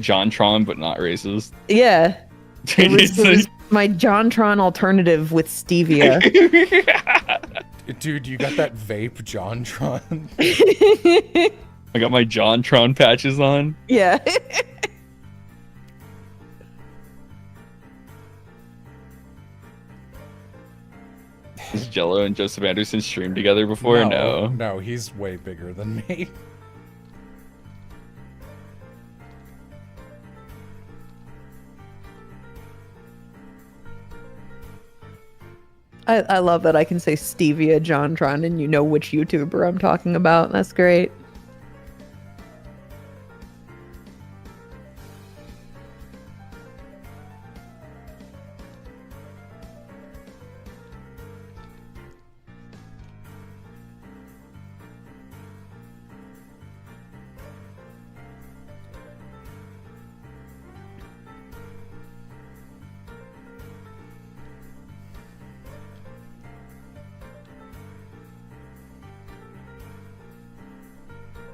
John Tron, but not racist. Yeah. It was my JonTron alternative with stevia. Dude, you got that vape JonTron? I got my John Tron patches on. Yeah. Has Jello and Joseph Anderson streamed together before? No. No, he's way bigger than me. I love that I can say stevia JonTron and you know which YouTuber I'm talking about. That's great.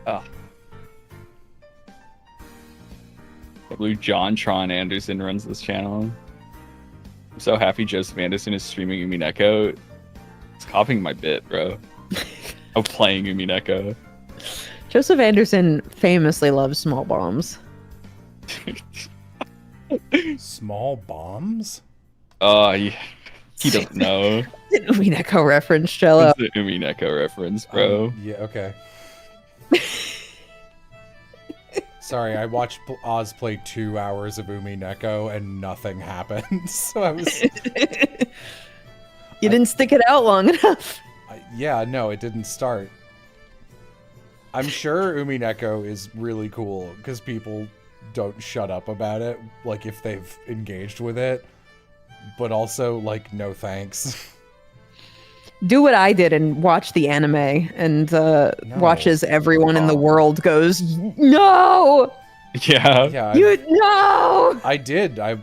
Oh. I believe John Tron Anderson runs this channel. I'm so happy Joseph Anderson is streaming Umineko. It's copying my bit, bro. Of playing Umineko. Joseph Anderson famously loves small bombs. Small bombs? He doesn't know. An Umineko reference, Jello. It's the Umineko reference, bro. Yeah, okay. Sorry, I watched Oz play 2 hours of Umineko and nothing happened. So I was... You didn't stick it out long enough. Yeah, no, it didn't start. I'm sure Umineko is really cool because people don't shut up about it, like if they've engaged with it. But also, like, no thanks. Do what I did and watch the anime and watch as everyone in the world goes, no! Yeah. Yeah, No! I did. I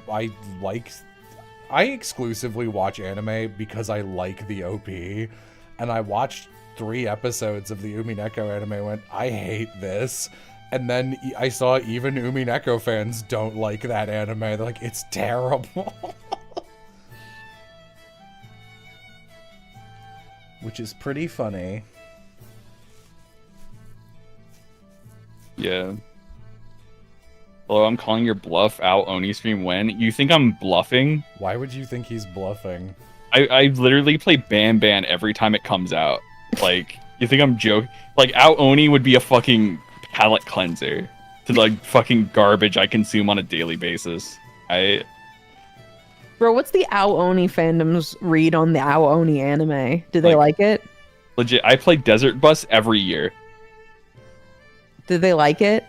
exclusively watch anime because I like the OP, and I watched 3 episodes of the Umineko anime and went, I hate this. And then I saw even Umineko fans don't like that anime. They're like, it's terrible. Which is pretty funny. Yeah. Hello, I'm calling your bluff out Oni stream when? You think I'm bluffing? Why would you think he's bluffing? I literally play Ban every time it comes out. Like, you think I'm joking? Like, out Oni would be a fucking palate cleanser to like fucking garbage I consume on a daily basis. Bro, what's the Ao-Oni fandom's read on the Ao-Oni anime? Do they like it? Legit, I play Desert Bus every year. Do they like it?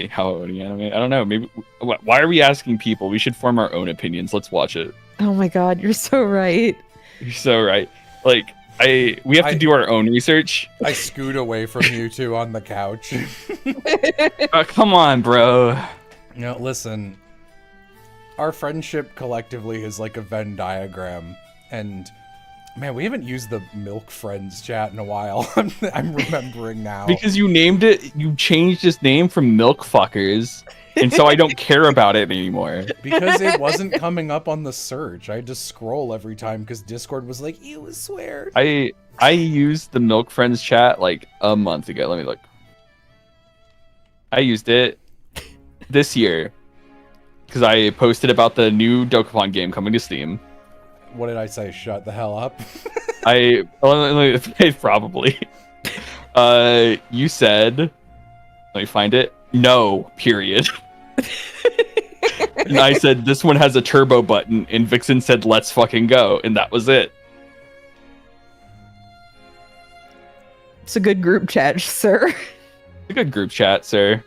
How anime? I don't know. Maybe. Why are we asking people? We should form our own opinions. Let's watch it. Oh my god, you're so right. You're so right. Like we have to do our own research. I scoot away from you two on the couch. Come on, bro. No, listen. Our friendship collectively is like a Venn diagram, and man, we haven't used the Milk Friends chat in a while. I'm remembering now. Because you named it, you changed its name from Milk Fuckers, and so I don't care about it anymore. Because it wasn't coming up on the search. I had to scroll every time because Discord was like, "You swear." I used the Milk Friends chat like a month ago. Let me look. I used it this year because I posted about the new Dokapon game coming to Steam. What did I say? Shut the hell up. Probably. You said, let me find it. No, period. And I said, this one has a turbo button, and Vixen said, let's fucking go. And that was it. It's a good group chat, sir. A good group chat, sir.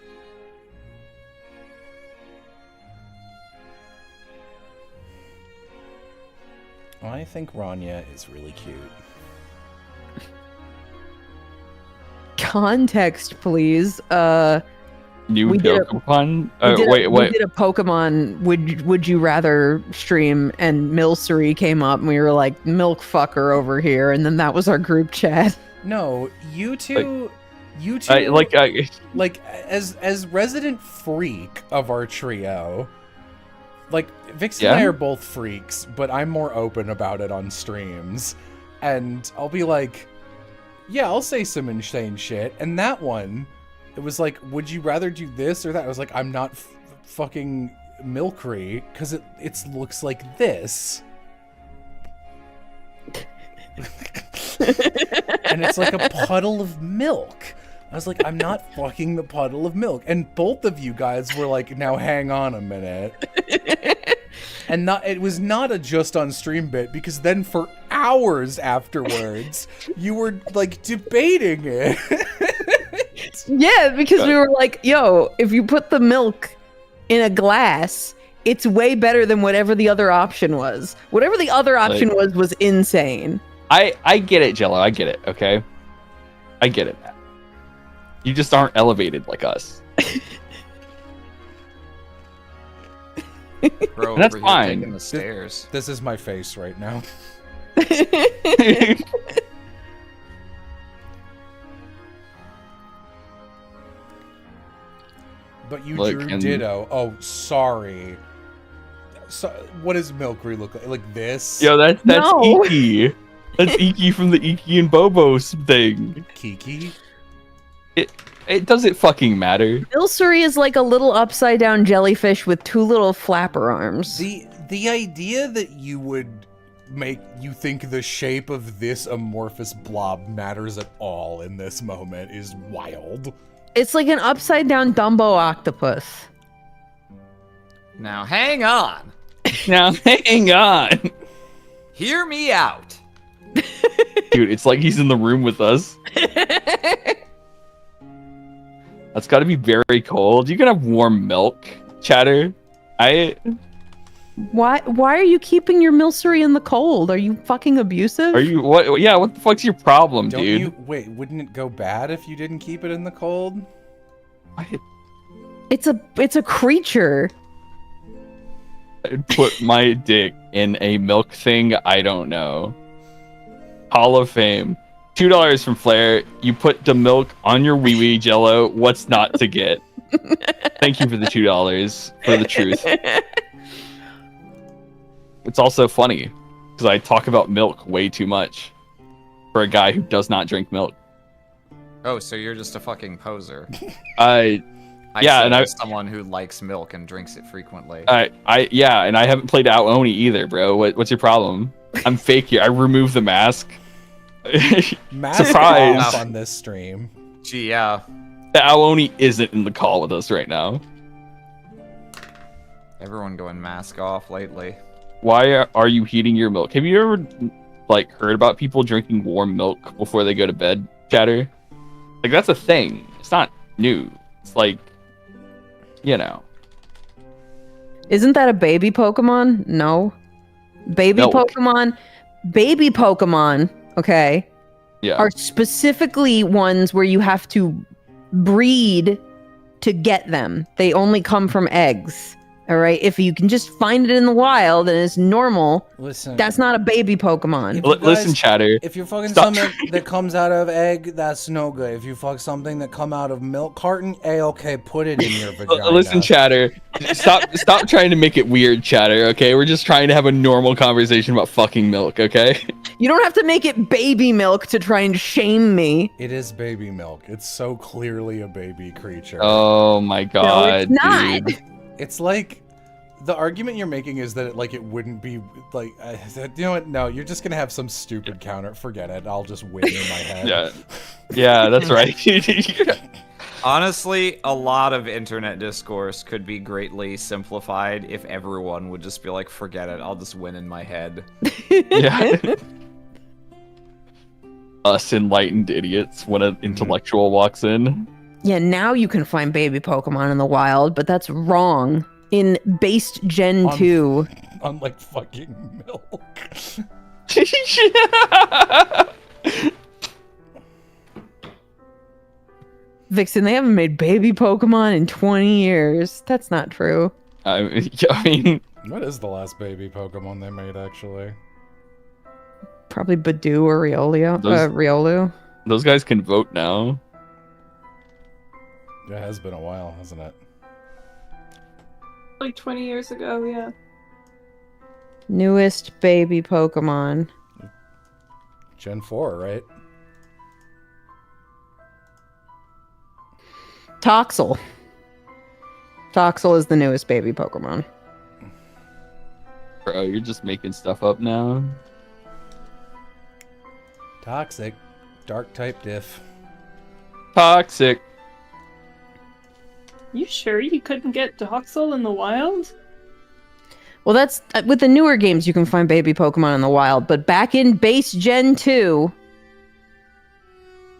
I think Rania is really cute. Context, please. New we did Dokapon? We did a Pokemon would you rather stream, and Milcery came up, and we were like, milk fucker over here, and then that was our group chat. No, you two, as resident freak of our trio, like Vixen and I are both freaks, but I'm more open about it on streams, and I'll be like, yeah, I'll say some insane shit, and that one, it was like, would you rather do this or that? I was like, I'm not fucking Milcery, because it looks like this. And it's like a puddle of milk. I was like, I'm not fucking the puddle of milk. And both of you guys were like, now hang on a minute. And it was not a just on stream bit, because then for hours afterwards, you were like debating it. Yeah, because we were like, yo, if you put the milk in a glass, it's way better than whatever the other option was. Whatever the other option was insane. I get it, Jello. I get it, okay? I get it. You just aren't elevated like us. Bro, that's over here fine. taking the stairs. This is my face right now. But you drew Ditto. Oh, sorry. So, what does Milcery look like? Like this? Yo, that's No. Iki. That's Iki from the Iki and Bobo thing. Kiki? It doesn't fucking matter. Milcery is like a little upside down jellyfish with two little flapper arms. The idea that you would make you think the shape of this amorphous blob matters at all in this moment is wild. It's like an upside down Dumbo octopus. Now hang on. Now, hang on. Hear me out. Dude, it's like he's in the room with us. That's got to be very cold. You can have warm milk, Chatter. Why are you keeping your Milcery in the cold? Are you fucking abusive? Are you what? Yeah, what the fuck's your problem, Don't dude? you wait? Wouldn't it go bad if you didn't keep it in the cold? What? It's a creature. I'd put my dick in a milk thing. I don't know. Hall of Fame. $2 from Flair. You put the milk on your wee wee, Jello. What's not to get? Thank you for the $2 for the truth. It's also funny because I talk about milk way too much for a guy who does not drink milk. Oh, so you're just a fucking poser. Yeah, and I'm someone who likes milk and drinks it frequently. Yeah, and I haven't played Ao-Oni either, bro. What's your problem? I'm fake here. I removed the mask. Mask Surprise off on this stream. Gee, yeah. The Ao-Oni isn't in the call with us right now. Everyone going mask off lately. Why are you heating your milk? Have you ever like heard about people drinking warm milk before they go to bed, Chatter? Like that's a thing. It's not new. It's like, you know. Isn't that a baby Pokemon? No. Baby Milk. Baby Pokemon, okay, Yeah. are specifically ones where you have to breed to get them. They only come from eggs. All right. If you can just find it in the wild and it's normal, Listen, that's not a baby Pokemon. If you Listen, guys- Chatter. if you're fucking Stop. something that comes out of egg, that's no good. If you fuck something that come out of milk carton, okay, put it in your vagina. Listen, Chatter. Stop trying to make it weird, Chatter. Okay, we're just trying to have a normal conversation about fucking milk. Okay. You don't have to make it baby milk to try and shame me. It is baby milk. It's so clearly a baby creature. Oh my god. it's not. dude. It's like the argument you're making is that it wouldn't be like you know what? No, you're just gonna have some stupid counter. Forget it. I'll just win in my head. Yeah, that's right. Honestly, a lot of internet discourse could be greatly simplified if everyone would just be like, forget it, I'll just win in my head. Yeah. Us enlightened idiots when an intellectual walks in. Yeah, now you can find baby Pokemon in the wild, but that's wrong. In based Gen On- 2. Unlike fucking milk. Vixen, they haven't made baby Pokemon in 20 years. That's not true. I mean, What is the last baby Pokemon they made actually? Probably Badoo or Those- Riolu. those guys can vote now. It has been a while, hasn't it? Like 20 years ago, yeah. Newest baby Pokemon. Gen 4, right? Toxel. Toxel is the newest baby Pokemon. Bro, you're just making stuff up now. Toxic. Dark type diff. Toxic. You sure you couldn't get Doxel in the wild? Well, that's with the newer games you can find baby Pokemon in the wild, but back in base Gen 2,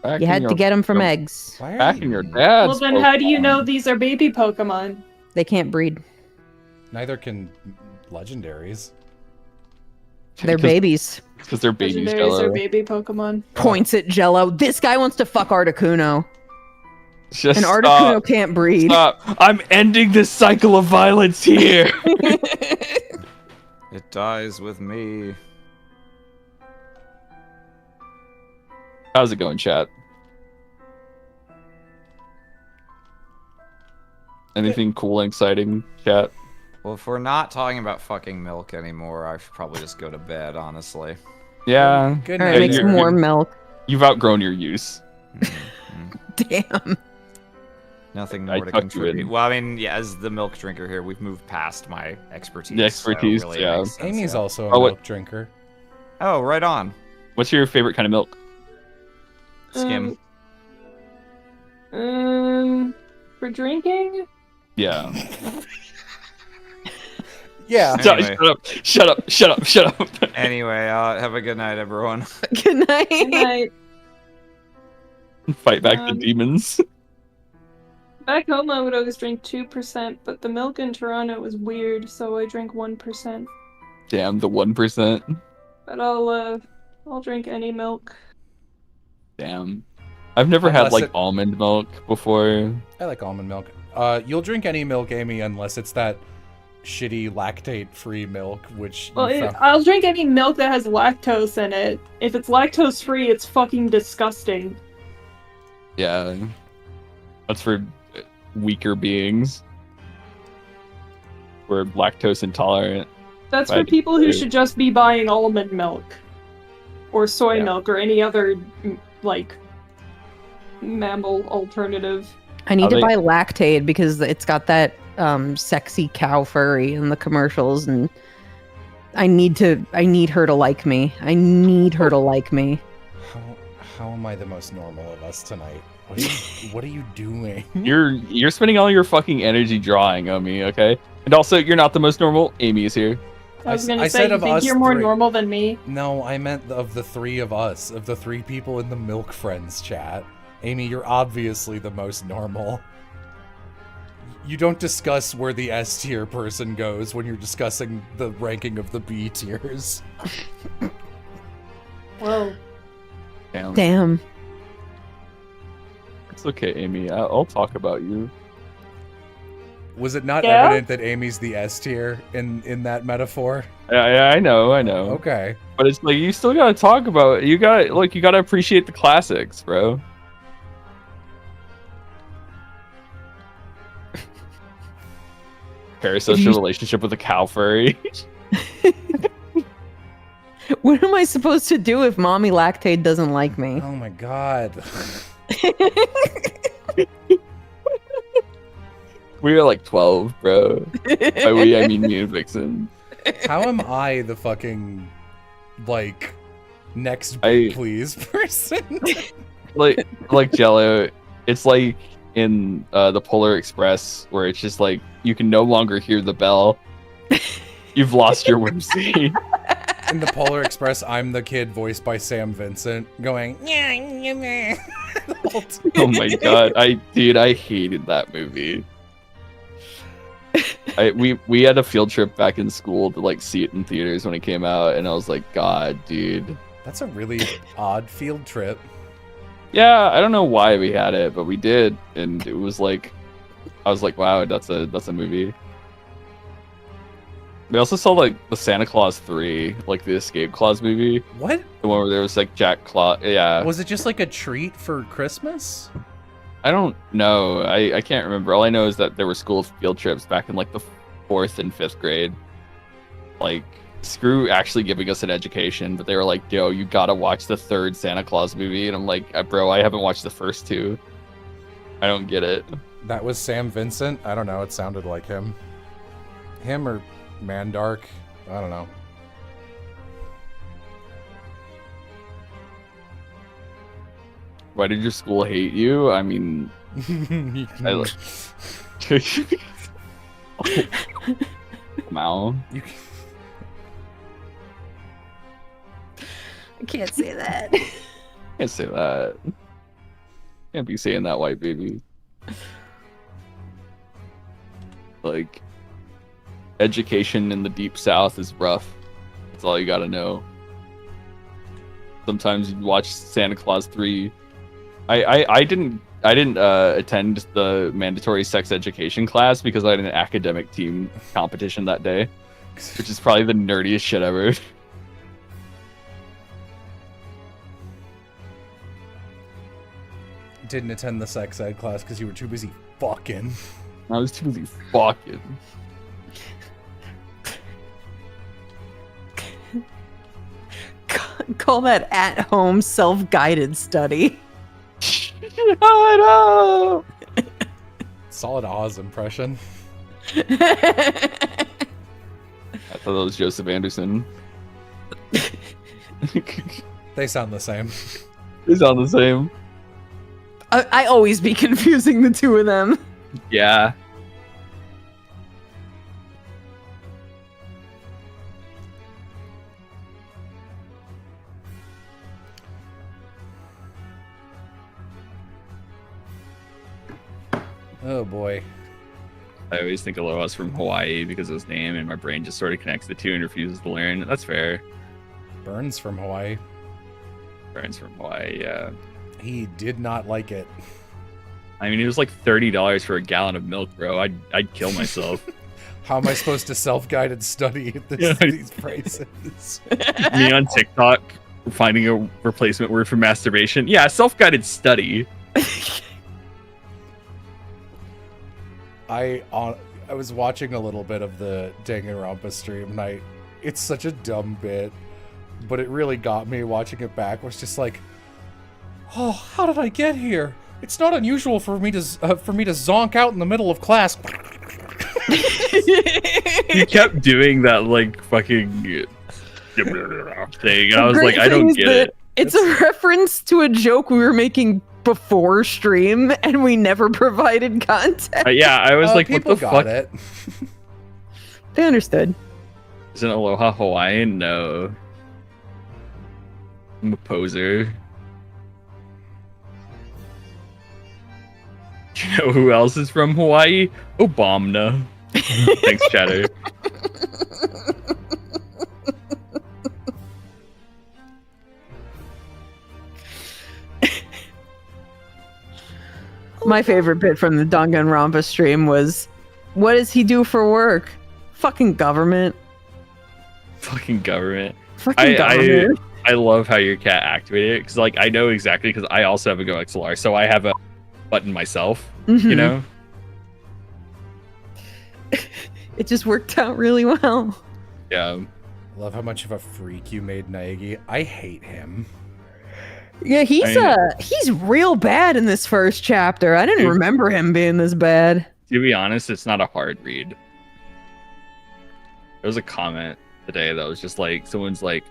Back you in had to your- get them from eggs. Why are Back you- in your dad's. Well, then how do you Pokemon. know these are baby Pokemon? They can't breed. Neither can legendaries. They're babies. Because they're babies, Legendaries Jello. are baby Pokemon. Points at Jello. This guy wants to fuck Articuno. Just And Articuno stop. can't breed. Stop. I'm ending this cycle of violence here. It dies with me. How's it going, chat? Anything cool and exciting, chat? Well, if we're not talking about fucking milk anymore, I should probably just go to bed, honestly. Yeah. Good All night. right, make some you're- more milk. You've outgrown your use. Damn. Nothing I more to tucked you contribute. in. Well, I mean, yeah, as the milk drinker here, we've moved past my expertise. The expertise, so it yeah. makes sense, Amy's yeah. also a Oh, what- milk drinker. Oh, right on. What's your favorite kind of milk? Skim. For drinking? Yeah. Yeah. Anyway. Shut up. Anyway, have a good night, everyone. Good night. Good night. Fight back the demons. Back home, I would always drink 2%, but the milk in Toronto was weird, so I drink 1%. Damn, the 1%. But I'll drink any milk. Damn. I've never had Unless like it- almond milk before. I like almond milk. You'll drink any milk, Amy, unless it's that shitty lactate-free milk, which Well, you found- I'll drink any milk that has lactose in it. If it's lactose free, it's fucking disgusting. Yeah. That's for weaker beings. We're lactose intolerant. That's Right. for people who should just be buying almond milk. Or soy Yeah. milk, or any other, like, mammal alternative. I need How to they- buy Lactaid because it's got that sexy cow furry in the commercials, and I need her to like me. I need her to like me. How am I the most normal of us tonight? What are you doing? You're spending all your fucking energy drawing on me, okay? And also, you're not the most normal. Amy is here. I was I gonna said say, you of think us you're more three. normal than me? No, I meant of the three of us, of the three people in the Milk Friends chat. Amy, you're obviously the most normal. You don't discuss where the S tier person goes when you're discussing the ranking of the B tiers. Whoa. Damn. It's okay, Amy. I'll talk about you. Was it not Yeah? evident that Amy's the S tier in that metaphor? I know. Okay. But it's like you still gotta talk about it. You gotta appreciate the classics, bro. Parasocial relationship with a cow furry. What am I supposed to do if mommy lactate doesn't like me? Oh my god. We were like 12, bro. By we, I mean me and Vixen. How am I the fucking, like, next I- please person? like Jello, it's like in the Polar Express where it's just like you can no longer hear the bell. You've lost your whimsy. In the Polar Express, I'm the kid voiced by Sam Vincent going, the whole time. Oh my god, I hated that movie. We had a field trip back in school to like see it in theaters when it came out, and I was like, God, dude. That's a really odd field trip. Yeah, I don't know why we had it, but we did, and it was like, I was like, wow, that's a movie. We also saw like the Santa Claus 3, like the Escape Claus movie, What? the one where there was like Jack Claus. Yeah, Was it just like a treat for Christmas? I don't know. I can't remember. All I know is that there were school field trips back in like the 4th and 5th grade. Like, screw actually giving us an education, but they were like, yo, you gotta watch the 3rd Santa Claus movie. And I'm like, bro, I haven't watched the first 2. I don't get it. That was Sam Vincent? I don't know. It sounded like him. Him or Mandark? I don't know. Why did your school hate you? I mean, Mal. You I can't say that. Can't say that. Can't be saying that, white baby. Like, education in the deep south is rough. That's all you gotta know. Sometimes you watch Santa Claus 3. I didn't attend the mandatory sex education class because I had an academic team competition that day, which is probably the nerdiest shit ever. didn't attend the sex ed class because you were too busy fucking. I was too busy fucking. Call that at-home self-guided study. I know. Solid Oz impression. I thought that was Joseph Anderson. They sound the same. They sound the same. I always be confusing the two of them. Yeah. Oh boy. I always think Aloha's from Hawaii because of his name, and my brain just sort of connects the two and refuses to learn. That's fair. Burns from Hawaii. Brian's from Hawaii, yeah. He did not like it. I mean, it was like $30 for a gallon of milk, bro. I'd kill myself. How am I supposed to self-guided study Yeah. these phrases? Me on TikTok finding a replacement word for masturbation. Yeah, self-guided study. I was watching a little bit of the Danganronpa stream, and it's such a dumb bit, but it really got me watching it back. Was just like, oh, how did I get here? It's not unusual for me to zonk out in the middle of class. He kept doing that like fucking thing, and I was The like, great I don't thing is get that it. It's a reference to a joke we were making before stream and we never provided context. Yeah, I was like, what people the got fuck? it. They understood. Isn't Aloha Hawaiian? No. I'm a poser. Do you know who else is from Hawaii? Obama. Thanks, Chatter. My favorite bit from the Danganronpa stream was, what does he do for work? Fucking government. Fucking government. Fucking government. I love how your cat activated it, because like I know exactly, because I also have a Go XLR, so I have a button myself, Mhm. you know? It just worked out really well. Yeah. Love how much of a freak you made Naegi. I hate him. Yeah, he's real bad in this first chapter. I didn't Dude. remember him being this bad. To be honest, it's not a hard read. There was a comment today that was just like, someone's like,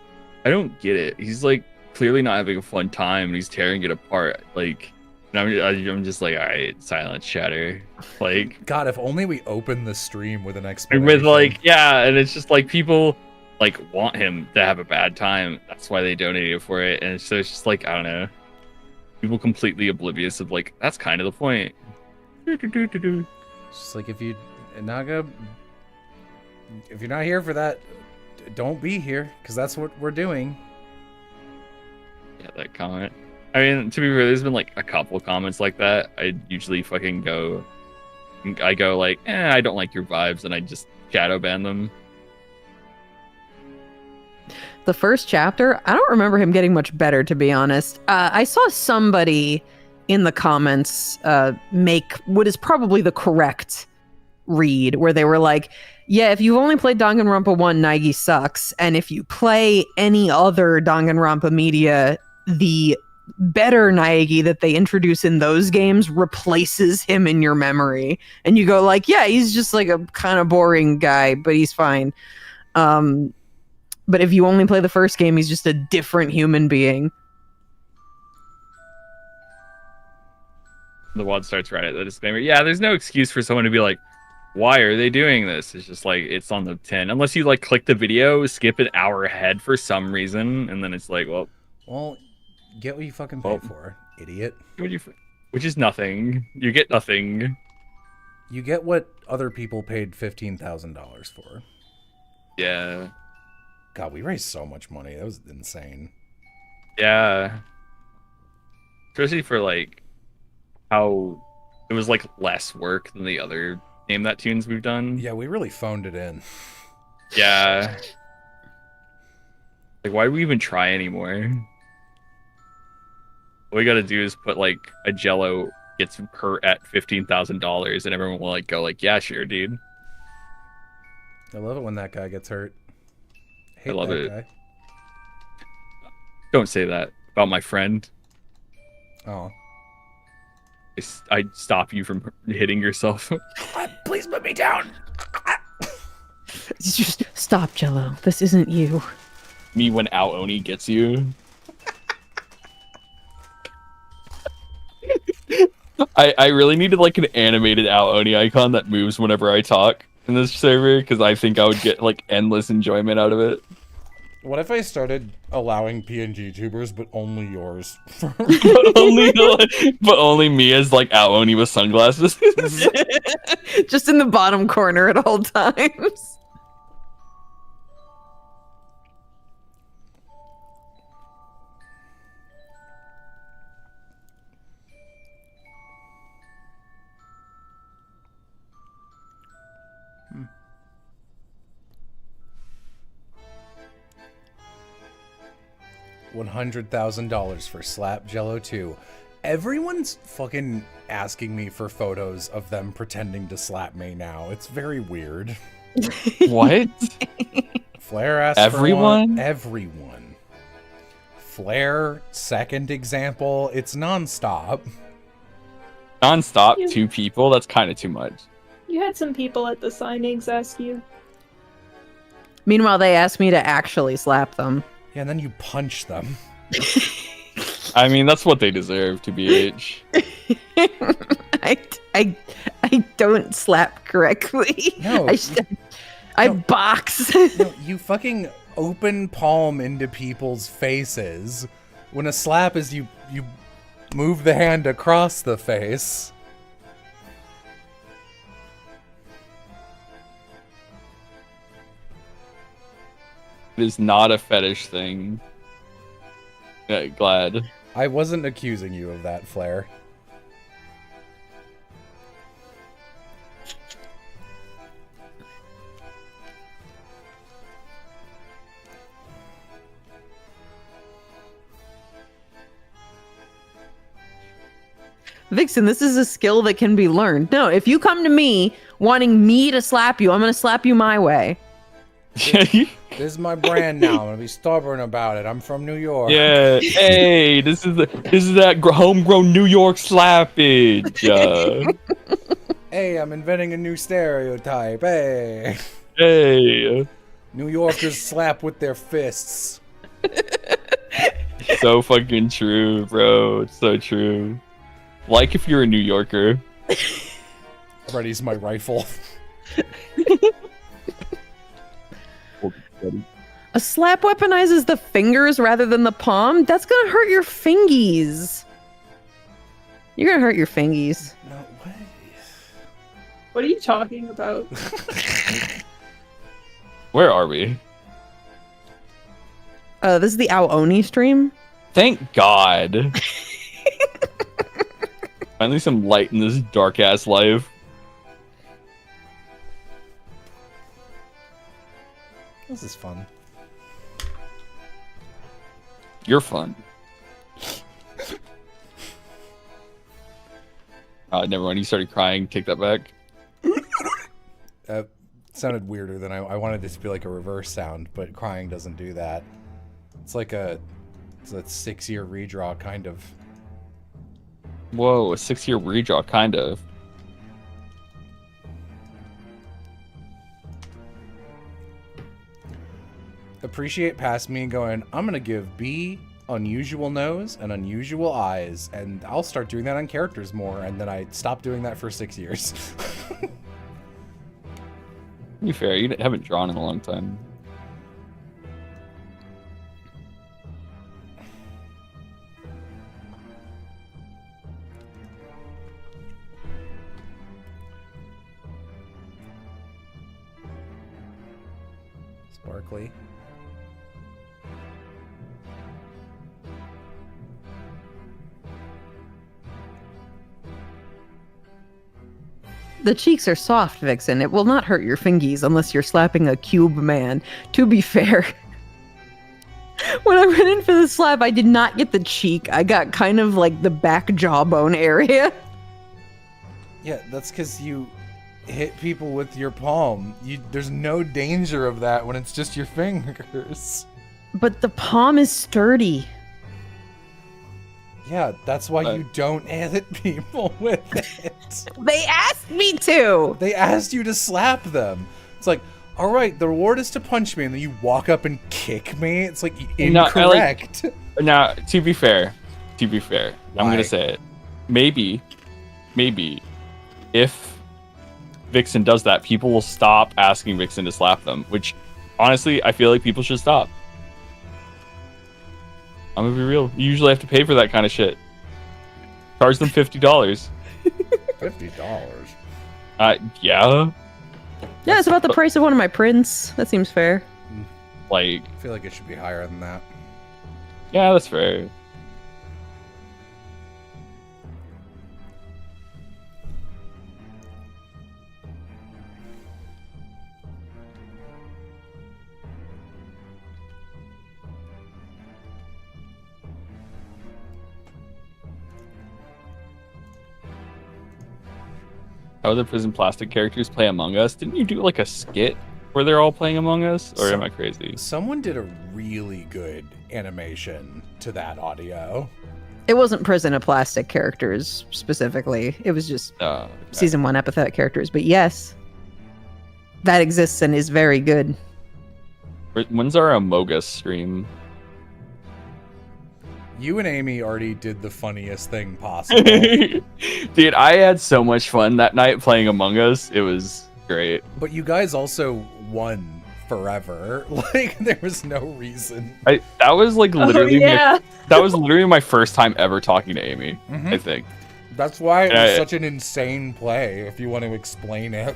I don't get it. He's like clearly not having a fun time and he's tearing it apart. Like, and I'm just like, all right, silence, Chatter. Like, God, if only we opened the stream with an and explanation. with like, yeah, and it's just like people like want him to have a bad time. That's why they donated for it. And so it's just like, I don't know. People completely oblivious of like, that's kind of the point. It's just like if you're not here for that, don't be here, because that's what we're doing. Yeah, that comment. I mean, to be fair, there's been like a couple comments like that. I usually fucking go like, I don't like your vibes, and I just shadow ban them. The first chapter, I don't remember him getting much better, to be honest. I saw somebody in the comments make what is probably the correct read, where they were like, yeah, if you've only played Danganronpa 1, Naegi sucks, and if you play any other Danganronpa media, the better Naegi that they introduce in those games replaces him in your memory. And you go like, yeah, he's just like a kind of boring guy, but he's fine. But if you only play the first game, he's just a different human being. The WAD starts right at the disclaimer. Yeah, there's no excuse for someone to be like, why are they doing this? It's just like, it's on the 10. Unless you like click the video, skip an hour ahead for some reason, and then it's like, well, Get what you fucking paid for, idiot. Which is nothing. You get nothing. You get what other people paid $15,000 for. Yeah. God, we raised so much money. That was insane. Yeah. Especially for like how it was like less work than the other Name That Tunes we've done. Yeah, we really phoned it in. Yeah. Like, why do we even try anymore? What we gotta do is put like a Jello gets hurt at $15,000 and everyone will like go like, yeah, sure, dude. I love it when that guy gets hurt. Hate I love that it. guy. Don't say that about my friend. Oh. I stop you from hitting yourself. Please put me down. Just stop, Jello. This isn't you. Me when Aoni gets you. I really needed like an animated Aoni icon that moves whenever I talk in this server, because I think I would get like endless enjoyment out of it. What if I started allowing PNG tubers, but only yours? but only me as like Aoni with sunglasses. Just in the bottom corner at all times. $100,000 for Slap Jello 2. Everyone's fucking asking me for photos of them pretending to slap me now. It's very weird. What? Flair asked Everyone? for one. Everyone. Flair, second example. It's nonstop. Non-stop, You- 2 people? That's kind of too much. You had some people at the signings ask you. Meanwhile, they asked me to actually slap them. Yeah, and then you punch them. I mean, that's what they deserve, to BH. I don't slap correctly. No. I No. box. No, you fucking open palm into people's faces. When a slap is you move the hand across the face. It is not a fetish thing. Yeah, glad. I wasn't accusing you of that, Flair. Vixen, this is a skill that can be learned. No, if you come to me wanting me to slap you, I'm going to slap you my way. This is my brand now. I'm gonna be stubborn about it. I'm from New York. Yeah. Hey, this is that homegrown New York slappage. Hey, I'm inventing a new stereotype. Hey. Hey. New Yorkers slap with their fists. So fucking true, bro. It's so true. Like if you're a New Yorker. Ready's my rifle. A slap weaponizes the fingers rather than the palm. That's gonna hurt your fingies. You're gonna hurt your fingies. No, what? What are you talking about? Where are we? This is the Aoni stream. Thank God. Finally some light in this dark ass life. This is fun. You're fun. Never mind. You started crying. Take that back. Sounded weirder than I wanted this to be like a reverse sound, but crying doesn't do that. It's like it's a 6-year redraw, kind of. Whoa, a 6-year redraw, kind of. Appreciate past me going, I'm gonna give B unusual nose and unusual eyes, and I'll start doing that on characters more, and then I stopped doing that for 6 years. To be fair, you haven't drawn in a long time. Sparkly. The cheeks are soft, Vixen. It will not hurt your fingies unless you're slapping a cube man. To be fair, when I went in for the slap, I did not get the cheek. I got kind of like the back jawbone area. Yeah, that's because you hit people with your palm. There's no danger of that when it's just your fingers. But the palm is sturdy. Yeah, that's why you don't hit people with it. They asked me to. They asked you to slap them. It's like, all right, the reward is to punch me, and then you walk up and kick me. It's like incorrect. Now, to be fair, I'm gonna say it. Maybe, if Vixen does that, people will stop asking Vixen to slap them. Which, honestly, I feel like people should stop. I'm gonna be real. You usually have to pay for that kind of shit. Charge them $50. $50? Yeah. Yeah, it's about the price of one of my prints. That seems fair. Like, I feel like it should be higher than that. yeah, that's fair. How the prison plastic characters play Among Us? Didn't you do like a skit where they're all playing Among Us? Or am I crazy? Someone did a really good animation to that audio. It wasn't prison of plastic characters specifically. It was just season 1 epithet characters. But yes, that exists and is very good. When's our Among Us stream? You and Amy already did the funniest thing possible. Dude, I had so much fun that night playing Among Us. It was great. But you guys also won forever. Like, there was no reason. That was like literally yeah. that was literally my first time ever talking to Amy, Mhm. I think. That's why it was such an insane play, if you want to explain it.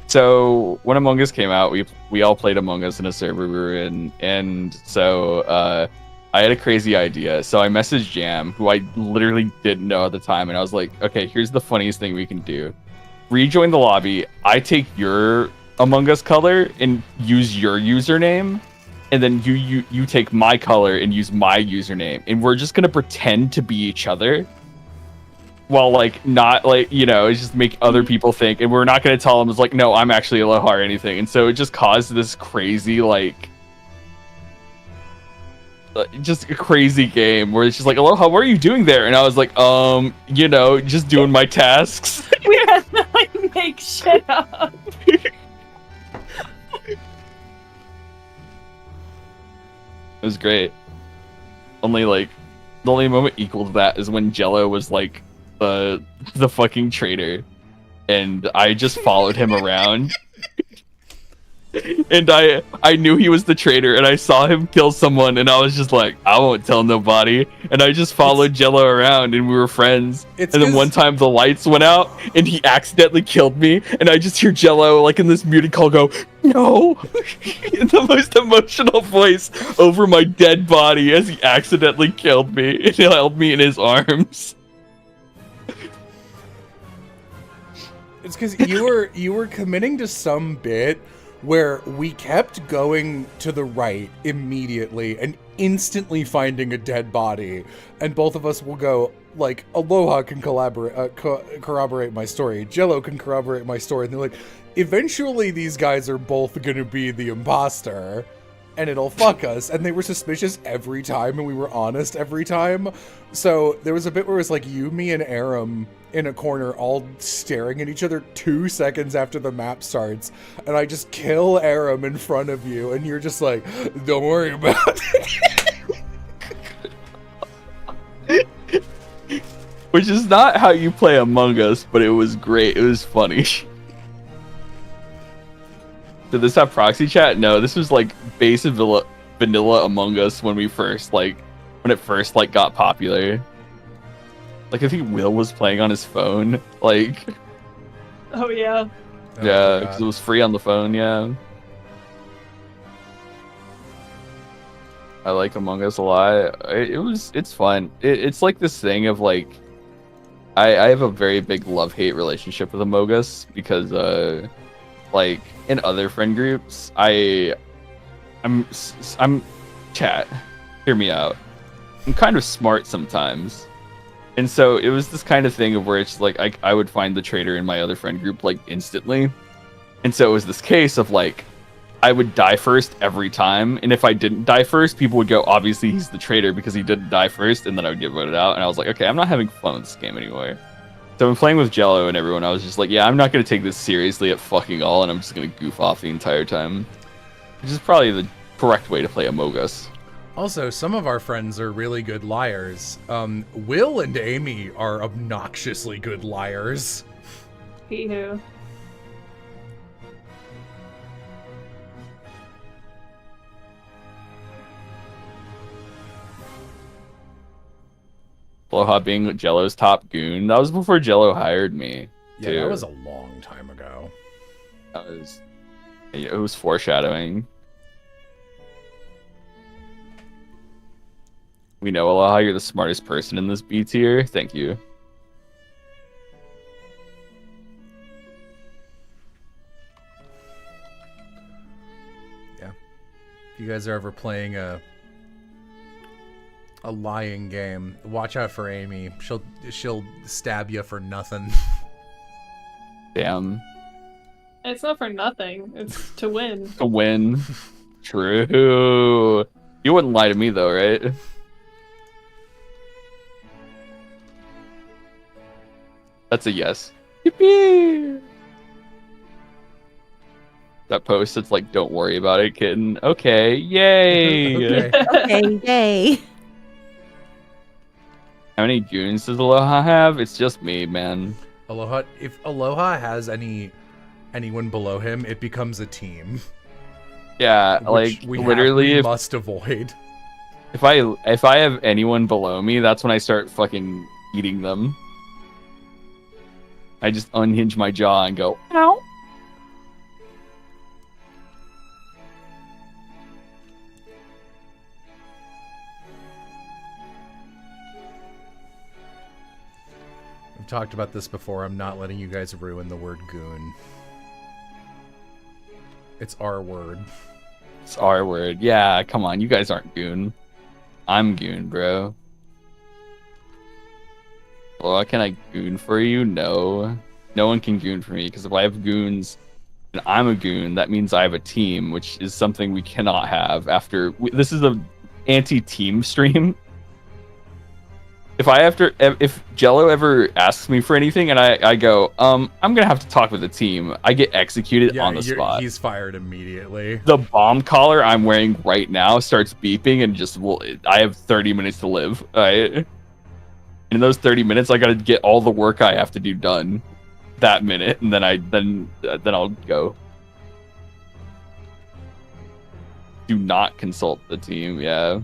So when Among Us came out, we all played Among Us in a server we were in, and so I had a crazy idea. So I messaged Jam, who I literally didn't know at the time, and I was like, okay, here's the funniest thing we can do. Rejoin the lobby, I take your Among Us color and use your username, and then you take my color and use my username, and we're just gonna pretend to be each other. Well, like, not, like, you know, it's just make other people think, and we're not going to tell them, it's like, no, I'm actually Aloha or anything. And so it just caused this crazy, like, just a crazy game where it's just like, Aloha, what are you doing there? And I was like, you know, just doing my tasks. We had to like make shit up. It was great. Only, like, the only moment equal to that is when Jello was, like, the fucking traitor, and I just followed him around. And I knew he was the traitor, and I saw him kill someone, and I was just like, I won't tell nobody. And I just followed Jello around, and we were friends. And then one time the lights went out, and he accidentally killed me, and I just hear Jello, like in this muted call, go, no! In the most emotional voice over my dead body as he accidentally killed me, and he held me in his arms. It's because you were committing to some bit where we kept going to the right immediately and instantly finding a dead body, and both of us will go, like, Aloha can corroborate my story, Jello can corroborate my story, and they're like, eventually these guys are both gonna be the imposter, and it'll fuck us. And they were suspicious every time, and we were honest every time. So there was a bit where it was like you, me, and Aram in a corner all staring at each other 2 seconds after the map starts, and I just kill Aram in front of you, and you're just like, don't worry about it. Which is not how you play Among Us, but it was great. It was funny. Did this have proxy chat? No, this was like base vanilla Among Us when it first got popular. Like, I think Will was playing on his phone. Like, Oh yeah. yeah, because it was free on the phone. Yeah, I like Among Us a lot. It's fun. It's like this thing of like, I have a very big love-hate relationship with Among Us because like in other friend groups, I'm chat. Hear me out. I'm kind of smart sometimes. And so it was this kind of thing of where it's like I would find the traitor in my other friend group like instantly. And so it was this case of like I would die first every time, and if I didn't die first, people would go, obviously he's the traitor because he didn't die first, and then I would get voted out. And I was like, okay, I'm not having fun with this game anymore. So I'm playing with Jello and everyone, I was just like, yeah, I'm not going to take this seriously at fucking all, and I'm just going to goof off the entire time. Which is probably the correct way to play Among Us. Also, some of our friends are really good liars. Will and Amy are obnoxiously good liars. He who. Aloha being Jello's top goon. That was before Jello hired me. Yeah, too. that was a long time ago. It was foreshadowing. We know, Aloha, you're the smartest person in this B tier. Thank you. Yeah. If you guys are ever playing a lying game, watch out for Amy. She'll stab you for nothing. Damn. It's not for nothing. It's to win. To win. True. You wouldn't lie to me though, right? That's a yes. Yippee! That post, it's like, don't worry about it, kitten. Okay, yay! Okay. Okay, yay. How many goons does Aloha have? It's just me, man. Aloha, if Aloha has anyone below him, it becomes a team. Yeah, Which like we literally, must avoid. if I have anyone below me, that's when I start fucking eating them. I just unhinge my jaw and go, ow. We've talked about this before. I'm not letting you guys ruin the word goon. It's our word. It's our word. Yeah, come on, you guys aren't goon. I'm goon, bro. Well, can I goon for you? No. No one can goon for me, because if I have goons and I'm a goon, that means I have a team, which is something we cannot have after... This is a anti-team stream. If Jello ever asks me for anything and I go, I'm gonna have to talk with the team, I get executed on the spot. He's fired immediately. The bomb collar I'm wearing right now starts beeping and I have 30 minutes to live. Right? In those 30 minutes, I gotta get all the work I have to do done that minute, and then I'll go. Do not consult the team. Yeah.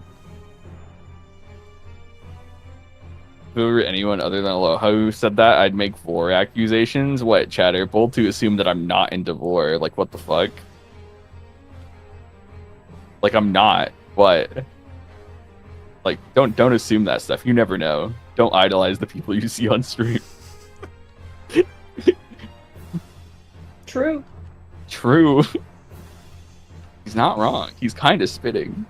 If it were anyone other than Aloha who said that, I'd make vor accusations. What, Chatterbolt, to assume that I'm not into vor? Like, what the fuck? Like, I'm not. What? Like, don't assume that stuff. You never know. Don't idolize the people you see on stream. True. True. He's not wrong. He's kind of spitting.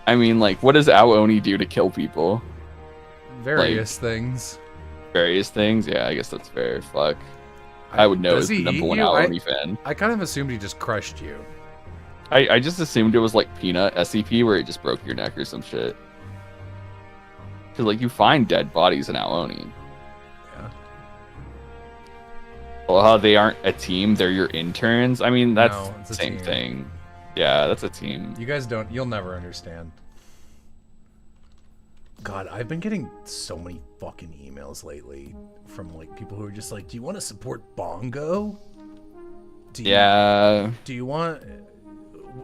I mean, like, what does Aoni do to kill people? Various things. Various things? Yeah, I guess that's fair. Fuck. I would know as the number one Aoni fan. I kind of assumed he just crushed you. I just assumed it was like Peanut SCP where it just broke your neck or some shit. Because, like, you find dead bodies in Aoni. Yeah. Well, how they aren't a team, they're your interns. I mean, that's No, it's the a same team. thing. Yeah, that's a team. You guys you'll never understand. God, I've been getting so many fucking emails lately from, like, people who are just like, do you want to support Bongo? Do you want...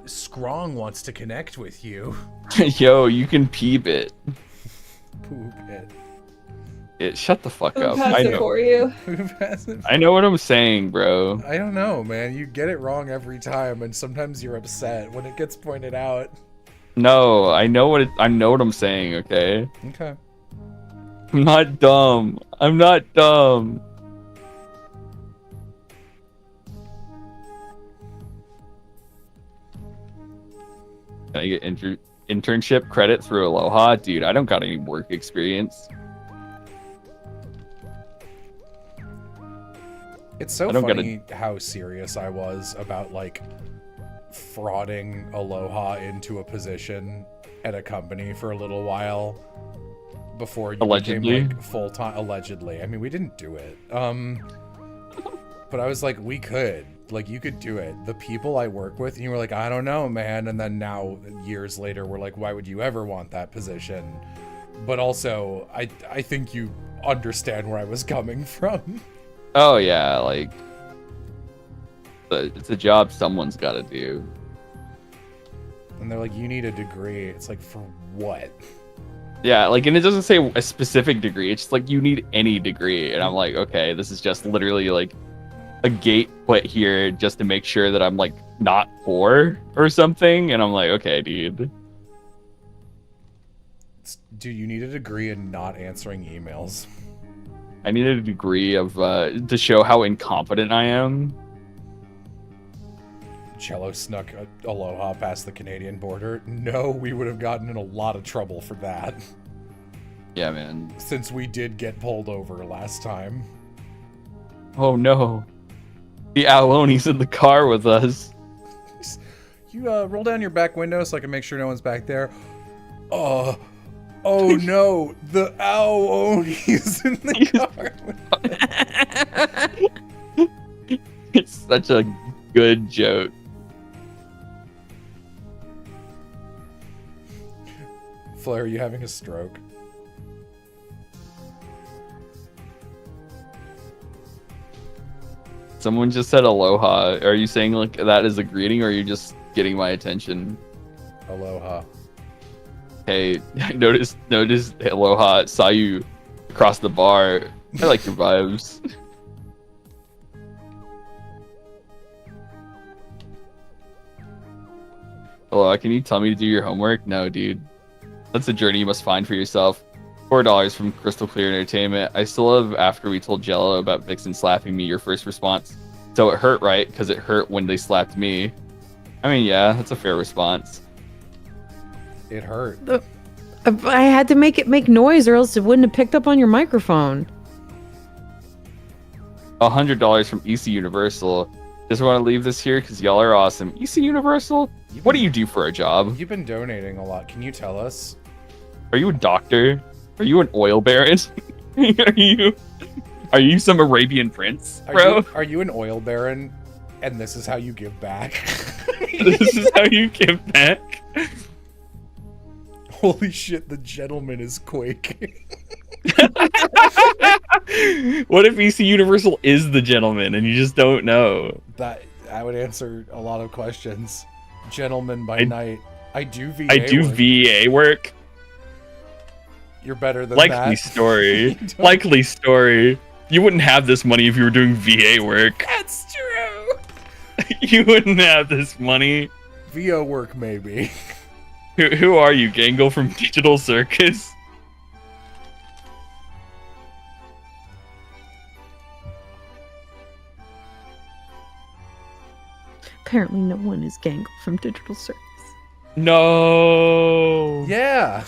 Scrong wants to connect with you. Yo, you can peep it. Poop it. Shut the fuck Who up. passed I it know. for you? I know what I'm saying, bro. I don't know, man. You get it wrong every time, and sometimes you're upset when it gets pointed out. No, I know what I'm saying, okay? Okay. I'm not dumb. I'm not dumb. Can I get internship credit through Aloha? Dude, I don't got any work experience. It's so I don't funny how serious I was about, like, frauding Aloha into a position at a company for a little while before you Allegedly. became, like, full-time. Allegedly. I mean, we didn't do it. But I was like, we could. Like, you could do it. The people I work with, and you were like, I don't know, man. And then now, years later, we're like, why would you ever want that position? But also, I think you understand where I was coming from. Oh, yeah, like... It's a job someone's got to do. And they're like, you need a degree. It's like, for what? Yeah, like, and it doesn't say a specific degree. It's just like, you need any degree. And I'm like, okay, this is just literally, like, a gate put here just to make sure that I'm, like, not poor or something. And I'm like, okay, dude. Dude, you need a degree in not answering emails. I need a degree of, to show how incompetent I am. Cello snuck Aloha past the Canadian border. No, we would have gotten in a lot of trouble for that. Yeah, man. Since we did get pulled over last time. Oh, no. The Aloni's in the car with us. You roll down your back window so I can make sure no one's back there. Oh no, the Aoni's in the car. It's such a good joke. Flair, are you having a stroke? Someone just said aloha. Are you saying like that as a greeting, or are you just getting my attention? Aloha. Hey, notice aloha. Saw you across the bar. I like your vibes. Aloha, can you tell me to do your homework? No, dude. That's a journey you must find for yourself. $4 from Crystal Clear Entertainment. I still love after we told Jello about Vixen slapping me, your first response. So it hurt, right? Because it hurt when they slapped me. I mean, yeah, that's a fair response. It hurt. I had to make it make noise or else it wouldn't have picked up on your microphone. $100 from EC Universal. Just want to leave this here because y'all are awesome. EC Universal? What do you do for a job? You've been donating a lot. Can you tell us? Are you a doctor? Are you an oil baron? Are you some Arabian prince, bro? Are you an oil baron? And this is how you give back? This is how you give back? Holy shit, the gentleman is quaking. What if EC Universal is the gentleman and you just don't know? That would answer a lot of questions. Gentleman by night. I do VA I do work. VA work. You're better than Likely that. story. Likely story. You wouldn't have this money if you were doing VA work. That's true. You wouldn't have this money. VO work, maybe. Who are you, Gangle from Digital Circus? Apparently no one is Gangle from Digital Circus. No. Yeah.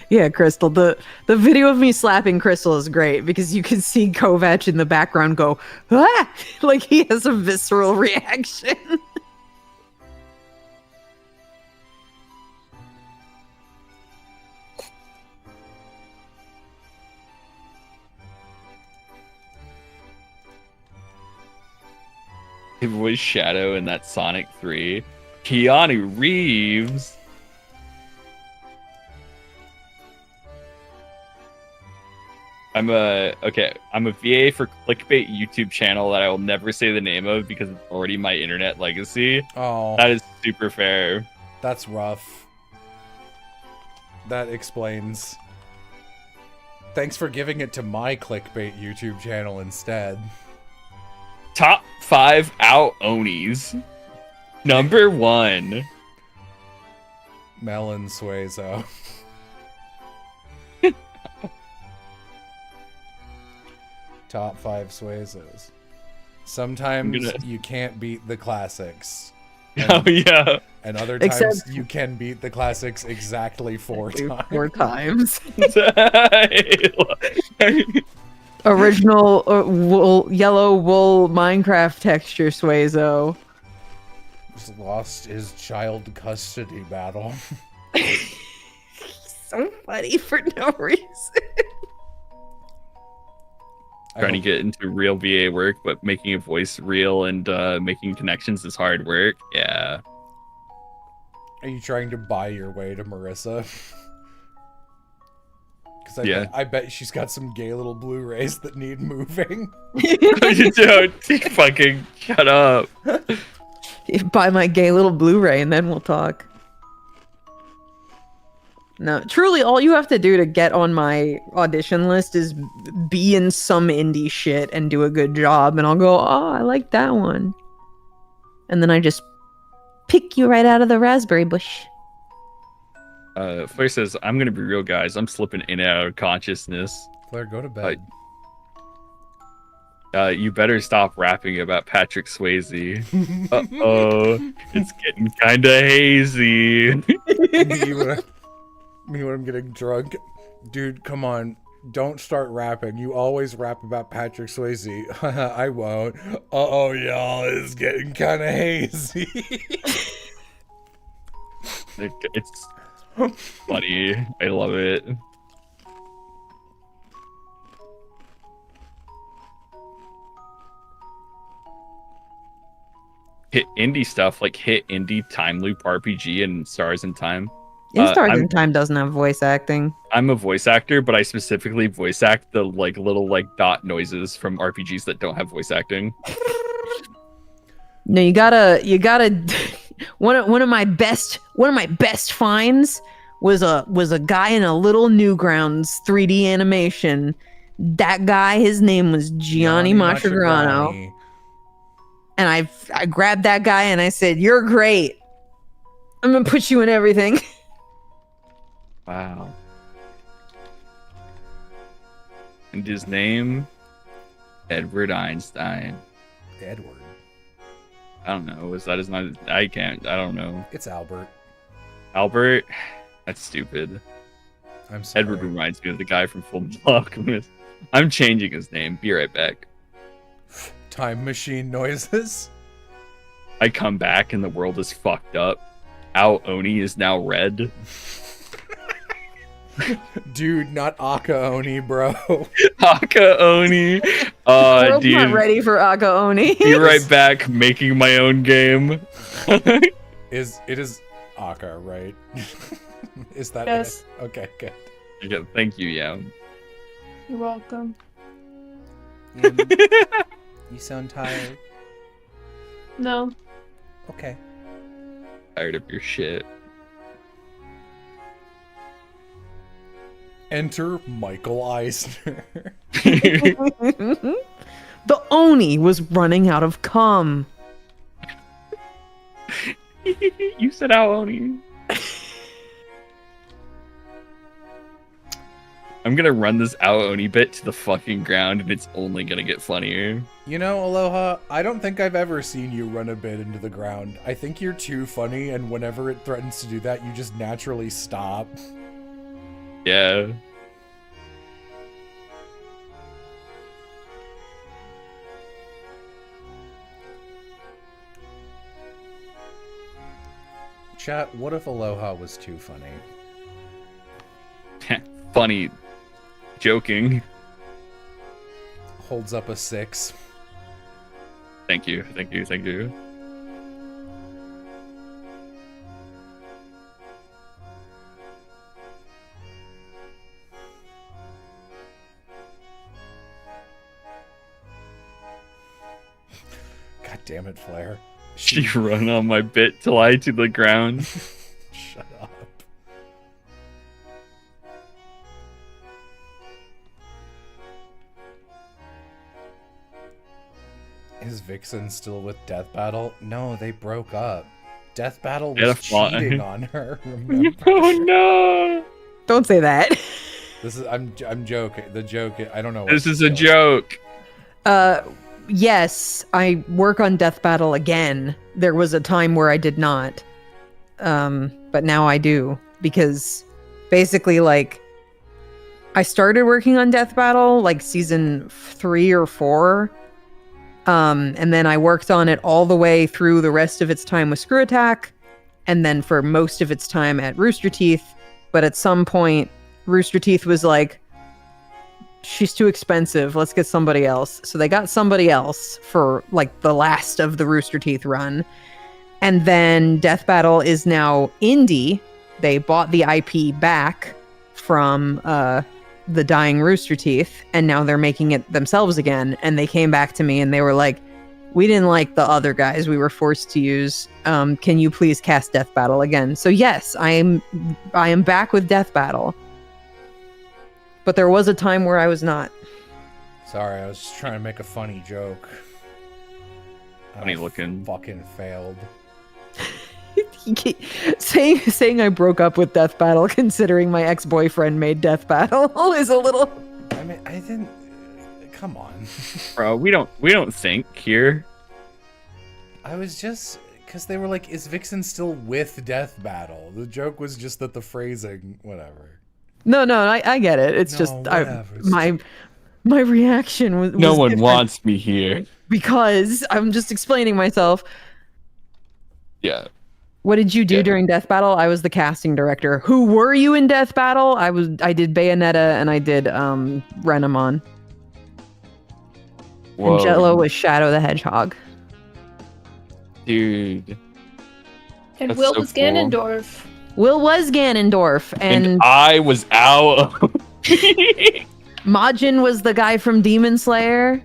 Yeah, Crystal. The video of me slapping Crystal is great because you can see Kovac in the background go, ah! Like he has a visceral reaction. It was Shadow in that Sonic 3. Keanu Reeves. I'm a VA for clickbait YouTube channel that I will never say the name of because it's already my internet legacy. Oh, That is super fair. that's rough. That explains. Thanks for giving it to my clickbait YouTube channel instead. Top 5 out Onis. Number 1. Melon Suezo. Top 5 Suezos. Sometimes you can't beat the classics. Oh yeah. And other times Except- you can beat the classics exactly 4 times. 4 times. Original yellow wool Minecraft texture Suezo. Just lost his child custody battle. So funny for no reason. Trying to get into real VA work, but making a voice real and making connections is hard work. Yeah. Are you trying to buy your way to Marissa? Because Yeah. I bet she's got some gay little Blu-rays that need moving. You don't fucking shut up. Buy my gay little Blu-ray and then we'll talk. No, truly, all you have to do to get on my audition list is be in some indie shit and do a good job, and I'll go, oh, I like that one. And then I just pick you right out of the raspberry bush. Flair says, I'm gonna be real, guys. I'm slipping in and out of consciousness. Flair, go to bed. You better stop rapping about Patrick Swayze. Uh-oh. It's getting kinda hazy. Me when I'm getting drunk. Dude, come on. Don't start rapping. You always rap about Patrick Swayze. I won't. Uh-oh, y'all. It's getting kind of hazy. It's funny. I love it. Hit indie stuff like hit indie time loop RPG and Stars in Time. In Stars I'm- in Time doesn't have voice acting. I'm a voice actor, but I specifically voice act the like little like dot noises from RPGs that don't have voice acting. No, you gotta. one of my best finds was a guy in a Little Newgrounds 3D animation. That guy, his name was Gianni Mascherano, and I grabbed that guy and I said, "You're great. I'm gonna put you in everything." Wow. And his name, Edward Einstein. Edward. I don't know. Is that his name? I don't know. It's Albert. Albert? That's stupid. I'm sorry. Edward reminds me of the guy from Full Metal Alchemist. I'm changing his name. Be right back. Time machine noises. I come back and the world is fucked up. Ao Oni is now red. Dude, not Aka Oni, bro. Aka Oni. World's Dude. not ready for Aga Oni. Be right back, making my own game. It is Aka, right? Is that Yes. it? Okay, good. Okay, thank you, Yam. You're welcome. You sound tired. No. Okay. Tired of your shit. Enter Michael Eisner. The Oni was running out of cum. You said Ao Oni. I'm gonna run this Ao Oni bit to the fucking ground and it's only gonna get funnier. You know, Aloha, I don't think I've ever seen you run a bit into the ground. I think you're too funny, and whenever it threatens to do that, you just naturally stop. Yeah. Chat, what if Aloha was too funny? Funny. Joking. Holds up a 6. Thank you, thank you, thank you. God damn it, Flair. She run on my bit till I to the ground. Shut up. Is Vixen still with Death Battle? No, they broke up. Death Battle was cheating on her. Remember? Oh no! Don't say that. This is I'm joking. The joke. I don't know. This is a joke. Yes, I work on Death Battle again. There was a time where I did not. But now I do. Because basically, like, I started working on Death Battle, like, season 3 or 4. And then I worked on it all the way through the rest of its time with Screw Attack. And then for most of its time at Rooster Teeth. But at some point, Rooster Teeth was like, she's too expensive. Let's get somebody else. So they got somebody else for like the last of the Rooster Teeth run. And then Death Battle is now indie. They bought the IP back from the dying Rooster Teeth, and now they're making it themselves again. And they came back to me and they were like, we didn't like the other guys we were forced to use. Can you please cast Death Battle again? So yes, I am back with Death Battle. But there was a time where I was not. Sorry, I was just trying to make a funny joke. Funny looking. Fucking failed. saying I broke up with Death Battle, considering my ex-boyfriend made Death Battle, is a little. I mean, I didn't. Come on, Bro, we don't think here. I was just because they were like, "Is Vixen still with Death Battle?" The joke was just that the phrasing, whatever. No, I get it. It's No, just whatever. my reaction was No one different wants me here. because I'm just explaining myself. Yeah. What did you do Yeah. during Death Battle? I was the casting director. Who were you in Death Battle? I did Bayonetta and I did Renamon. Whoa. And Jello was Shadow the Hedgehog. Dude. And That's Will so was cool. Ganondorf. Will was Ganondorf, and I was out. Majin was the guy from Demon Slayer.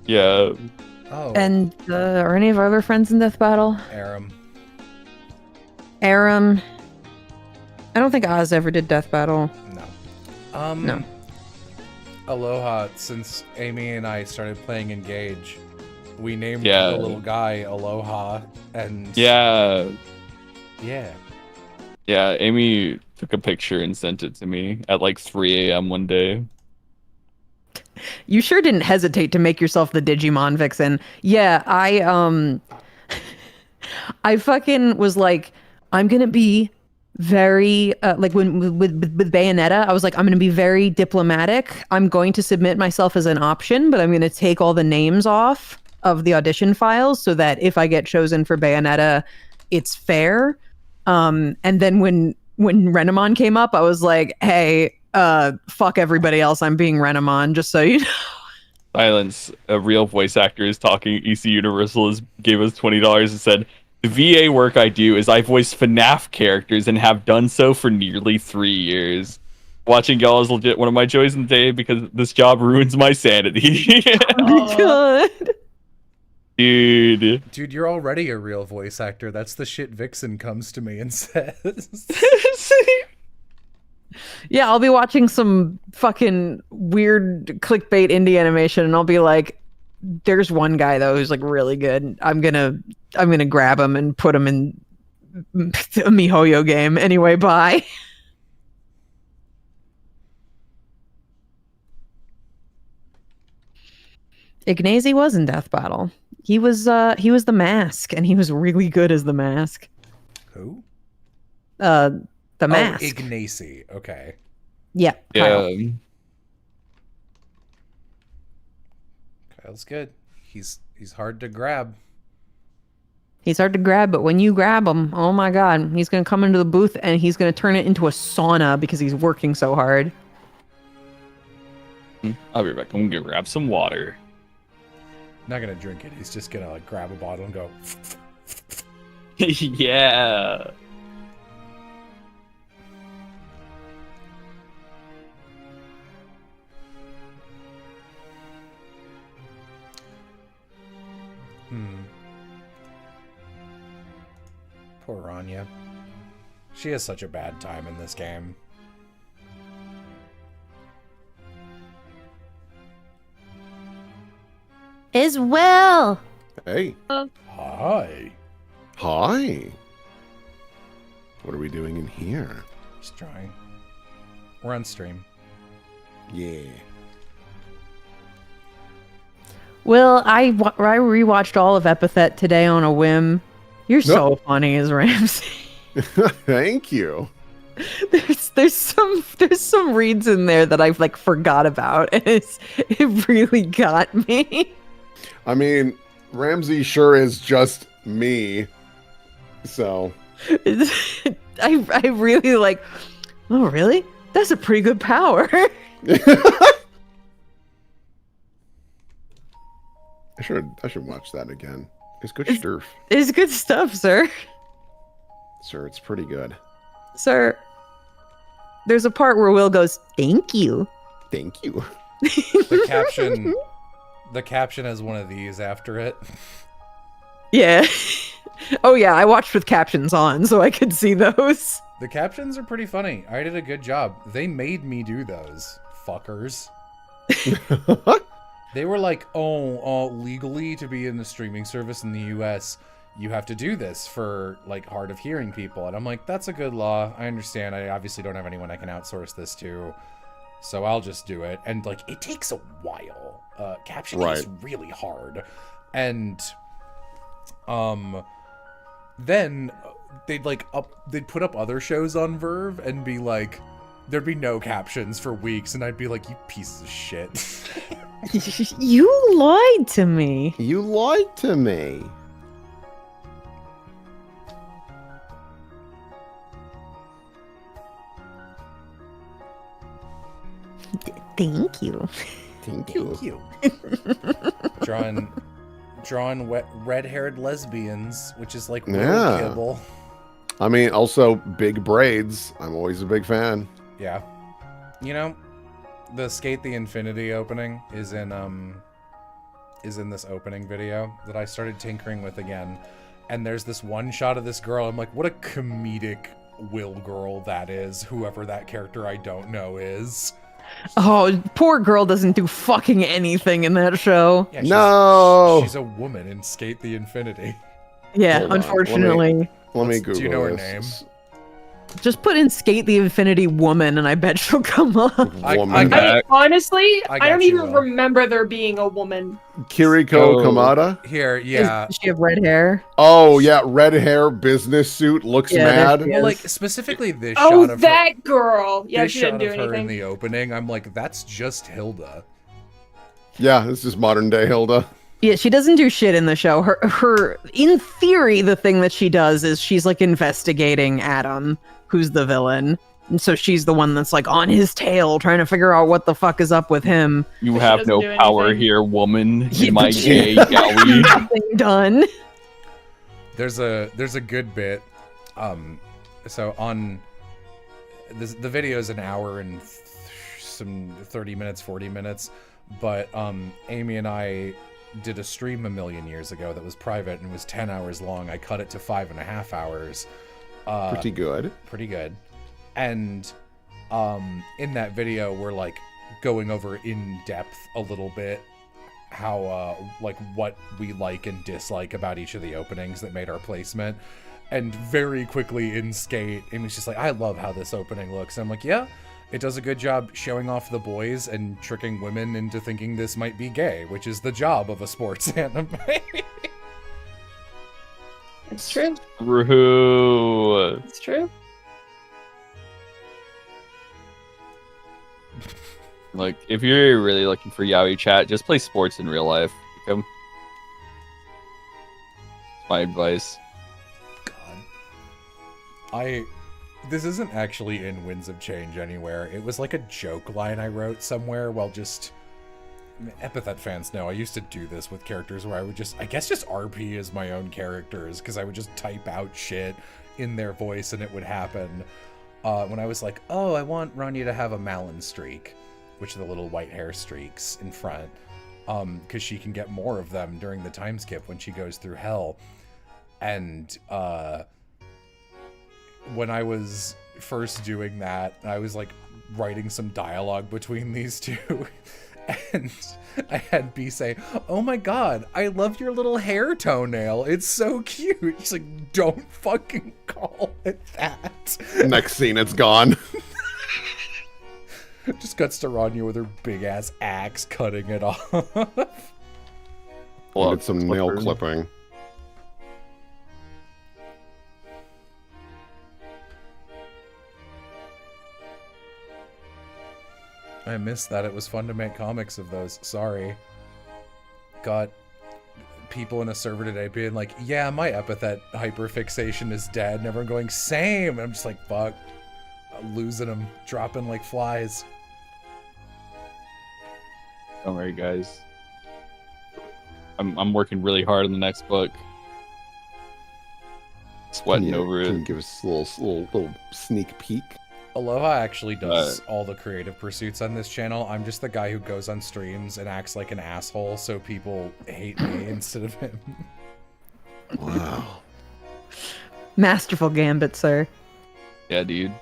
Yeah. Oh, And are any of our other friends in Death Battle? Aram. Aram. I don't think Oz ever did Death Battle. No. No. Aloha, since Amy and I started playing Engage, we named Yeah. the little guy Aloha, and Yeah. yeah. Yeah. Amy took a picture and sent it to me at like 3 a.m. one day. You sure didn't hesitate to make yourself the Digimon vixen. Yeah, I fucking was like, I'm gonna be very like when with Bayonetta, I was like, I'm gonna be very diplomatic. I'm going to submit myself as an option, but I'm gonna take all the names off of the audition files so that if I get chosen for Bayonetta, it's fair. And then when Renamon came up, I was like, hey, fuck everybody else. I'm being Renamon, just so you know. Silence. A real voice actor is talking. EC Universal gave us $20 and said, the VA work I do is I voice FNAF characters and have done so for nearly 3 years. Watching y'all is legit one of my joys in the day because this job ruins my sanity. God. Dude. Dude, you're already a real voice actor. That's the shit Vixen comes to me and says. Yeah, I'll be watching some fucking weird clickbait indie animation, and I'll be like, "There's one guy though who's like really good. I'm gonna grab him and put him in a MiHoYo game. Anyway, bye." Ignazi was in Death Battle. He was the Mask, and he was really good as the Mask. Who? The Mask. Oh, Ignacy. Okay. Yeah. Kyle. Yeah. Kyle's good. He's hard to grab. He's hard to grab, but when you grab him, oh my god, he's going to come into the booth and he's going to turn it into a sauna because he's working so hard. I'll be back. I'm gonna grab some water. Not gonna drink it. He's just gonna like grab a bottle and go. Yeah. Poor Rania. She has such a bad time in this game. As well. Hey. Hi. Hi. What are we doing in here? Just trying. We're on stream. Yeah. Well, I rewatched all of Epithet today on a whim. You're so funny as Ramsey. Thank you. There's some reads in there that I've like forgot about, and it really got me. I mean, Ramsey sure is just me. So. I really like. Oh, really? That's a pretty good power. I should watch that again. It's good stuff. It's good stuff, sir. Sir, it's pretty good. Sir, there's a part where Will goes, "Thank you." Thank you. The caption has one of these after it. Yeah. Oh yeah, I watched with captions on, so I could see those. The captions are pretty funny. I did a good job. They made me do those, fuckers. They were like, legally to be in the streaming service in the US, you have to do this for like hard of hearing people. And I'm like, that's a good law. I understand. I obviously don't have anyone I can outsource this to. So I'll just do it. And like, it takes a while. Captioning is really hard. And then they'd put up other shows on Verve and be like, there'd be no captions for weeks, and I'd be like, you pieces of shit. You lied to me. You lied to me. Thank you. Thank you. Thank you. Drawing red-haired lesbians, which is like real Yeah. kibble. I mean, also big braids. I'm always a big fan. Yeah. You know, the Skate the Infinity opening is in this opening video that I started tinkering with again. And there's this one shot of this girl. I'm like, what a comedic will girl that is, whoever that character I don't know is. Oh, poor girl doesn't do fucking anything in that show. Yeah, No! She's a woman in Skate the Infinity. Yeah, Hold on, unfortunately. Let me Google Do you know her this. name? Just put in Skate the Infinity Woman and I bet she'll come up. Woman. Honestly, I I don't got you, even Will. remember there being a woman. Kiriko Oh. Kamada. Here, yeah. Does she have red hair? Oh, yeah. Red hair, business suit, looks Yeah, there mad. she is. Well, like, specifically this Oh, shot of her. that girl. Yeah, This she shot didn't do of her in anything. the opening, I'm like, that's just Hilda. Yeah, this is modern day Hilda. Yeah, she doesn't do shit in the show. Her in theory, the thing that she does is she's like investigating Adam, who's the villain. And so she's the one that's like on his tail trying to figure out what the fuck is up with him. You She have doesn't no do power anything. here, woman. Yeah, In my but she- gay yowie. Nothing done. There's a good bit. So on this, the video is an hour and some 30 minutes, 40 minutes, but Amy and I did a stream a million years ago that was private and was 10 hours long. I cut it to 5.5 hours. Pretty good. Pretty good. And in that video we're like going over in depth a little bit how like what we like and dislike about each of the openings that made our placement. And very quickly in Skate, Amy's just like, I love how this opening looks. And I'm like, yeah, it does a good job showing off the boys and tricking women into thinking this might be gay, which is the job of a sports anime. It's true. True. It's true. Like, if you're really looking for yaoi chat, just play sports in real life. Okay? That's my advice. God. This isn't actually in Winds of Change anywhere. It was like a joke line I wrote somewhere while just... Epithet fans know I used to do this with characters where I would just, I guess just RP as my own characters, because I would just type out shit in their voice and it would happen. When I was like, oh, I want Rania to have a Malin streak, which are the little white hair streaks in front, because she can get more of them during the time skip when she goes through hell. And when I was first doing that, I was like writing some dialogue between these two. And I had B say, oh my god, I love your little hair toenail. It's so cute. She's like, don't fucking call it that. Next scene, it's gone. Just cuts to Rania with her big ass axe cutting it off. Pull Get out some nail clippers. clipping. I missed that. It was fun to make comics of those. Sorry. Got people in a server today being like, yeah, my epithet hyperfixation is dead. And everyone going, same. And I'm just like, fuck. I'm losing them. Dropping like flies. Don't worry, guys. I'm working really hard on the next book. Sweating over Can it. you give us a little sneak peek? Aloha actually does all the creative pursuits on this channel. I'm just the guy who goes on streams and acts like an asshole so people hate me instead of him. Wow. Masterful gambit, sir. Yeah, dude.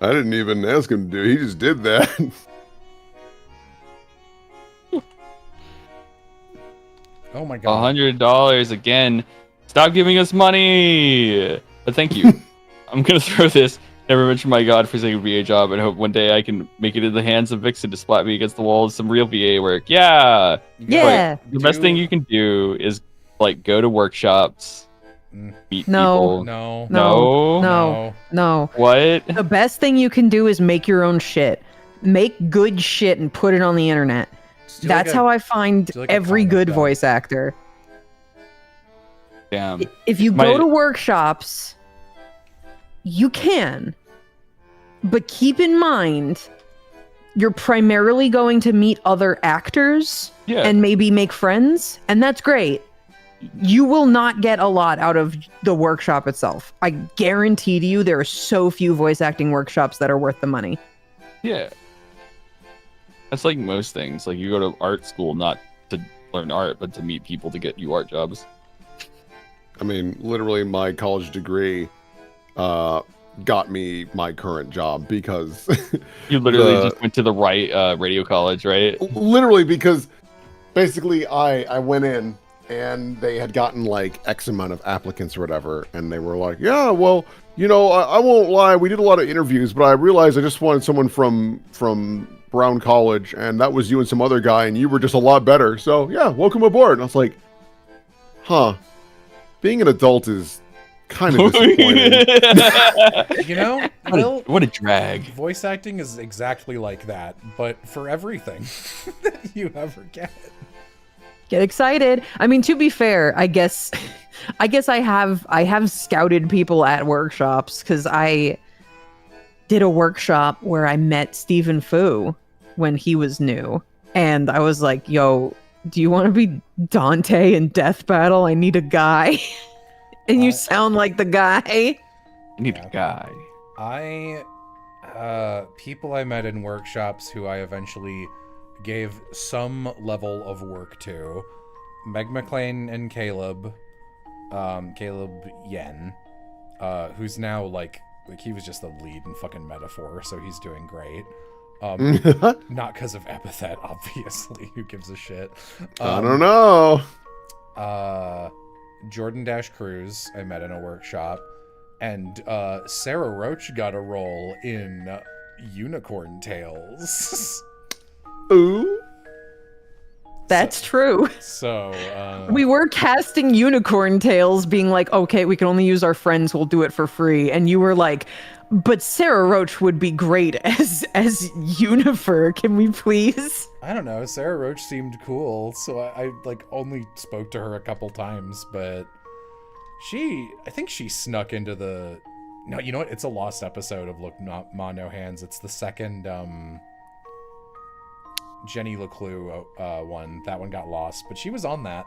I didn't even ask him to do it. He just did that. Oh my god. $100 again. Stop giving us money. But thank you. I'm gonna throw this. Never mention my godforsaken VA job, and hope one day I can make it in the hands of Vixen to splat me against the wall with some real VA work. Yeah. Yeah. The best thing you can do is like go to workshops, Mm. meet No. people. No. No. No. No. What? The best thing you can do is make your own shit. Make good shit and put it on the internet. Just do That's like a- how I find do like a every comic good book. voice actor. Damn. If you My- go to workshops, you can. But keep in mind, you're primarily going to meet other actors Yeah. and maybe make friends, and that's great. you will not get a lot out of the workshop itself. I guarantee to you there are so few voice acting workshops that are worth the money. Yeah. That's like most things. Like you go to art school not to learn art, but to meet people to get you art jobs. I mean, literally, my college degree got me my current job because You literally just went to the right radio college, right? literally because basically I went in and they had gotten like X amount of applicants or whatever, and they were like, yeah, well, you know, I won't lie, we did a lot of interviews, but I realized I just wanted someone from Brown College, and that was you and some other guy, and you were just a lot better, so yeah, welcome aboard. And I was like, huh, being an adult is kind of disappointing. You know, Will, What a drag. voice acting is exactly like that, but for everything that you ever get. Get excited. I mean, to be fair, I guess I have scouted people at workshops because I did a workshop where I met Stephen Fu when he was new, and I was like, "Yo, do you want to be Dante in Death Battle? I need a guy." And you sound like the guy. I need a guy. People I met in workshops who I eventually gave some level of work to. Meg McLean and Caleb Yen, who's now like he was just the lead in fucking Metaphor, so he's doing great. Not because of Epithet, obviously. Who gives a shit? I don't know. Jordan Dash Cruz, I met in a workshop, and Sarah Roach got a role in Unicorn Tales. Ooh. That's true. So We were casting Unicorn Tales, being like, okay, we can only use our friends, we'll do it for free. And you were like, but Sarah Roach would be great as Unifer. Can we please? I don't know. Sarah Roach seemed cool, so I like only spoke to her a couple times, but I think she snuck into the. No, you know what? It's a lost episode of Look Not Ma No Hands. It's the second Jenny Leclue one. That one got lost, but she was on that.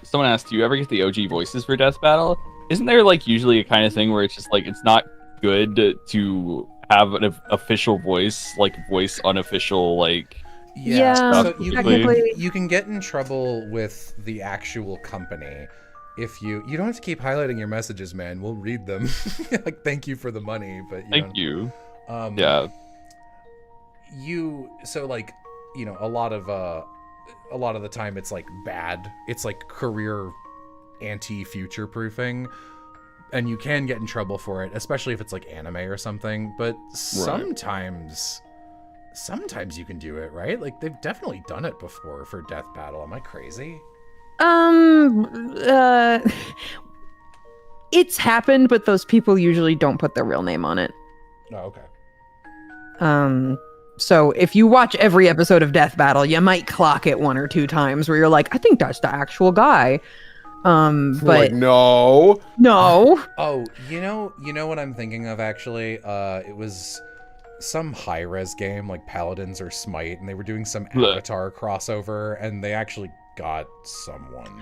Someone asked, do you ever get the OG voices for Death Battle? Isn't there like usually a kind of thing where it's just like it's not good to have an official voice, like voice unofficial, like Yeah, so technically. you can get in trouble with the actual company if you don't have to keep highlighting your messages, man. We'll read them. Like, thank you for the money, but thank you. Yeah. So like, you know, a lot of the time it's like bad. It's like career anti-future proofing, and you can get in trouble for it, especially if it's like anime or something. But sometimes you can do it, right? Like they've definitely done it before for Death Battle. Am I crazy? It's happened, but those people usually don't put their real name on it. Oh, okay. So if you watch every episode of Death Battle, you might clock it 1 or 2 times where you're like, I think that's the actual guy. But Like, no. Oh, you know what I'm thinking of actually? It was some high-res game like Paladins or Smite, and they were doing some Avatar crossover, and they actually got someone.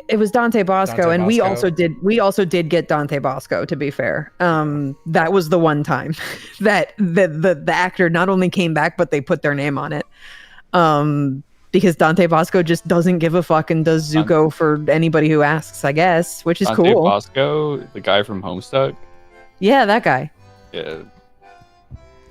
It was Dante Bosco, and we also did get Dante Bosco, to be fair. That was the one time that the actor not only came back, but they put their name on it. Because Dante Bosco just doesn't give a fuck and does Zuko for anybody who asks, I guess, which is Dante cool. Bosco, the guy from Homestuck. Yeah, that guy. Yeah.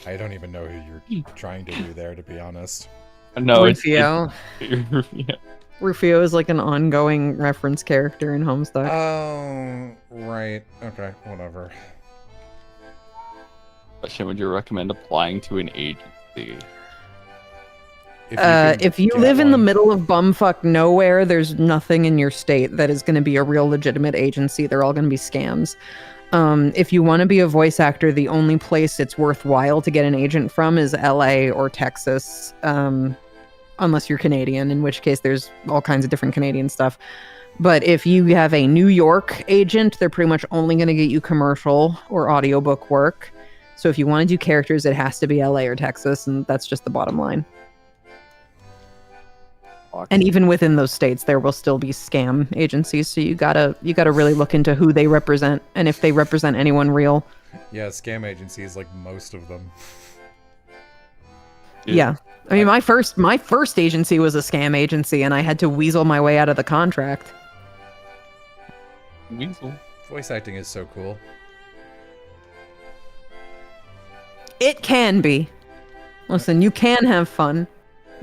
I don't even know who you're trying to do there, to be honest. No, Rufio. yeah. Rufio is like an ongoing reference character in Homestuck. Oh, right. Okay, whatever. Question: would you recommend applying to an agency? If you live in the middle of bumfuck nowhere, there's nothing in your state that is going to be a real legitimate agency. They're all going to be scams. If you want to be a voice actor, the only place it's worthwhile to get an agent from is LA or Texas, unless you're Canadian, in which case there's all kinds of different Canadian stuff. But if you have a New York agent, they're pretty much only going to get you commercial or audiobook work. So if you want to do characters, it has to be LA or Texas, and that's just the bottom line. And even within those states, there will still be scam agencies. So you gotta really look into who they represent and if they represent anyone real. Yeah, scam agencies, like most of them. Yeah. I mean, my first agency was a scam agency, and I had to weasel my way out of the contract. Weasel. Voice acting is so cool. It can be. Listen, you can have fun.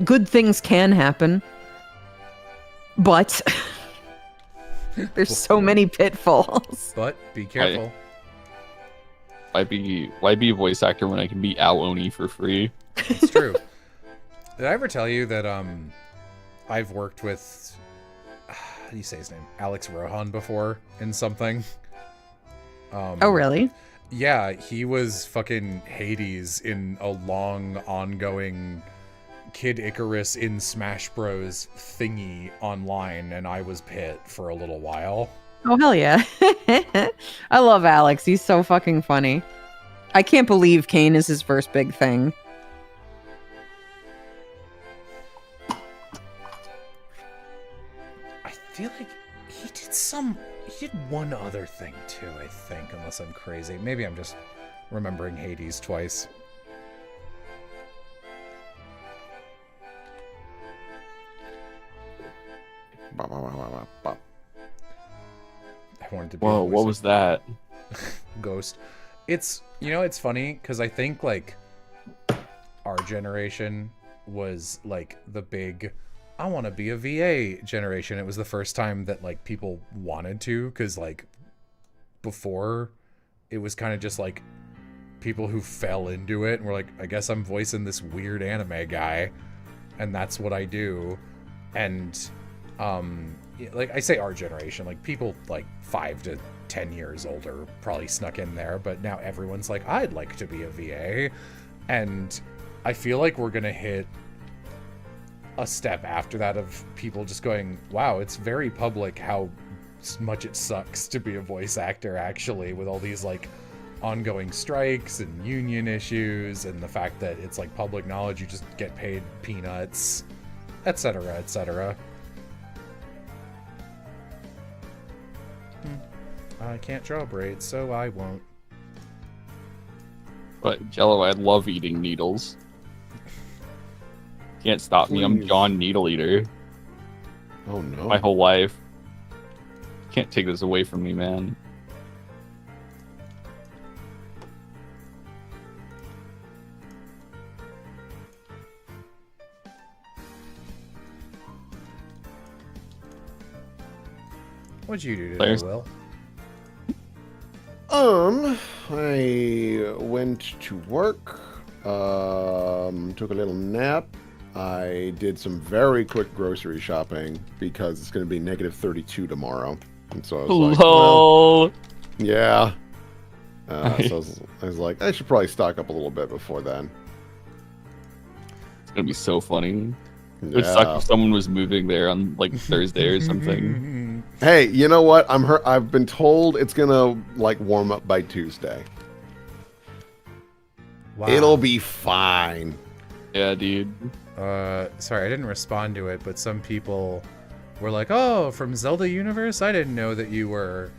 Good things can happen. But there's so many pitfalls. But be careful. Why be a voice actor when I can be Al Oni for free? It's true. Did I ever tell you that I've worked with how do you say his name? Alex Rohan before in something? Oh really? Yeah, he was fucking Hades in a long ongoing Kid Icarus in Smash Bros thingy online, and I was Pit for a little while. Oh hell yeah. I love Alex. He's so fucking funny. I can't believe Kane is his first big thing. I feel like he did one other thing too, I think, unless I'm crazy. Maybe I'm just remembering Hades twice. I wanted to be Whoa, what was that? Ghost. It's, you know, it's funny because I think like our generation was like the big I want to be a VA generation. It was the first time that like people wanted to, because like before it was kind of just like people who fell into it and were like, I guess I'm voicing this weird anime guy and that's what I do. And like I say our generation, like people like 5 to 10 years older probably snuck in there, but now everyone's like, I'd like to be a VA. And I feel like we're gonna hit a step after that of people just going, wow, it's very public how much it sucks to be a voice actor, actually, with all these like ongoing strikes and union issues and the fact that it's like public knowledge, you just get paid peanuts, etc., etc. I can't draw braids, so I won't. But Jello, I love eating needles. Can't stop me. I'm John Needle Eater. Oh no. My whole life. Can't take this away from me, man. What'd you do today, Players? Will? I went to work, took a little nap. I did some very quick grocery shopping because it's going to be -32 tomorrow. And so I was like, well, yeah. So I was like, I should probably stock up a little bit before then. It's gonna be so funny. It would Yeah. suck if someone was moving there on like Thursday or something. Hey, you know what? I've been told it's gonna like warm up by Tuesday. Wow. It'll be fine. Yeah, dude. Sorry, I didn't respond to it, but some people were like, oh, from Zelda Universe? I didn't know that you were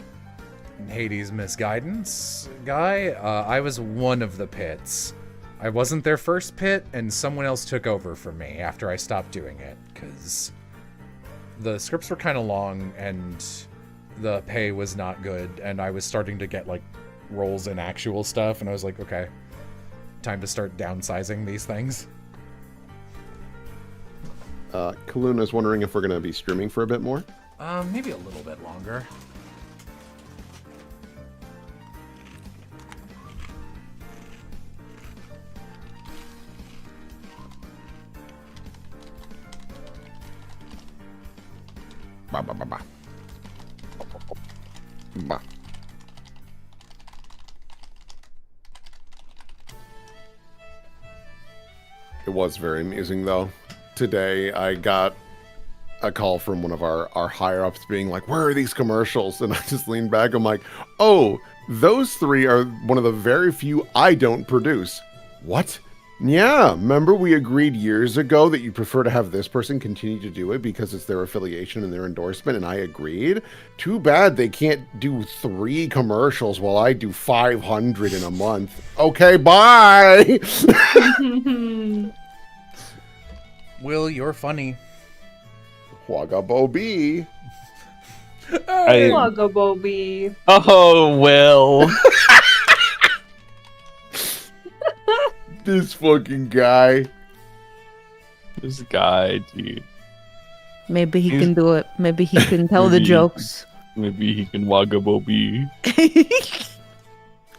Hades Misguidance guy. I was one of the pits. I wasn't their first pit, and someone else took over for me after I stopped doing it, because the scripts were kind of long, and the pay was not good, and I was starting to get, like, roles in actual stuff, and I was like, okay, time to start downsizing these things. Kaluna's wondering if we're going to be streaming for a bit more. Maybe a little bit longer. Ba, ba, ba, ba. Ba. It was very amusing, though. Today, I got a call from one of our higher-ups being like, where are these commercials? And I just leaned back. I'm like, oh, those 3 are one of the very few I don't produce. What? Yeah, remember we agreed years ago that you prefer to have this person continue to do it because it's their affiliation and their endorsement, and I agreed. Too bad they can't do 3 commercials while I do 500 in a month. Okay, bye! Will, you're funny. Wagga Bobby. Wagga Bobby. Oh, Will. This fucking guy. This guy, dude. Maybe he can do it. Maybe he can tell the Maybe. jokes. Maybe he can Wagga Bobby.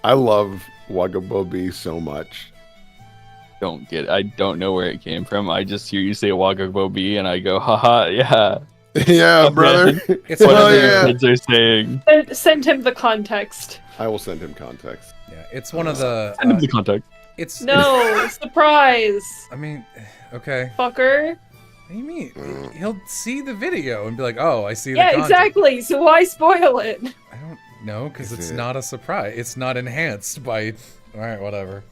I love Wagga Bobby so much. Don't get it. I don't know where it came from. I just hear you say Wagga Bobby and I go, haha, yeah. Yeah, Oh, brother. man. It's What one of other yeah. kids are saying? Send him the context. I will send him context. Yeah, it's one of the. Send him the contact. It's No, surprise, I mean, okay. fucker. What do you mean? He'll see the video and be like, "Oh, I see the Yeah, content." exactly. So why spoil it? I don't know because Is it's it- not a surprise. It's not enhanced by. All right, whatever.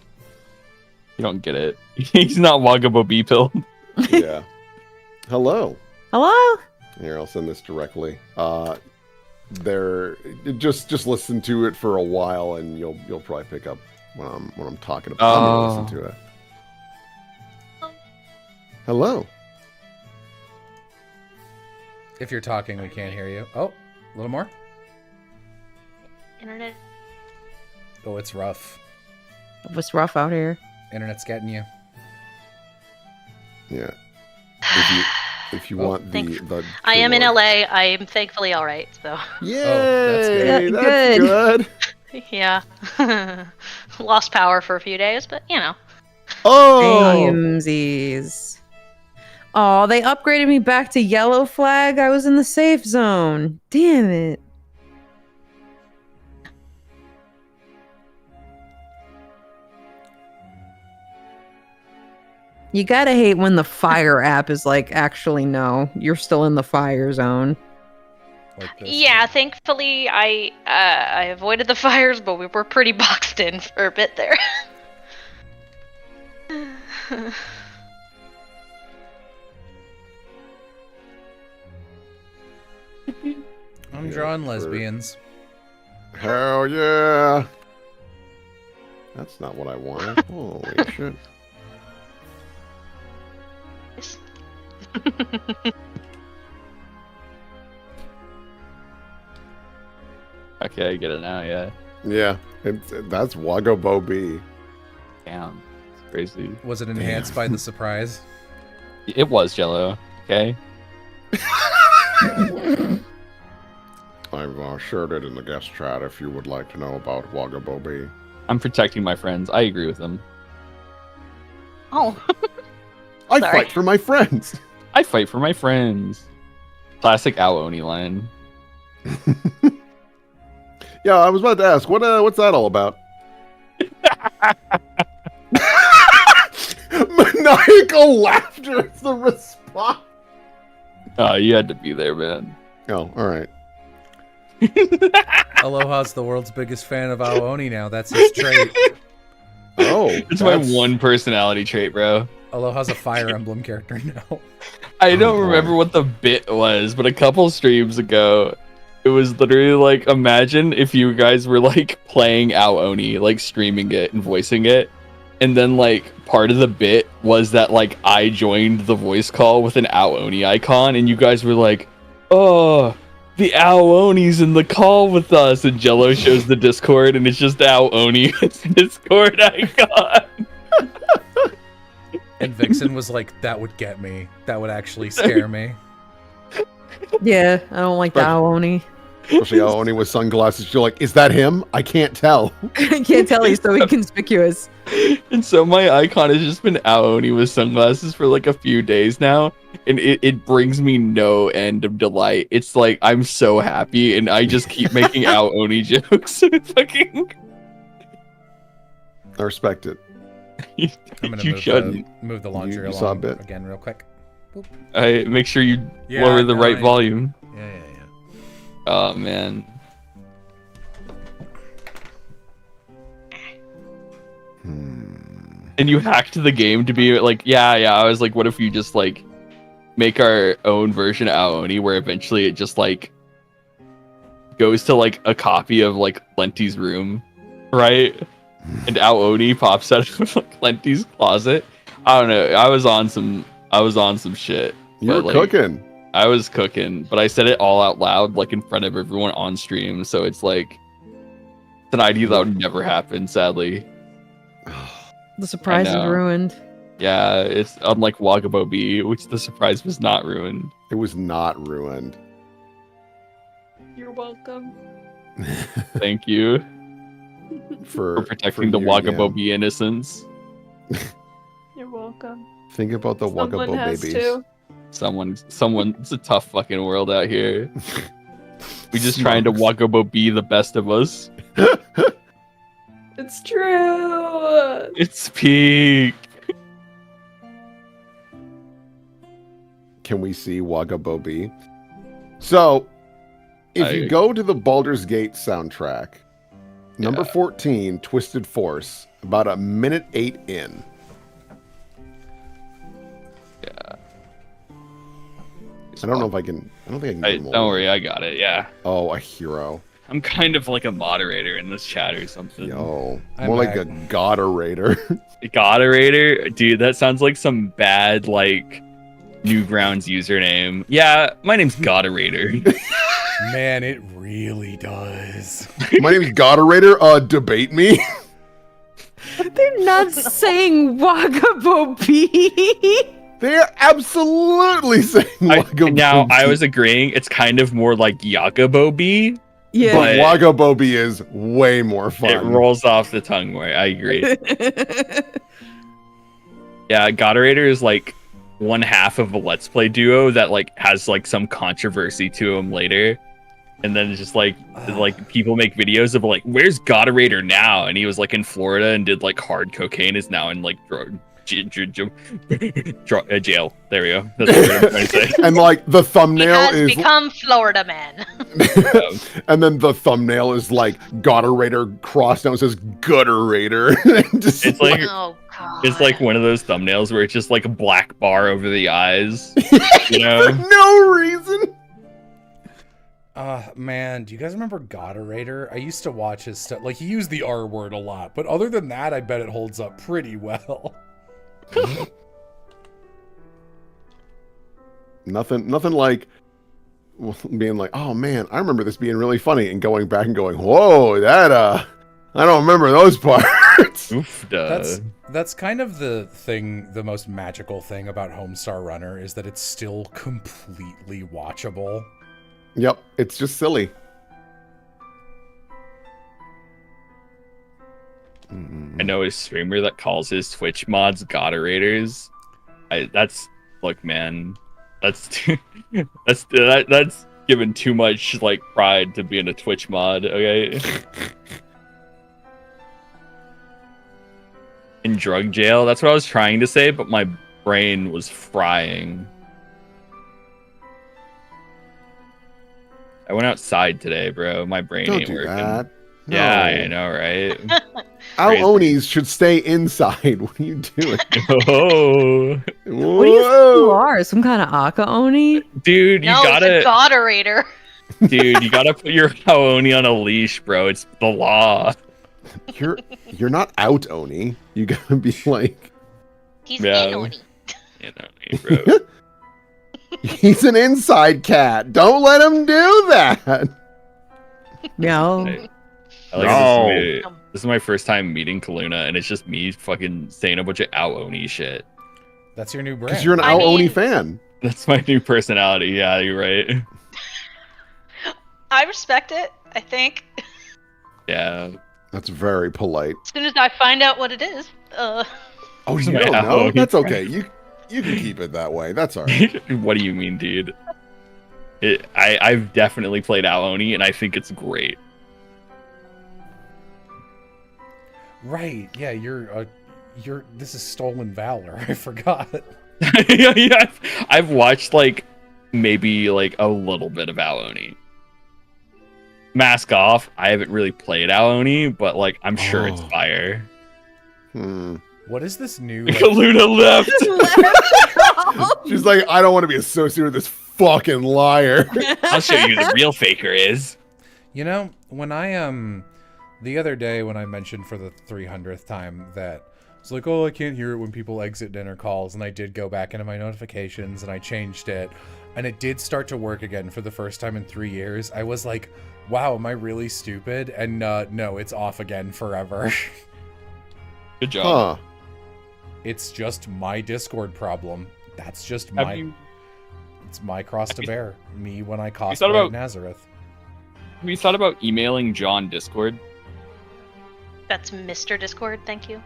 You don't get it. He's not Wagga Bobby pill. Yeah. Hello. Hello? Here, I'll send this directly. There, just listen to it for a while, and you'll probably pick up when I'm talking about. I'm gonna listen to it. Hello. If you're talking, we can't hear you. Oh, a little more. Internet. Oh, it's rough. It's rough out here. Internet's getting you. Yeah. If you Oh. want the I am in keyboard. LA. I am thankfully all right. So Yay! that's good. That's good. yeah, lost power for a few days, but you know. Oh, Samesies. Oh, they upgraded me back to yellow flag. I was in the safe zone. Damn it. You gotta hate when the fire app is like, actually, no, you're still in the fire zone. Like this. Yeah, thankfully I avoided the fires, but we were pretty boxed in for a bit there. I'm drawing lesbians. hell yeah! That's not what I wanted. Holy shit! Okay, I get it now, yeah. Yeah, that's Wagga Bobby. Damn. It's crazy. Was it enhanced by the surprise? It was Jello, okay? I've shared it in the guest chat if you would like to know about Wagga Bobby. I'm protecting my friends. I agree with them. Oh, I Sorry. fight for my friends. I fight for my friends. Classic Aoni line. Yeah, I was about to ask, what's that all about? Maniacal laughter is the response. Oh, you had to be there, man. Oh, all right. Aloha's the world's biggest fan of Aoni now. That's his trait. Oh, It's my one personality trait, bro. Aloha's a Fire Emblem character now. I don't boy. remember what the bit was, but a couple streams ago, it was literally like, imagine if you guys were like playing Aoni, like streaming it and voicing it, and then like part of the bit was that like I joined the voice call with an Aoni icon, and you guys were like, "Oh, the Aoni's in the call with us," and Jello shows the Discord, and it's just Aoni with the Discord icon. And Vixen was like, that would get me. That would actually scare me. Yeah, I don't like that Oni. Especially Oni with sunglasses. You're like, is that him? I can't tell. I can't tell he's so inconspicuous. And so my icon has just been Aoni with sunglasses for like a few days now, and it brings me no end of delight. It's like I'm so happy, and I just keep making Aoni jokes. Fucking, I respect it. I'm gonna you shouldn't. move the launcher You saw a along bit. again real quick. I make sure you Yeah, lower the no, right I- volume. Yeah. Oh man. And you hacked the game to be like, yeah. I was like, what if you just like make our own version of Aoni where eventually it just like goes to like a copy of like Lenti's room, right? And Aoni pops out of like Lenti's closet. I don't know. I was on some shit. You're but, like, cooking. I was cooking, but I said it all out loud, like in front of everyone on stream. So it's like it's an idea that would never happen, sadly. The surprise is know. ruined. Yeah, it's unlike Wagabo B, which the surprise was not ruined. It was not ruined. You're welcome. Thank you For protecting the you, Wagabo yeah. B innocence. You're welcome. Think about the Someone Wagabo has babies. to. Someone, it's a tough fucking world out here. We just trying to Wagabo be the best of us. It's true. It's peak. Can we see Wagabo B? So, if you go to the Baldur's Gate soundtrack, number 14, Twisted Force, about a minute 8 in. Yeah. I don't know if I can. I don't think I can. Get more. Don't worry, I got it. Yeah. Oh, a hero. I'm kind of like a moderator in this chat or something. Yo, I'm more like a Mag. Goderator. Goderator? Dude, that sounds like some bad, like, Newgrounds username. Yeah, my name's Goderator. Man, it really does. My name's Goderator. Debate me. They're not saying Wagabo B. They're absolutely saying Wagabo Now, B. I was agreeing, it's kind of more like Yakabo B. Yeah. But Wagabo B is way more fun. It rolls off the tongue more. I agree. Yeah, Goderator is like one half of a Let's Play duo that like has like some controversy to him later. And then it's just like people make videos of like, where's Goderator now? And he was like in Florida and did like hard cocaine, is now in like jail. There we go. That's what I'm trying to say. And like the He thumbnail has is become Florida man. and then the thumbnail is like Goderator crossed out, it says Gutterator. Just It's like Oh god. it's like one of those thumbnails where it's just like a black bar over the eyes. You for know? no reason. Man, do you guys remember Goderator? I used to watch his stuff. Like, he used the R word a lot, but other than that, I bet it holds up pretty well. Nothing like being like, oh man, I remember this being really funny, and going back and going, whoa, that I don't remember those parts. Oof, That's kind of the most magical thing about Homestar Runner is that it's still completely watchable. Yep, it's just silly. I know a streamer that calls his Twitch mods Goderators. Look, man, that's given too much like pride to being a Twitch mod. Okay. In drug jail, that's what I was trying to say, but my brain was frying. I went outside today, bro. My brain Don't ain't do working. that. Yeah, No. I know, right? Our Crazy. Onis should stay inside. What are you doing? Oh, What do you think you are? Some kind of Aka Oni? dude, you no, gotta, it's a Goderator. dude, you gotta put your Oni on a leash, bro. It's the law. You're not out, Oni. You gotta be like, He's Yeah. in Oni. You know, bro. he's an inside cat. Don't let him do that. No. I like No. this is my first time meeting Kaluna, and it's just me fucking saying a bunch of Ao Oni shit. That's your new brand. Because you're an I Ao mean- Oni fan. That's my new personality. Yeah, you're right. I respect it, I think. Yeah. That's very polite. As soon as I find out what it is. Oh, you My don't Ao know? Oni That's friend. okay. You can keep it that way. That's all right. What do you mean, dude? I've definitely played Ao Oni, and I think it's great. Right. Yeah, you're this is stolen valor. I forgot. Yeah, I've watched like maybe like a little bit of Ao Oni. Mask off. I haven't really played Ao Oni, but like I'm sure it's Oh. fire. What is this new? Luna left. She's like, I don't want to be associated with this fucking liar. I'll show you who the real faker is. You know, when I the other day when I mentioned for the 300th time that it's like, oh, I can't hear it when people exit dinner calls, and I did go back into my notifications and I changed it, and it did start to work again for the first time in 3 years. I was like, wow, am I really stupid? And no, it's off again forever. Good job. Huh. It's just my Discord problem. That's just it's my cross to bear. Me when I cosplay Nazareth. Have you thought about emailing John Discord? That's Mr. Discord, thank you.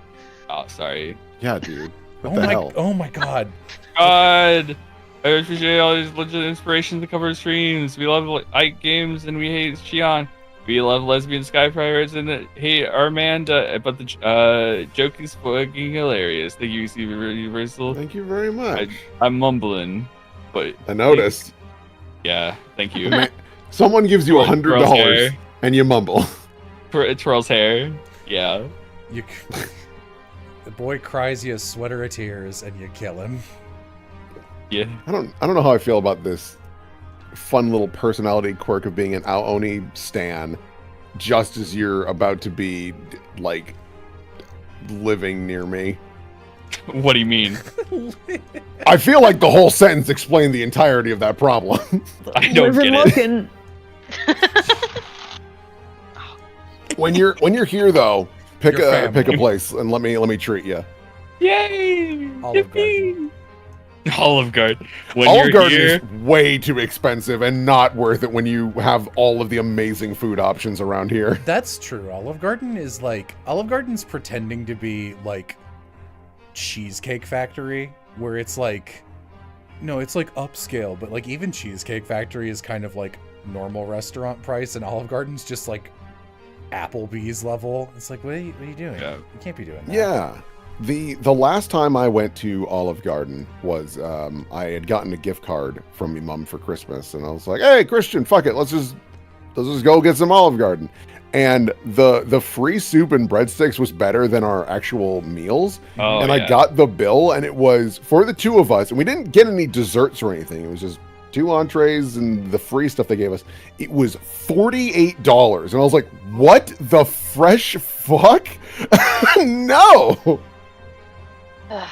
Oh, sorry. Yeah, dude. What the hell? Oh my god. God, I appreciate all these legit inspirations to cover streams. We love Ike games and we hate Shion. We love lesbian sky pirates and hate Armanda, but the joke is fucking hilarious. Thank you, Steve Universal. Thank you very much. I'm mumbling, but I noticed. Yeah, thank you. Someone gives you $100 and you mumble. Twirl's hair. Yeah. The boy cries you a sweater of tears and you kill him. Yeah. I don't know how I feel about this fun little personality quirk of being an Aoni stan just as you're about to be like living near me. What do you mean? I feel like the whole sentence explained the entirety of that problem. I don't get it. Looking. When you're here though, pick Your a family. place and let me treat you. Yay! Olive Garden. Olive Garden. When Olive you're Garden here, is way too expensive and not worth it when you have all of the amazing food options around here. That's true. Olive Garden's pretending to be like Cheesecake Factory, where it's like, no, it's like upscale, but like even Cheesecake Factory is kind of like normal restaurant price, and Olive Garden's just like Applebee's level. It's like, what are you doing? Yeah. You can't be doing that. Yeah. The last time I went to Olive Garden was I had gotten a gift card from my mom for Christmas, and I was like, "Hey, Christian, fuck it, let's just go get some Olive Garden." And the free soup and breadsticks was better than our actual meals. Oh, and yeah. I got the bill, and it was for the two of us, and we didn't get any desserts or anything. It was just 2 entrees and the free stuff they gave us. It was $48, and I was like, "What the fresh fuck? No!" Ugh.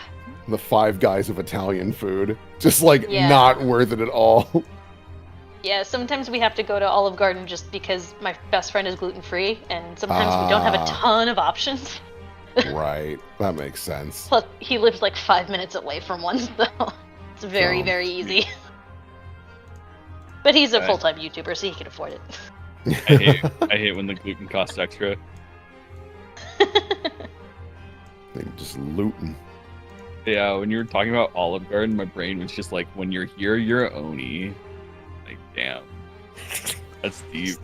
The Five Guys of Italian food. Just like Yeah. not worth it at all. Yeah, sometimes we have to go to Olive Garden just because my best friend is gluten-free, and sometimes we don't have a ton of options. Right. That makes sense. Plus, he lives like 5 minutes away from one, so it's very, Oh. very easy. But he's a Right. full-time YouTuber, so he can afford it. I hate when the gluten costs extra. They just looting. Yeah, when you were talking about Olive Garden, my brain was just like, when you're here, you're Oni. Like, damn. That's deep.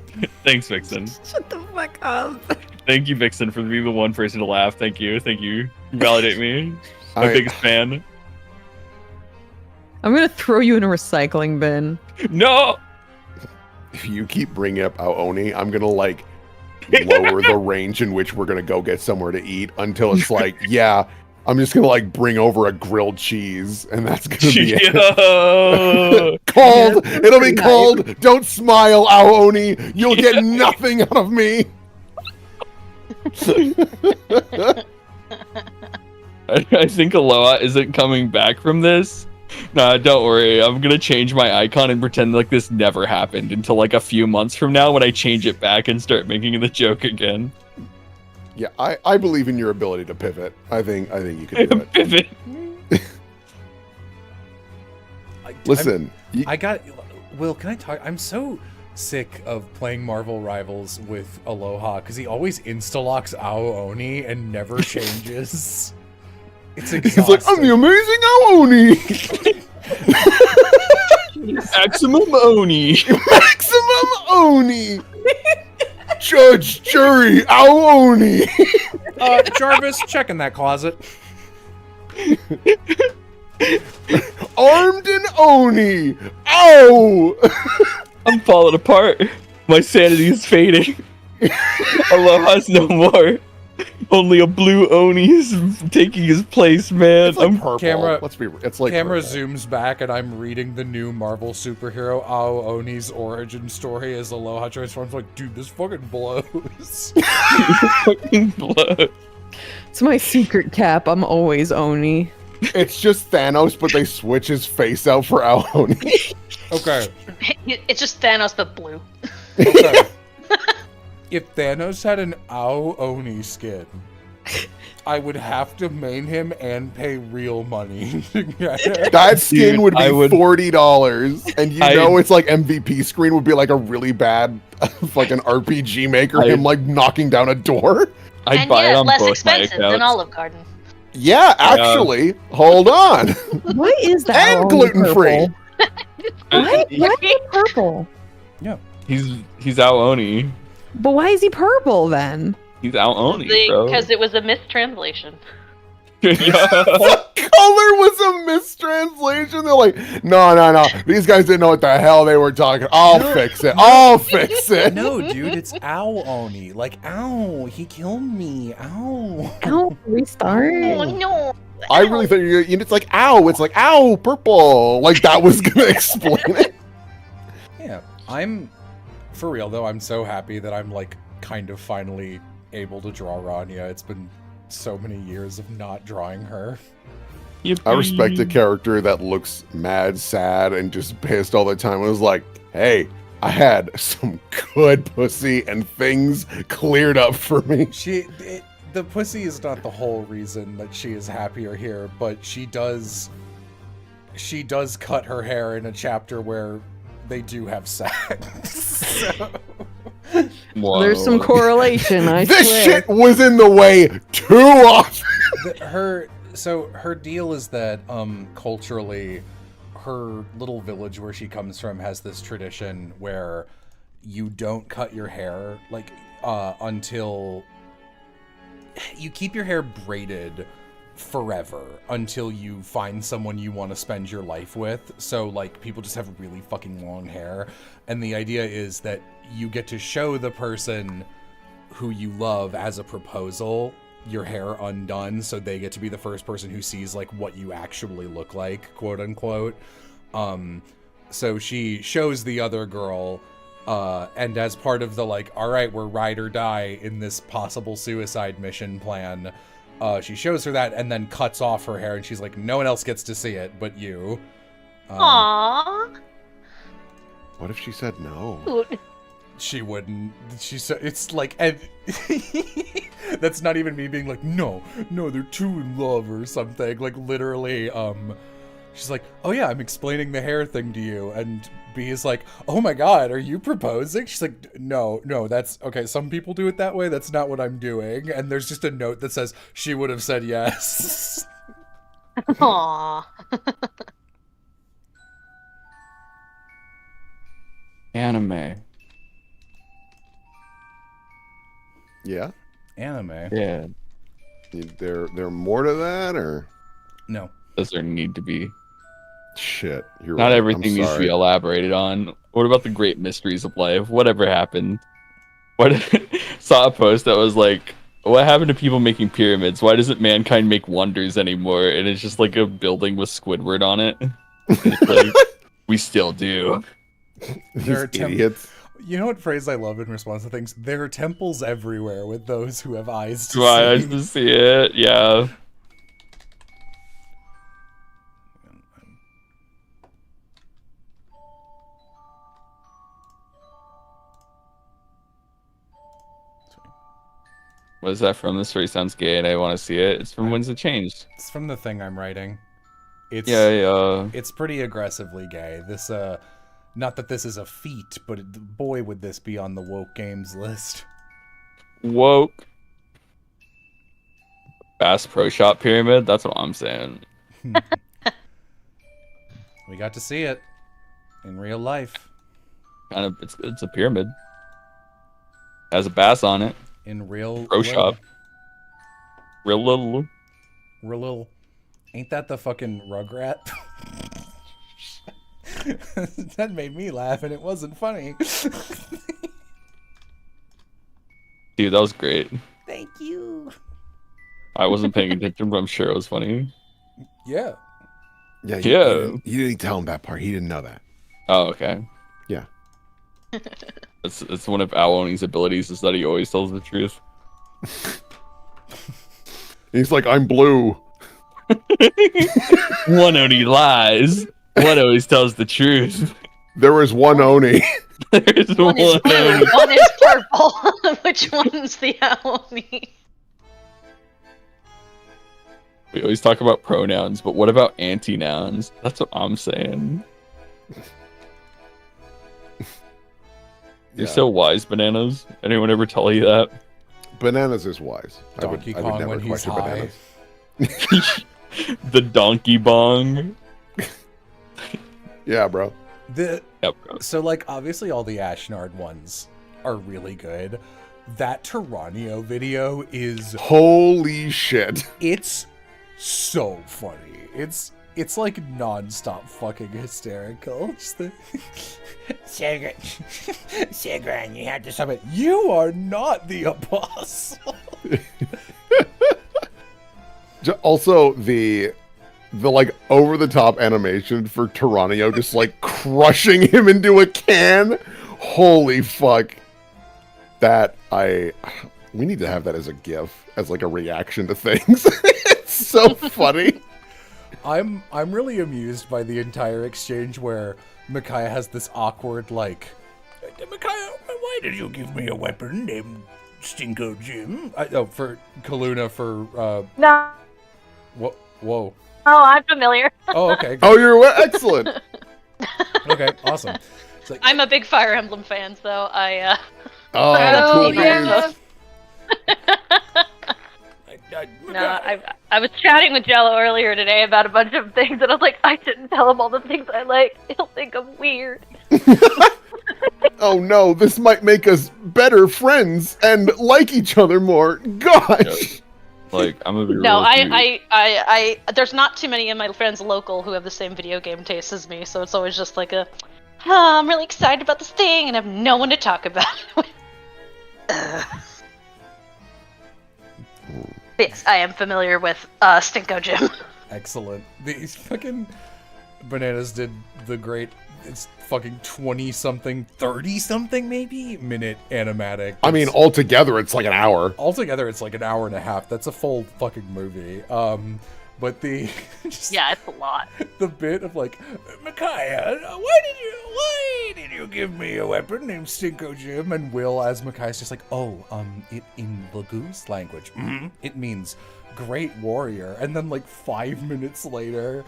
Thanks, Vixen. Shut the fuck up. Thank you, Vixen, for being the one person to laugh. Thank you. Thank you. Validate me. My I- biggest fan. I'm gonna throw you in a recycling bin. No! If you keep bringing up Aoni, I'm gonna like lower the range in which we're gonna go get somewhere to eat until it's like, yeah, I'm just gonna like bring over a grilled cheese, and that's gonna be it. Yo! Cold. Yeah, It'll be pretty cold. Don't smile, Aoni. You'll get nothing out of me. I think Aloha isn't coming back from this. Nah, don't worry. I'm gonna change my icon and pretend like this never happened until like a few months from now when I change it back and start making the joke again. Yeah, I believe in your ability to pivot. I think you can do it. Pivot. Listen, Will, can I talk? I'm so sick of playing Marvel Rivals with Aloha because he always insta-locks Aoni and never changes. It's exhausting. he's like, I'm the amazing Aoni. Maximum Oni. Maximum Oni. Judge, jury, Aoni. Jarvis, check in that closet. Armed and Oni. Ow. I'm falling apart. My sanity is fading. Aloha's no more. Only a blue Oni is taking his place, man. It's like purple. camera- Let's be. It's like Camera purple. zooms back, and I'm reading the new Marvel superhero Ao Oni's origin story as Aloha transforms. Like, dude, this fucking blows. Fucking blood. It's my secret cap. I'm always Oni. It's just Thanos, but they switch his face out for Aoni. Okay. It's just Thanos but blue. Okay. If Thanos had an Ao Oni skin, I would have to main him and pay real money to get it. That skin Dude, would be I would- $40, and you know it's like MVP screen would be like a really bad, like an RPG maker, him like knocking down a door. I'd And buy it yet, on less both my expensive than accounts. Olive Garden. Yeah, actually, hold on. Why is that? And all gluten-free. purple? Why is it purple? He's out Oni. But why is he purple then? He's out Oni, bro. Because it was a mistranslation. Yeah. Color was a mistranslation. They're like, no. These guys didn't know what the hell they were talking. I'll fix it. I'll fix it. No, dude, it's Ao Oni. Like, ow, he killed me. Ow. Ow, restart. Oh no! I really thought it's like ow. It's like ow, purple. Like that was gonna explain it. Yeah, I'm, for real though, I'm so happy that I'm like kind of finally able to draw Rania. It's been so many years of not drawing her. I respect a character that looks mad, sad, and just pissed all the time. It was like, hey, I had some good pussy and things cleared up for me. The pussy is not the whole reason that she is happier here, but she does cut her hair in a chapter where they do have sex. So. Whoa. There's some correlation, I This swear. shit was in the way too often. Her deal is that culturally, her little village where she comes from has this tradition where you don't cut your hair like until you keep your hair braided forever until you find someone you want to spend your life with. So like people just have really fucking long hair, and the idea is that you get to show the person who you love as a proposal your hair undone, so they get to be the first person who sees like what you actually look like, quote unquote. So she shows the other girl, and as part of the like, all right, we're ride or die in this possible suicide mission plan, she shows her that and then cuts off her hair, and she's like, no one else gets to see it but you. Aww. What if she said no? She wouldn't. She said it's like, and that's not even me being like, no, they're too in love or something. Like literally, she's like, oh yeah, I'm explaining the hair thing to you, and B is like, oh my god, are you proposing? She's like, no, that's okay. Some people do it that way. That's not what I'm doing. And there's just a note that says she would have said yes. Aww. Anime. Yeah. Anime. Yeah. There more to that, or No. Does there need to be? shit? You're Not right. everything I'm needs to be sorry. elaborated on. What about the great mysteries of life? Whatever happened? Saw a post that was like, what happened to people making pyramids? Why doesn't mankind make wonders anymore? And it's just like a building with Squidward on it. It's like, we still do. There are These idiots. You know what phrase I love in response to things? There are temples everywhere with those who have eyes to Do I see. to see it? Yeah. What is that from? This story sounds gay and I want to see it. It's from Winds of Change. It's from the thing I'm writing. It's Yeah. It's pretty aggressively gay. This not that this is a feat, but boy would this be on the woke games list. Woke. Bass Pro Shop Pyramid? That's what I'm saying. We got to see it in real life. Kind of, it's a pyramid. Has a bass on it. In real Pro Shop. Real little. Real. Ain't that the fucking Rugrat? That made me laugh, and it wasn't funny. Dude, that was great. Thank you. I wasn't paying attention, but I'm sure it was funny. Yeah. Yeah. Yeah. You didn't tell him that part. He didn't know that. Oh, okay. Yeah. It's one of Awoni's abilities is that he always tells the truth. He's like, I'm blue. One Oni lies. One always tells the truth. There was one Oni. There's One is blue, Oni. one is purple. Which one's the Aoni? We always talk about pronouns, but what about anti-nouns? That's what I'm saying. You're Yeah. so wise, Bananas. Anyone ever tell you that? Bananas is wise. Donkey I would Kong never when he's question high. Bananas. The donkey bong. Yeah, bro. The Yep, bro. So, like, obviously all the Ashnard ones are really good. That Tyranio video is... Holy shit. It's so funny. It's like non-stop fucking hysterical. Just the... Sigrid, you have to stop it. You are not the apostle. Also, the like over the top animation for Tyranio just like crushing him into a can. Holy fuck. We need to have that as a GIF, as like a reaction to things. It's so funny. I'm really amused by the entire exchange where Micaiah has this awkward like, Micaiah, why did you give me a weapon named Stinko Jim? For Kaluna for No. Whoa. Oh, I'm familiar. Oh, okay. Oh, you're excellent. Okay, awesome. It's like, I'm a big Fire Emblem fan, so I Oh, cool. yeah. No, I was chatting with Jello earlier today about a bunch of things, and I was like, I shouldn't tell him all the things I like. He'll think I'm weird. Oh no, this might make us better friends and like each other more. Gosh. Like, I'm gonna be no, real with you. I there's not too many of my friends local who have the same video game taste as me, so it's always just like a, I'm really excited about this thing and I have no one to talk about it with. Yes, I am familiar with Stinko Jim. excellent. These fucking Bananas did the great, it's fucking 20-something, 30-something maybe minute animatic. I mean, altogether, it's like an hour. Altogether, it's like an hour and a half. That's a full fucking movie. But the just Yeah, it's a lot. the bit of like, Micaiah, why did you give me a weapon named Stinko Jim? And Will, as Micaiah's just like, it in Lagoose language, it means great warrior. And then like 5 minutes later,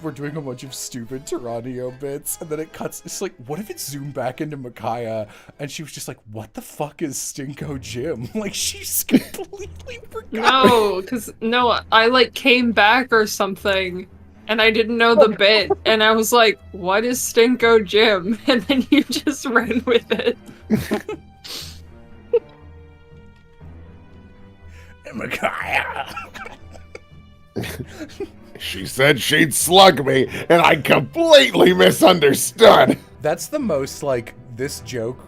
we're doing a bunch of stupid Tyranio bits, and then it cuts. It's like, what if it zoomed back into Micaiah, and she was just like, "What the fuck is Stinko Jim?" Like she's completely forgot. No, I like came back or something, and I didn't know the bit, and I was like, "What is Stinko Jim?" And then you just ran with it. Micaiah. She said she'd slug me, and I completely misunderstood. That's the most, like, this joke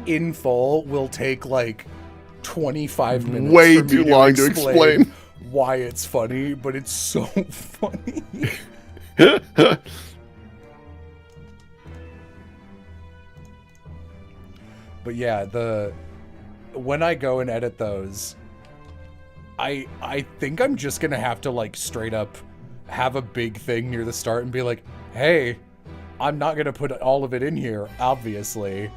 in full will take, like, 25 minutes. Way for me too long to explain why it's funny, but it's so funny. But yeah, when I go and edit those, I think I'm just gonna have to, like, straight up have a big thing near the start and be like, hey, I'm not gonna put all of it in here, obviously,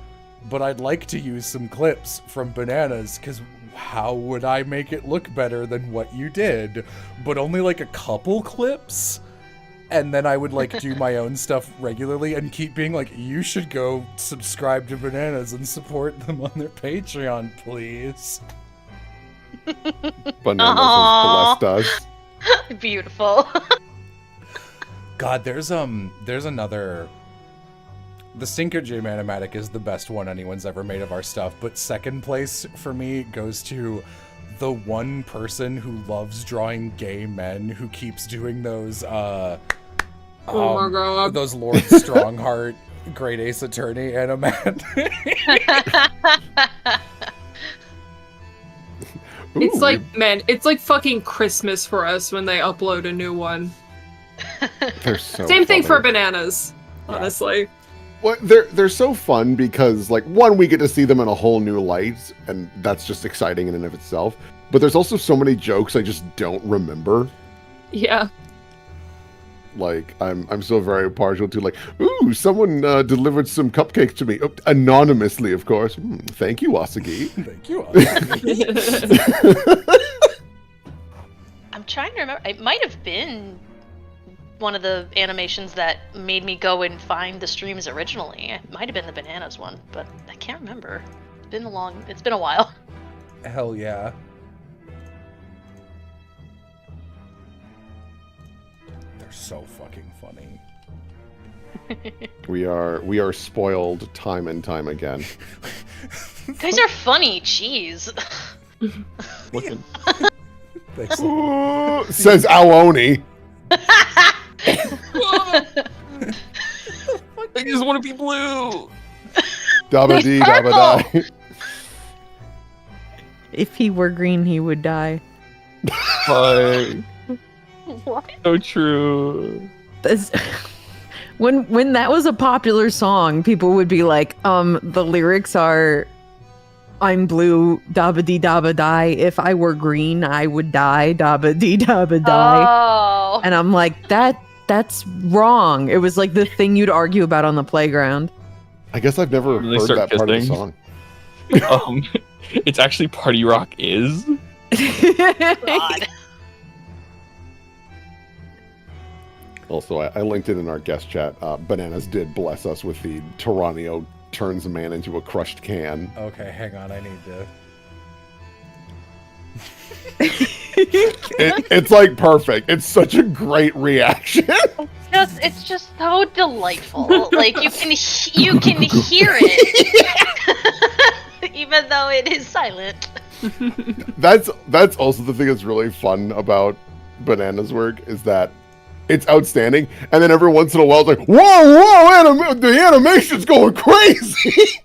but I'd like to use some clips from Bananas, because how would I make it look better than what you did? But only like a couple clips, and then I would like do my own stuff regularly and keep being like, you should go subscribe to Bananas and support them on their Patreon, please. Bananas has blessed us. Beautiful. God, there's another. The Stinko Jim animatic is the best one anyone's ever made of our stuff, but second place for me goes to the one person who loves drawing gay men who keeps doing those Oh my god. those Lord Strongheart Great Ace Attorney animat. It's Ooh, like, man, it's like fucking Christmas for us when they upload a new one. they're so Same thing for funny. bananas, honestly. Well, they're so fun because, like, one, we get to see them in a whole new light, and that's just exciting in and of itself. But there's also so many jokes I just don't remember. Yeah. Like, I'm still very partial to, like, ooh, someone delivered some cupcakes to me. Oh, anonymously, of course. Thank you, Asagi. Thank you. Asagi. I'm trying to remember. It might have been one of the animations that made me go and find the streams originally. It might have been the bananas one, but I can't remember. It's been a while. Hell yeah. They're so fucking funny. We are spoiled time and time again. You guys are funny. Jeez. Looking. Thanks. Ooh, says Aoni. I just want to be blue. Dabba dee, dabba die. If he were green, he would die. Fuck. What? So true. That's, when that was a popular song, people would be like, the lyrics are, I'm blue, dabba dee dabba die. If I were green, I would die, dabba dee dabba die. Oh. And I'm like, that's wrong. It was like the thing you'd argue about on the playground. I guess I've never They heard start that part of the kissing. song. It's actually Party Rock is. God. Also, I linked it in our guest chat. Bananas did bless us with the Tyranio turns a man into a crushed can. Okay, hang on. I need to. It's like perfect. It's such a great reaction. It's just so delightful. Like you can hear it, even though it is silent. That's also the thing that's really fun about Bananas' work is that it's outstanding, and then every once in a while it's like, whoa, the animation's going crazy.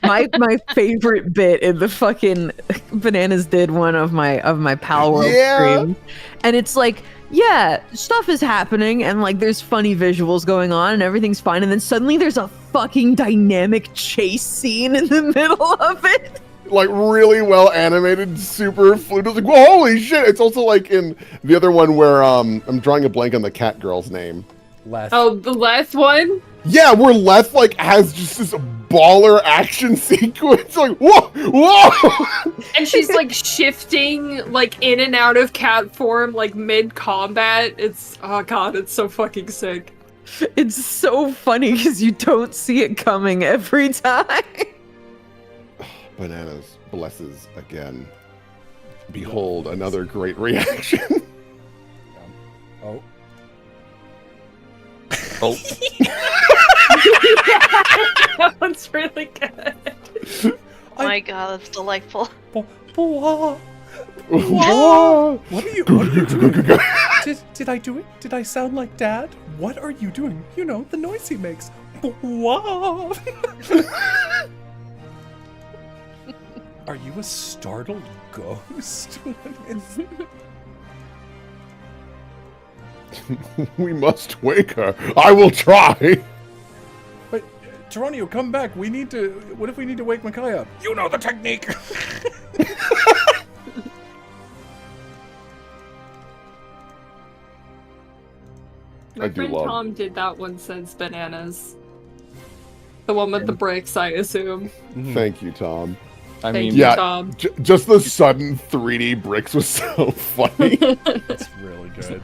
my favorite bit in the fucking Bananas did one of my Pal World streams, and it's like, yeah, stuff is happening and like there's funny visuals going on and everything's fine, and then suddenly there's a fucking dynamic chase scene in the middle of it. Like really well animated, super fluid. It's like, whoa, holy shit! It's also like in the other one where I'm drawing a blank on the cat girl's name. Leth. Oh, the last one? Yeah, where Leth like has just this baller action sequence. Like, whoa! And she's like shifting like in and out of cat form like mid combat. It's oh god, it's so fucking sick. It's so funny because you don't see it coming every time. Bananas blesses again. Behold another great reaction. Oh. Oh. That one's really good. Oh my god, that's delightful. What are you doing? Did I do it? Did I sound like Dad? What are you doing? You know, the noise he makes. Are you a startled ghost? We must wake her. I will try. But, Geronio, come back. What if we need to wake Makai up? You know the technique. My friend Tom did that one since Bananas. The one with the bricks, I assume. Thank you, Tom. I Thank mean, you, yeah, Tom. just the sudden 3D bricks was so funny. It's really good.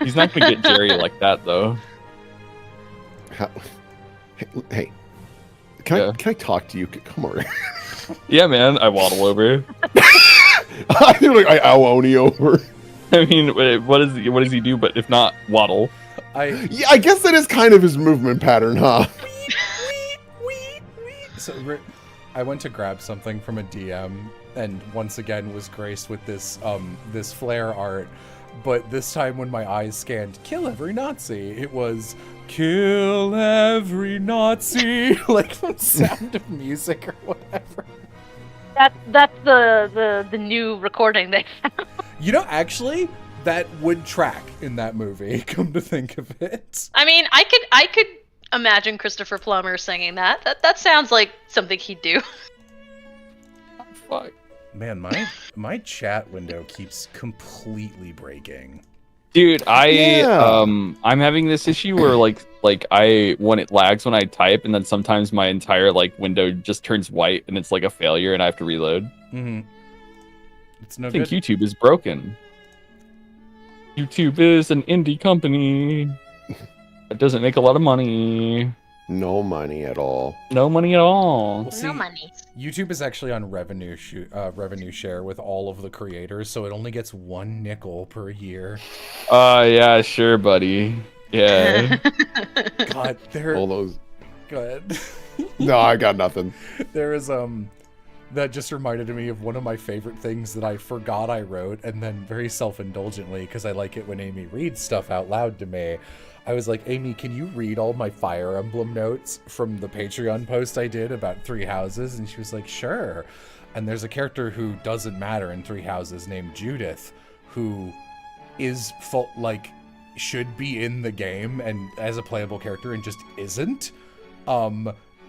he's not gonna get Jerry like that though. Hey, can I talk to you? Come over. Yeah, man. I waddle over. I feel like I own you over. I mean, what does he do? But if not waddle, Yeah, I guess that is kind of his movement pattern, huh? So I went to grab something from a DM, and once again was graced with this this flare art. But this time when my eyes scanned "kill every Nazi," it was "kill every Nazi," like from Sound of Music or whatever. That's the new recording they found. You know, actually, that would track in that movie. Come to think of it. I mean, I could imagine Christopher Plummer singing that. That sounds like something he'd do. Fuck. Man, my chat window keeps completely breaking. Dude, Yeah. I'm having this issue where when it lags when I type, and then sometimes my entire window just turns white and it's like a failure and I have to reload. Mm-hmm. It's no I think good. YouTube is broken. YouTube is an indie company that doesn't make a lot of money. No money at all. No money at all. Well, see, No money. YouTube is actually on revenue share with all of the creators, so it only gets 1 nickel per year. Yeah, sure, buddy. Yeah. God, All those. Go ahead. No, I got nothing. There is that just reminded me of one of my favorite things that I forgot I wrote, and then very self-indulgently, because I like it when Amy reads stuff out loud to me. I was like, Amy, can you read all my Fire Emblem notes from the Patreon post I did about 3 Houses? And she was like, sure. And there's a character who doesn't matter in 3 Houses named Judith, who is should be in the game and as a playable character and just isn't.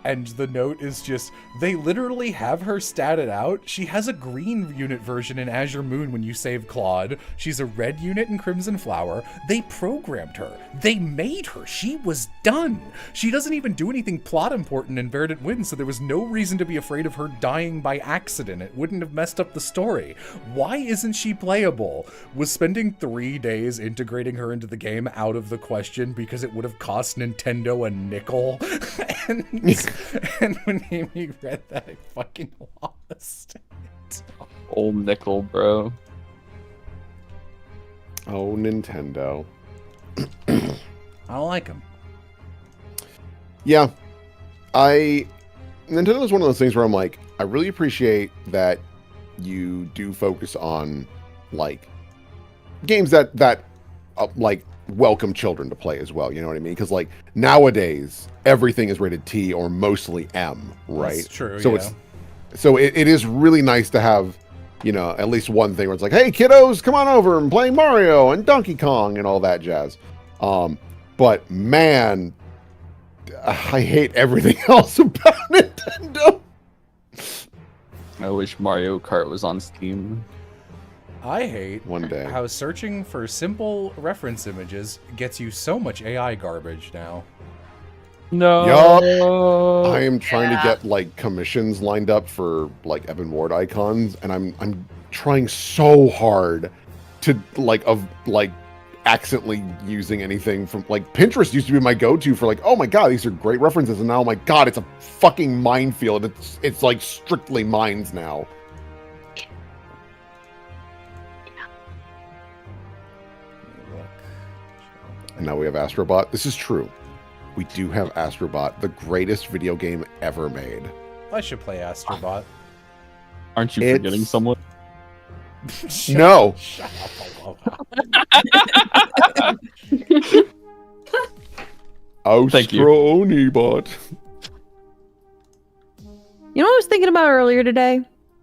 And the note is just, they literally have her statted out. She has a green unit version in Azure Moon when you save Claude. She's a red unit in Crimson Flower. They programmed her. They made her. She was done. She doesn't even do anything plot important in Verdant Winds, so there was no reason to be afraid of her dying by accident. It wouldn't have messed up the story. Why isn't she playable? Was spending 3 days integrating her into the game out of the question because it would have cost Nintendo a nickel? And when Amy read that, I fucking lost it. Old nickel, bro. Oh, Nintendo. I don't like them. Yeah. Nintendo's one of those things where I'm like, I really appreciate that you do focus on, games that welcome children to play as well, you know what I mean? Because nowadays everything is rated T or mostly M, right? That's true. So yeah. it is really nice to have, at least one thing where it's like, hey kiddos, come on over and play Mario and Donkey Kong and all that jazz. But man, I hate everything else about Nintendo. I wish Mario Kart was on Steam. I hate One day. how searching for simple reference images gets you so much AI garbage now. No. I am trying to get commissions lined up for Evan Ward icons, and I'm trying so hard to accidentally using anything from Pinterest used to be my go-to for oh my god, these are great references, and now oh my god, it's a fucking minefield. It's strictly mines now. And now we have Astrobot. This is true. We do have Astrobot, the greatest video game ever made. I should play Astrobot. Aren't you forgetting someone? No. Shut up. Thank you. Astronibot. You know what I was thinking about earlier today?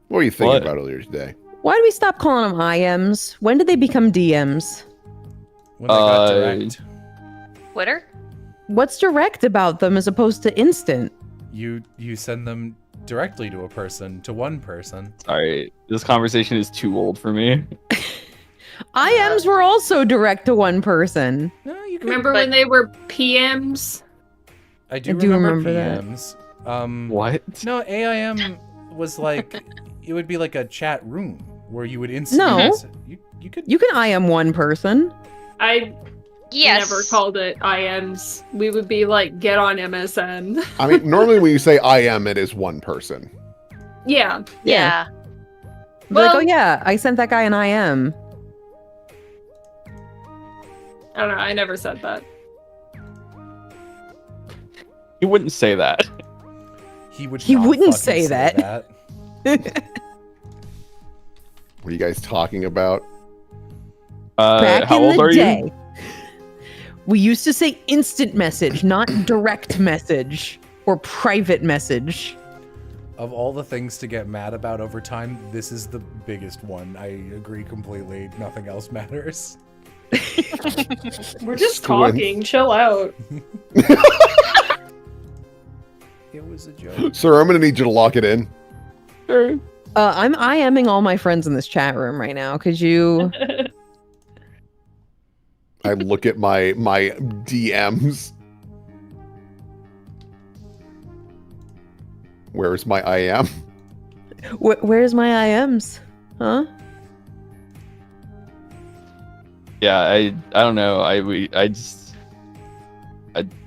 What were you thinking What? about earlier today? Why do we stop calling them IMs? When did they become DMs? When they got direct, Twitter? What's direct about them as opposed to instant? you send them directly to a person, to one person. Sorry, this conversation is too old for me. IMs were also direct to one person. No, you could. Remember when they were PMs? I do do remember remember that. PMs. What? No, AIM was it would be a chat room where you would instantly. No. message. You could. You can IM one person. I Yes. never called it IMs. We would be get on MSN. I mean, normally when you say I am, it is one person. Yeah. Yeah. Be like, Well- oh yeah, I sent that guy an IM. I don't know. I never said that. You wouldn't say that. He would. He not wouldn't fucking say that. What are you guys talking about? Back How in old the are day, you? we used to say instant message, not direct message or private message. Of all the things to get mad about over time, this is the biggest one. I agree completely. Nothing else matters. We're just Twins. talking. Chill out. It was a joke. Sir, I'm gonna need you to lock it in. Sure. I'm IMing all my friends in this chat room right now. Could you? I look at my DMs. Where's my IM? Where's my IMs? Huh? Yeah, I don't know.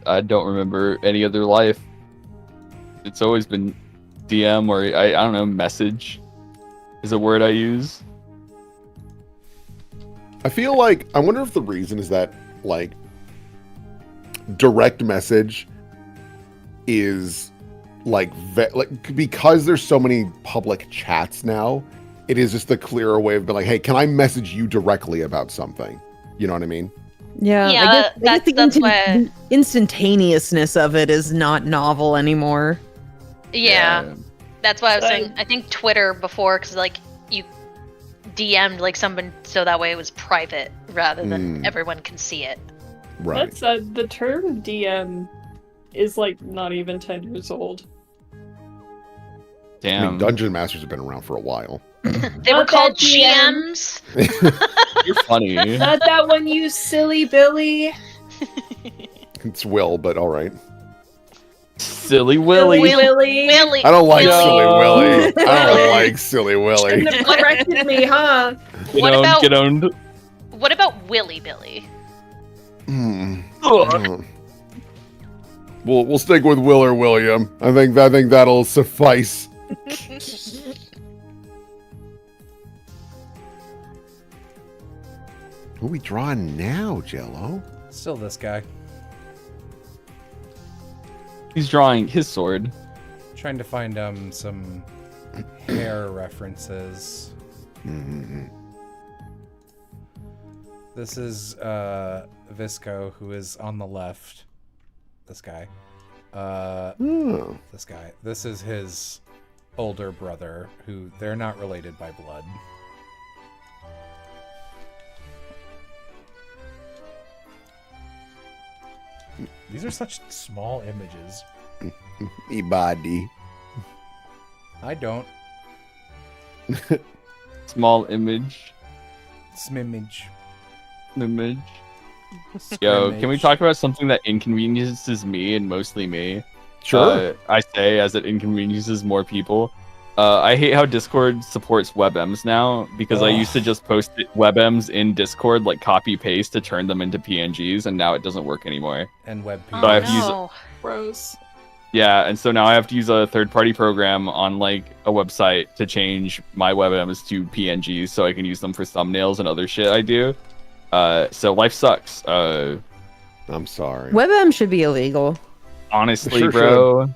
I don't remember any other life. It's always been DM or I don't know, message is a word I use. I feel like I wonder if the reason is that like direct message is like because there's so many public chats now, it is just the clearer way of being like, hey, can I message you directly about something? You know what I mean? Yeah. Yeah, I guess that's the why- the instantaneousness of it is not novel anymore. Yeah, that's why I was Same. saying. I think Twitter before, because like you DM'd like someone, so that way it was private rather than everyone can see it. Right. That's the term DM is like not even 10 years old. I Damn. mean, Dungeon Masters have been around for a while. They were Not called that DM. GMs. You're funny. Not that one, you silly Billy. It's Will, but all right. Silly Willy. Willy. Willy. I don't like No. Silly Willy. I don't Willy. like Silly Willy. Shouldn't have corrected me, huh? Get What owned, about- get owned. What about Willy Billy? We'll stick with Will or William. I think that'll suffice. Who are we drawing now, Jello? Still this guy. He's drawing his sword. Trying to find some hair references. This is Visco, who is on the left. This guy. Oh. This guy. This is his older brother, who they're not related by blood. These are such small images. Me body. I don't. Small image. Smimage. Image. Yo, can we Scrimmage. talk about something that inconveniences me and mostly me? Sure. I say as it inconveniences more people. I hate how Discord supports WebMs now because I used to just post WebMs in Discord, like copy paste to turn them into PNGs, and now it doesn't work anymore. And web Oh, So I have to use no. Gross. Yeah, and so now I have to use a third-party program on like a website to change my WebMs to PNGs so I can use them for thumbnails and other shit I do. So life sucks. I'm sorry. WebM should be illegal. Honestly, Sure bro.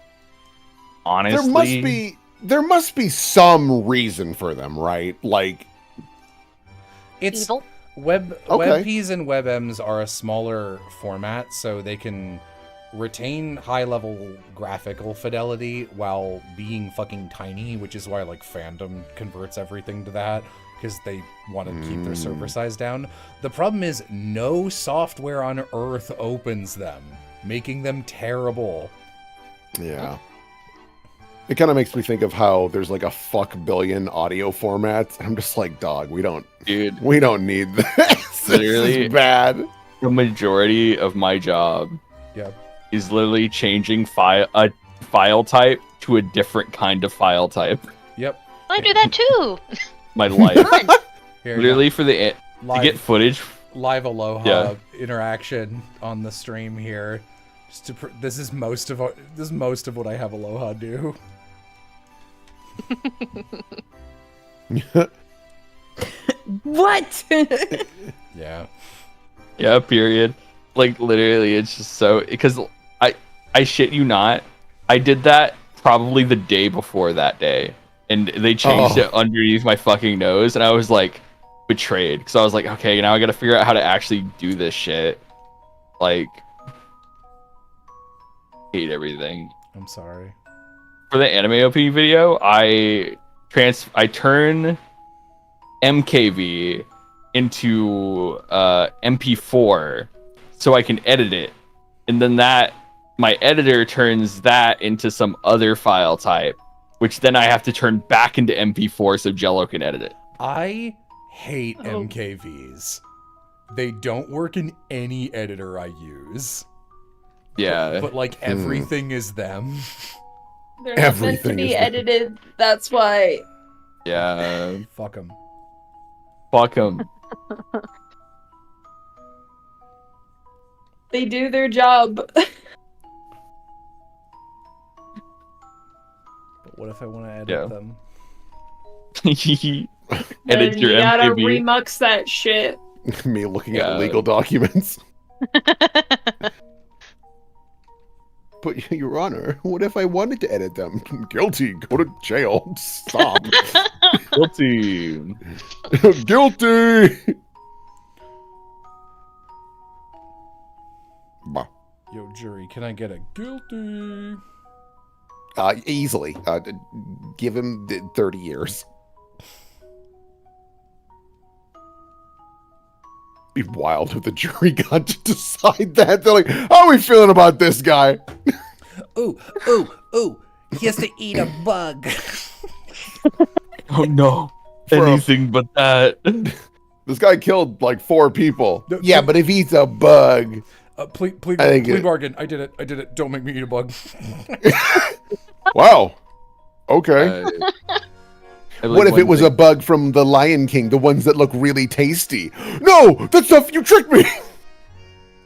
Honestly, There must be some reason for them, right? Like, It's Evil. WebPs and WebMs are a smaller format, so they can retain high-level graphical fidelity while being fucking tiny, which is why like fandom converts everything to that because they want to keep their server size down. The problem is no software on Earth opens them, making them terrible. yeah. It kind of makes me think of how there's like a fuck billion audio formats. I'm just like, dog, we don't dude, need this. This Literally. is bad. the majority of my job Yep. is literally changing a file type to a different kind of file type. Yep. I do that too. My life, Here, literally for the to live, get footage. live Aloha Yeah. interaction on the stream here. Just to this is most of what I have Aloha do. What? Yeah. Yeah, period. Like literally, it's just so because I shit you not, I did that probably the day before that day, and they changed it underneath my fucking nose, and I was like betrayed because I was like, okay, now I got to figure out how to actually do this shit. Like, hate everything. I'm sorry. for the anime opening video, I turn MKV into MP4 so I can edit it, and then my editor turns that into some other file type, which then I have to turn back into MP4 so Jello can edit it. I hate MKVs. They don't work in any editor I use. Yeah. But like everything is them. They're not meant to be edited. That's why. Yeah. Fuck them. Fuck them. They do their job. But what if I want to edit them? Edit your you gotta MKV. remux that shit. Me looking at legal documents. But, Your Honor, what if I wanted to edit them? Guilty. Go to jail. Stop. Guilty. Guilty. Bah. Yo, jury, can I get a guilty? Easily. Give him 30 years. Be wild if the jury got to decide that. They're like, how are we feeling about this guy? Ooh. He has to eat a bug. Oh no. Anything but that. This guy killed like 4 people. Yeah, but if he's a bug. Plea bargain. I did it. Don't make me eat a bug. Wow. Okay. What if it was a bug from the Lion King, the ones that look really tasty? No, that's stuff you tricked me.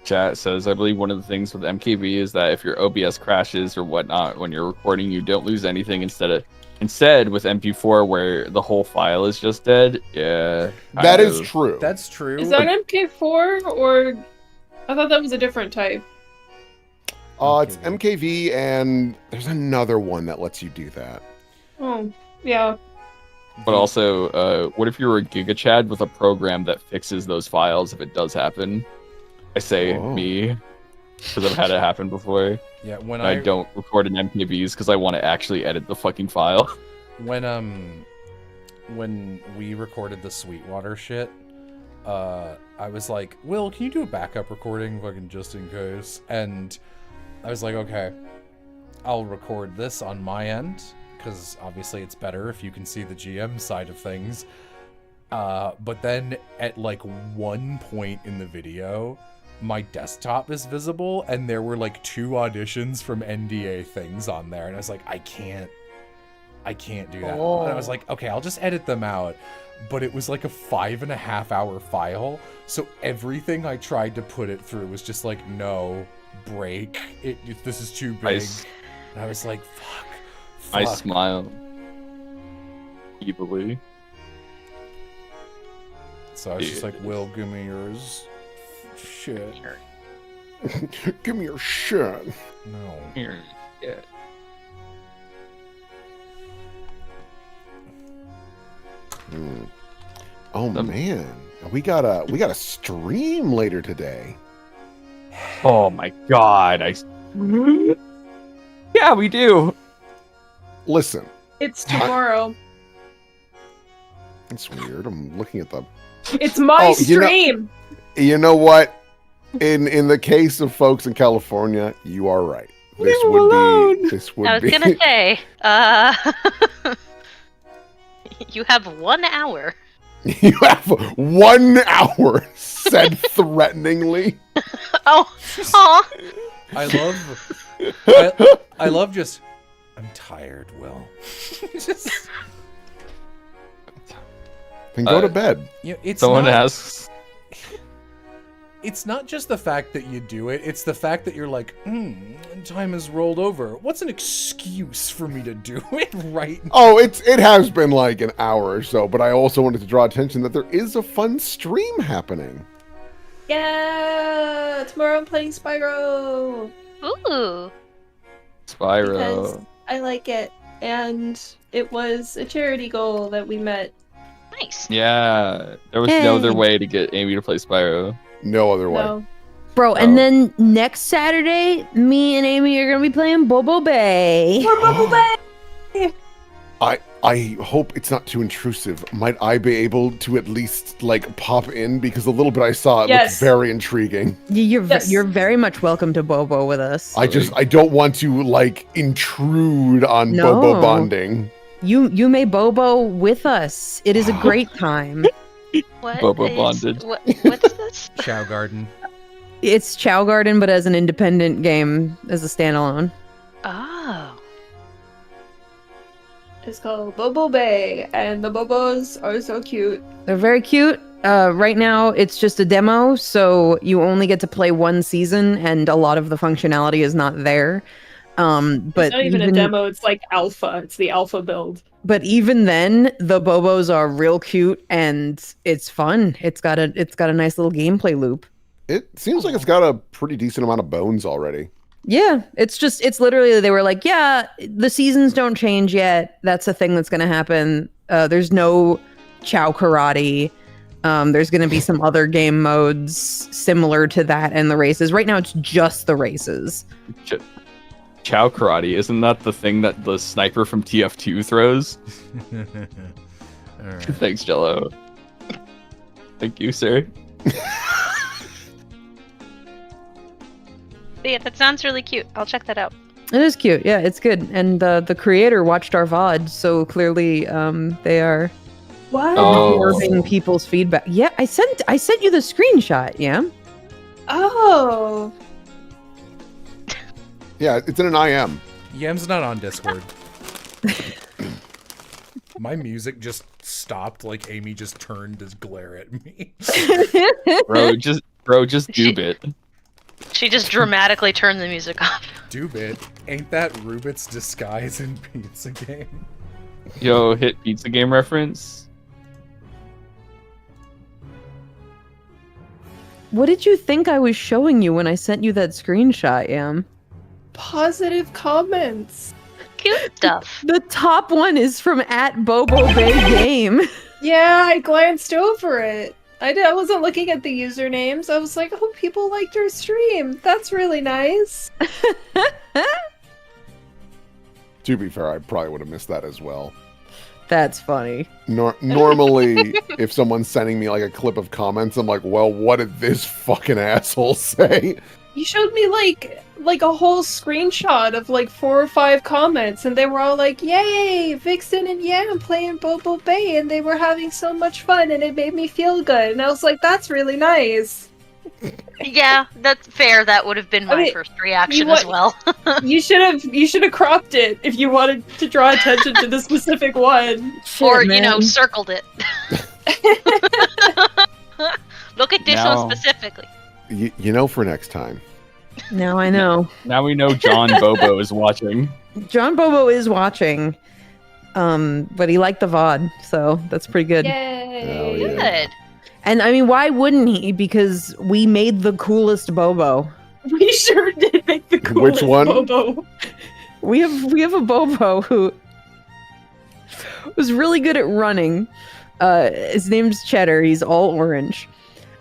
Chat says, I believe one of the things with MKV is that if your OBS crashes or whatnot when you're recording, you don't lose anything. Instead, with MP4, where the whole file is just dead. Yeah, that is true. That's true. Is that MK4 or? I thought that was a different type. It's MKV, and there's another one that lets you do that. Oh, yeah. But also, what if you were a Giga Chad with a program that fixes those files if it does happen? I say me, because I've had it happen before. Yeah, I don't record in MKVs because I want to actually edit the fucking file. When we recorded the Sweetwater shit, I was like, Will, can you do a backup recording, fucking just in case? And I was like, okay, I'll record this on my end, because obviously it's better if you can see the GM side of things. But then at like one point in the video, my desktop is visible, and there were like 2 auditions from NDA things on there, and I was like, I can't do that. And I was like, okay, I'll just edit them out. But it was like a 5.5 hour file, so everything I tried to put it through was just like, no, break. This is too big. And I was like, fuck. I smile evilly. So I was just like, Will, give me yours. Shit. Give me your shit. No. Here. Yeah. Oh man, we got a stream later today. Oh my god, yeah, we do. Listen, It's tomorrow. it's weird. I'm looking at the. It's my stream. You know what? In the case of folks in California, you are right. This I would was be. gonna say, you have 1 hour. You have 1 hour, said threateningly. Aw. I love just, I'm tired, Will. Just... Then go to bed. You know, Someone asks. It's not just the fact that you do it, it's the fact that you're like, time has rolled over. What's an excuse for me to do it right now? Oh, it has been like an hour or so, but I also wanted to draw attention that there is a fun stream happening. Yeah, tomorrow I'm playing Spyro. Ooh. Spyro. Because I like it, and it was a charity goal that we met. Nice. Yeah, there was no other way to get Amy to play Spyro. No other way. No. Bro, and then next Saturday, me and Amy are gonna be playing Bobo Bay. More Bubble Bay! I hope it's not too intrusive. Might I be able to at least like pop in, because the little bit I saw it looked very intriguing. You're very much welcome to Bobo with us. I don't want to like intrude on No. Bobo bonding. You may Bobo with us. It is a great time. What Bobo is- bonded. what's this? Chow Garden. It's Chow Garden, but as an independent game, as a standalone. Oh. It's called Bobo Bay, and the Bobos are so cute. They're very cute. Right now, it's just a demo, so you only get to play one season, and a lot of the functionality is not there. But It's not even a demo, it's like alpha. It's the alpha build. But even then, the Bobos are real cute, and it's fun. It's got a nice little gameplay loop. It seems like it's got a pretty decent amount of bones already. Yeah, it's literally, they were like, yeah, the seasons don't change yet. That's a thing that's going to happen. There's no Chow Karate. There's going to be some other game modes similar to that and the races. Right now, it's just the races. Chow Karate, isn't that the thing that the sniper from TF2 throws? All right. Thanks, Jello. Thank you, sir. But yeah, that sounds really cute. I'll check that out. It is cute. Yeah, it's good. And the creator watched our VOD, so clearly they are What? absorbing people's feedback. Yeah, I sent you the screenshot, yeah? Oh. Yeah, it's in an IM. Yem's not on Discord. My music just stopped, like Amy just turned to glare at me. Bro, just doob it. She just dramatically turned the music off. Doobit, ain't that Rubit's disguise in Pizza Game? Yo, hit pizza game reference. What did you think I was showing you when I sent you that screenshot, Yam? Positive comments. Cute stuff. The top one is from @BoboBayGame. Yeah, I glanced over it. I wasn't looking at the usernames. I was like, oh, people liked our stream. That's really nice. To be fair, I probably would have missed that as well. That's funny. Normally, if someone's sending me like a clip of comments, I'm like, well, what did this fucking asshole say? You showed me like a whole screenshot of like 4 or 5 comments, and they were all like, "Yay, Vixen and Yam playing Bobo Bay, and they were having so much fun, and it made me feel good." And I was like, "That's really nice." Yeah, that's fair. That would have been my first reaction as well. You should have cropped it if you wanted to draw attention to the specific one, Or, man. circled it. Look at this one specifically. You know, for next time. Now I know. Now we know John Bobo is watching. John Bobo is watching. But he liked the VOD, so that's pretty good. Yay! Hell yeah. Good. And I mean, why wouldn't he? Because we made the coolest Bobo. We sure did make the coolest Which one? Bobo. We have a Bobo who was really good at running. His name's Cheddar. He's all orange.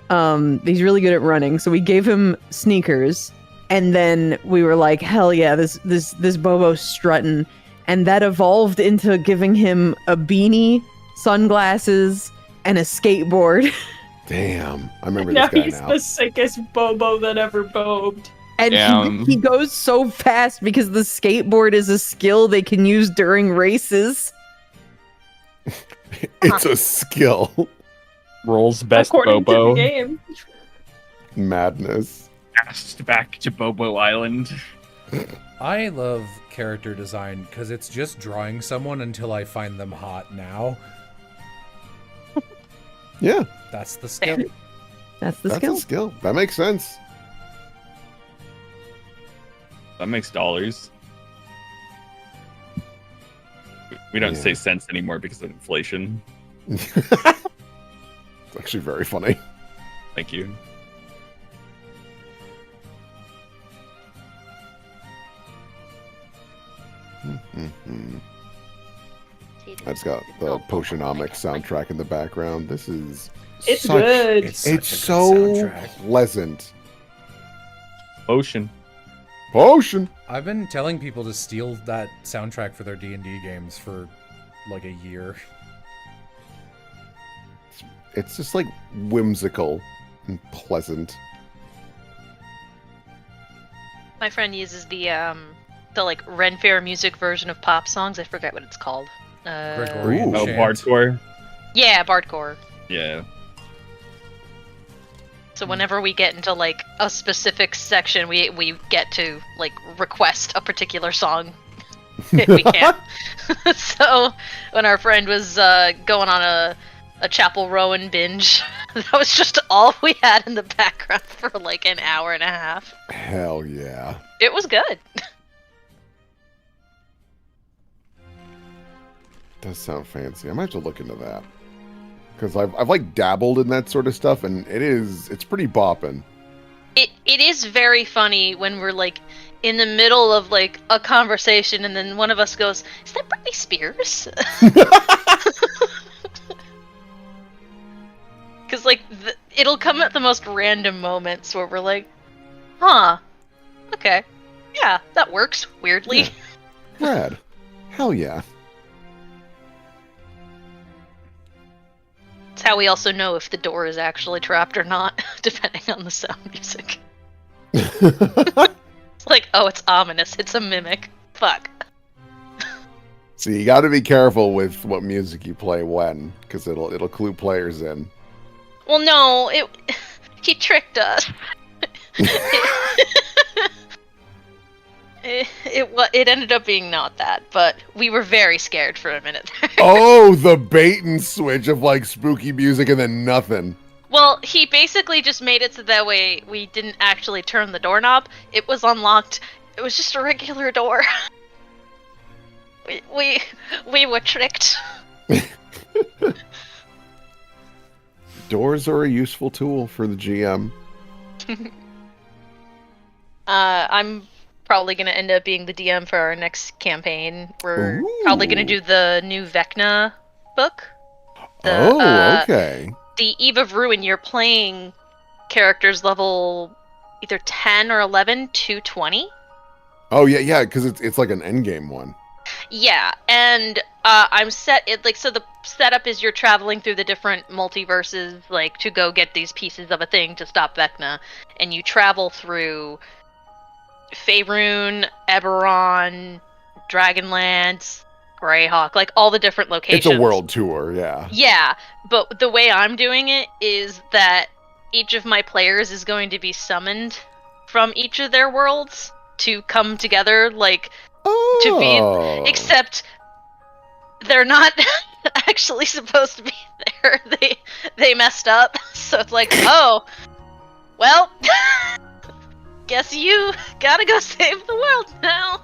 He's really good at running. So we gave him sneakers, and then we were like, hell yeah, this Bobo's strutting. And that evolved into giving him a beanie, sunglasses, and a skateboard. Damn, I remember Now this guy he's now. the sickest Bobo that ever bobed. And he goes so fast because the skateboard is a skill they can use during races. It's a skill. Rolls best According Bobo. to the game. Madness. Cast back to Bobo Island. I love character design because it's just drawing someone until I find them hot now. Yeah, That's the skill. That's the that's skill. a skill. That makes sense. That makes dollars. We don't Yeah. say cents anymore because of inflation. It's actually very funny. Thank you. Mhm. I just got the Potionomics soundtrack in the background. This is It's such- good. It's such a It's good so soundtrack. pleasant. Ocean. Potion. I've been telling people to steal that soundtrack for their D&D games for like a year. It's just like whimsical and pleasant. My friend uses the like Ren Fair music version of pop songs. I forget what it's called. Gregorian Oh, chant. Bardcore. Yeah, Bardcore. Yeah. So whenever we get into like a specific section, we get to like request a particular song if we can. So when our friend was going on a Chapel Rowan binge, that was just all we had in the background for like an hour and a half. Hell yeah. It was good. Does sound fancy. I might have to look into that. Because I've like dabbled in that sort of stuff, and it's pretty bopping. It is very funny when we're like in the middle of like a conversation, and then one of us goes, "Is that Britney Spears?" Because like it'll come at the most random moments where we're like, "Huh, okay, yeah, that works." Weirdly, Yeah. Rad. Hell yeah. it's how we also know if the door is actually trapped or not, depending on the sound music. It's like, oh, it's ominous. It's a mimic. Fuck. So you got to be careful with what music you play when, because it'll clue players in. Well, no, he tricked us. It ended up being not that, but we were very scared for a minute there. Oh, the bait and switch of like spooky music and then nothing. Well, he basically just made it so that way we didn't actually turn the doorknob. It was unlocked. It was just a regular door. we were tricked. Doors are a useful tool for the GM. I'm probably going to end up being the DM for our next campaign. We're Ooh. probably going to do the new Vecna book. Okay. The Eve of Ruin. You're playing characters level either 10 or 11 to 20. Oh yeah, because it's like an endgame one. Yeah, and so the setup is you're traveling through the different multiverses, like, to go get these pieces of a thing to stop Vecna, and you travel through Faerun, Eberron, Dragonlance, Greyhawk, like all the different locations. It's a world tour, yeah. Yeah, but the way I'm doing it is that each of my players is going to be summoned from each of their worlds to come together, like, to be, except they're not actually supposed to be there. They messed up, so it's like, oh, well, guess you gotta go save the world now.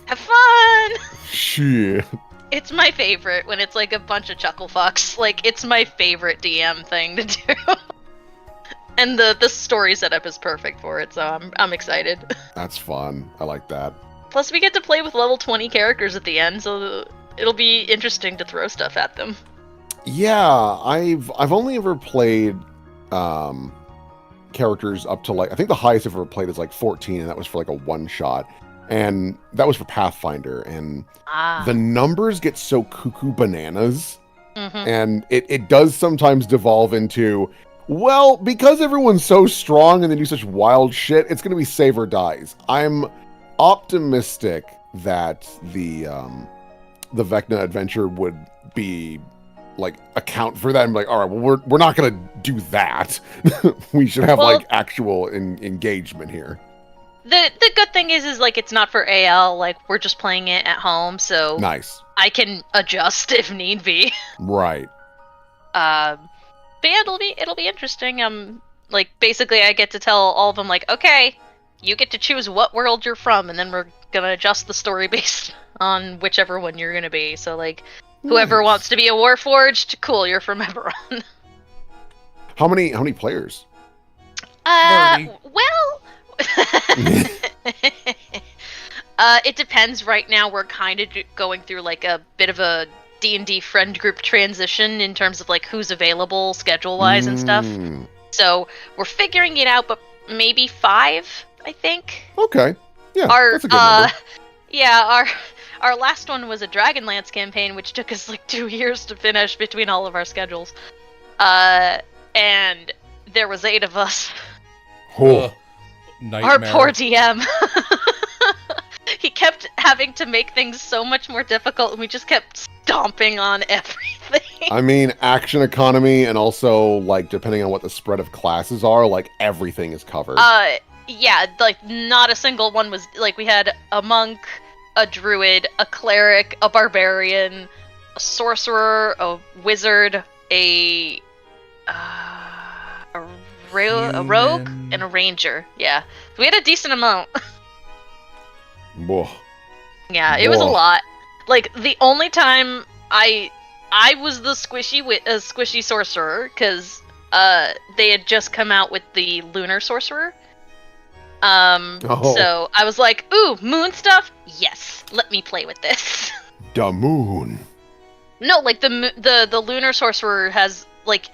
Have fun. Shit. It's my favorite when it's like a bunch of chuckle fucks. Like, it's my favorite DM thing to do. And the story setup is perfect for it, so I'm excited. That's fun. I like that. Plus, we get to play with level 20 characters at the end, so it'll be interesting to throw stuff at them. Yeah, I've only ever played characters up to like, I think the highest I've ever played is like 14, and that was for like a one shot. And that was for Pathfinder, and the numbers get so cuckoo bananas, and it does sometimes devolve into, well, because everyone's so strong and they do such wild shit, it's going to be save or dies. I'm optimistic that the Vecna adventure would be like account for that and be like, all right, well, we're not going to do that. We should have like actual engagement here. The good thing is like it's not for AL, like we're just playing it at home, so nice. I can adjust if need be. Right. But yeah, it'll be interesting. Like basically I get to tell all of them like, okay, you get to choose what world you're from, and then we're gonna adjust the story based on whichever one you're gonna be. So like, whoever wants to be a Warforged, cool, you're from Eberron. How many players? 30. Well, it depends. Right now, we're kind of going through like a bit of a D&D friend group transition in terms of like who's available schedule-wise and stuff. So we're figuring it out, but maybe 5, I think. Okay. Yeah, our that's a good number. yeah, our last one was a Dragonlance campaign, which took us like 2 years to finish between all of our schedules. And there was 8 of us. Ugh, nightmare. Our poor DM. He kept having to make things so much more difficult, and we just kept stomping on everything. I mean, action economy, and also, like, depending on what the spread of classes are, like, everything is covered. Yeah, like, not a single one was, like, we had a monk, a druid, a cleric, a barbarian, a sorcerer, a wizard, a rogue, and a ranger. Yeah, we had a decent amount. Whoa. Yeah, it was a Whoa. lot. Like, the only time I was the squishy sorcerer, because they had just come out with the lunar sorcerer. So I was like, ooh, moon stuff? Yes, let me play with this. The moon. No, like, the lunar sorcerer has, like,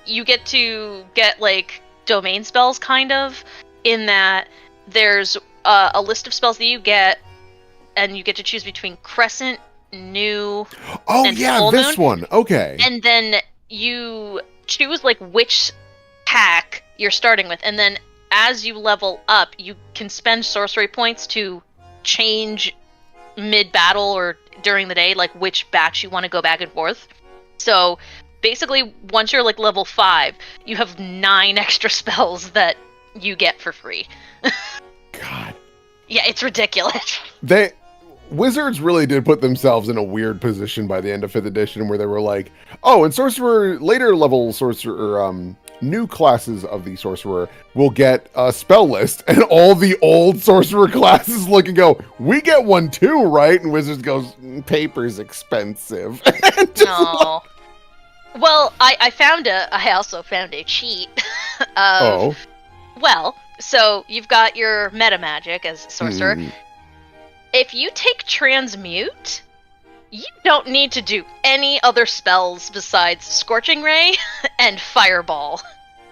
you get to get, like, domain spells, kind of, in that there's a list of spells that you get, and you get to choose between Crescent, New, and Full this Moon. one. Okay. And then you choose, like, which pack you're starting with, and then as you level up, you can spend sorcery points to change mid-battle or during the day, like, which batch you want to go back and forth. So, basically, once you're, like, level 5, you have 9 extra spells that you get for free. God. Yeah, it's ridiculous. Wizards really did put themselves in a weird position by the end of 5th edition where they were like, oh, and sorcerer, later level sorcerer, new classes of the sorcerer will get a spell list, and all the old sorcerer classes look and go, we get one too, right? And Wizards goes, paper's expensive. No. Well, I also found a cheat. Well, so you've got your meta magic as sorcerer. If you take transmute, you don't need to do any other spells besides Scorching Ray and Fireball,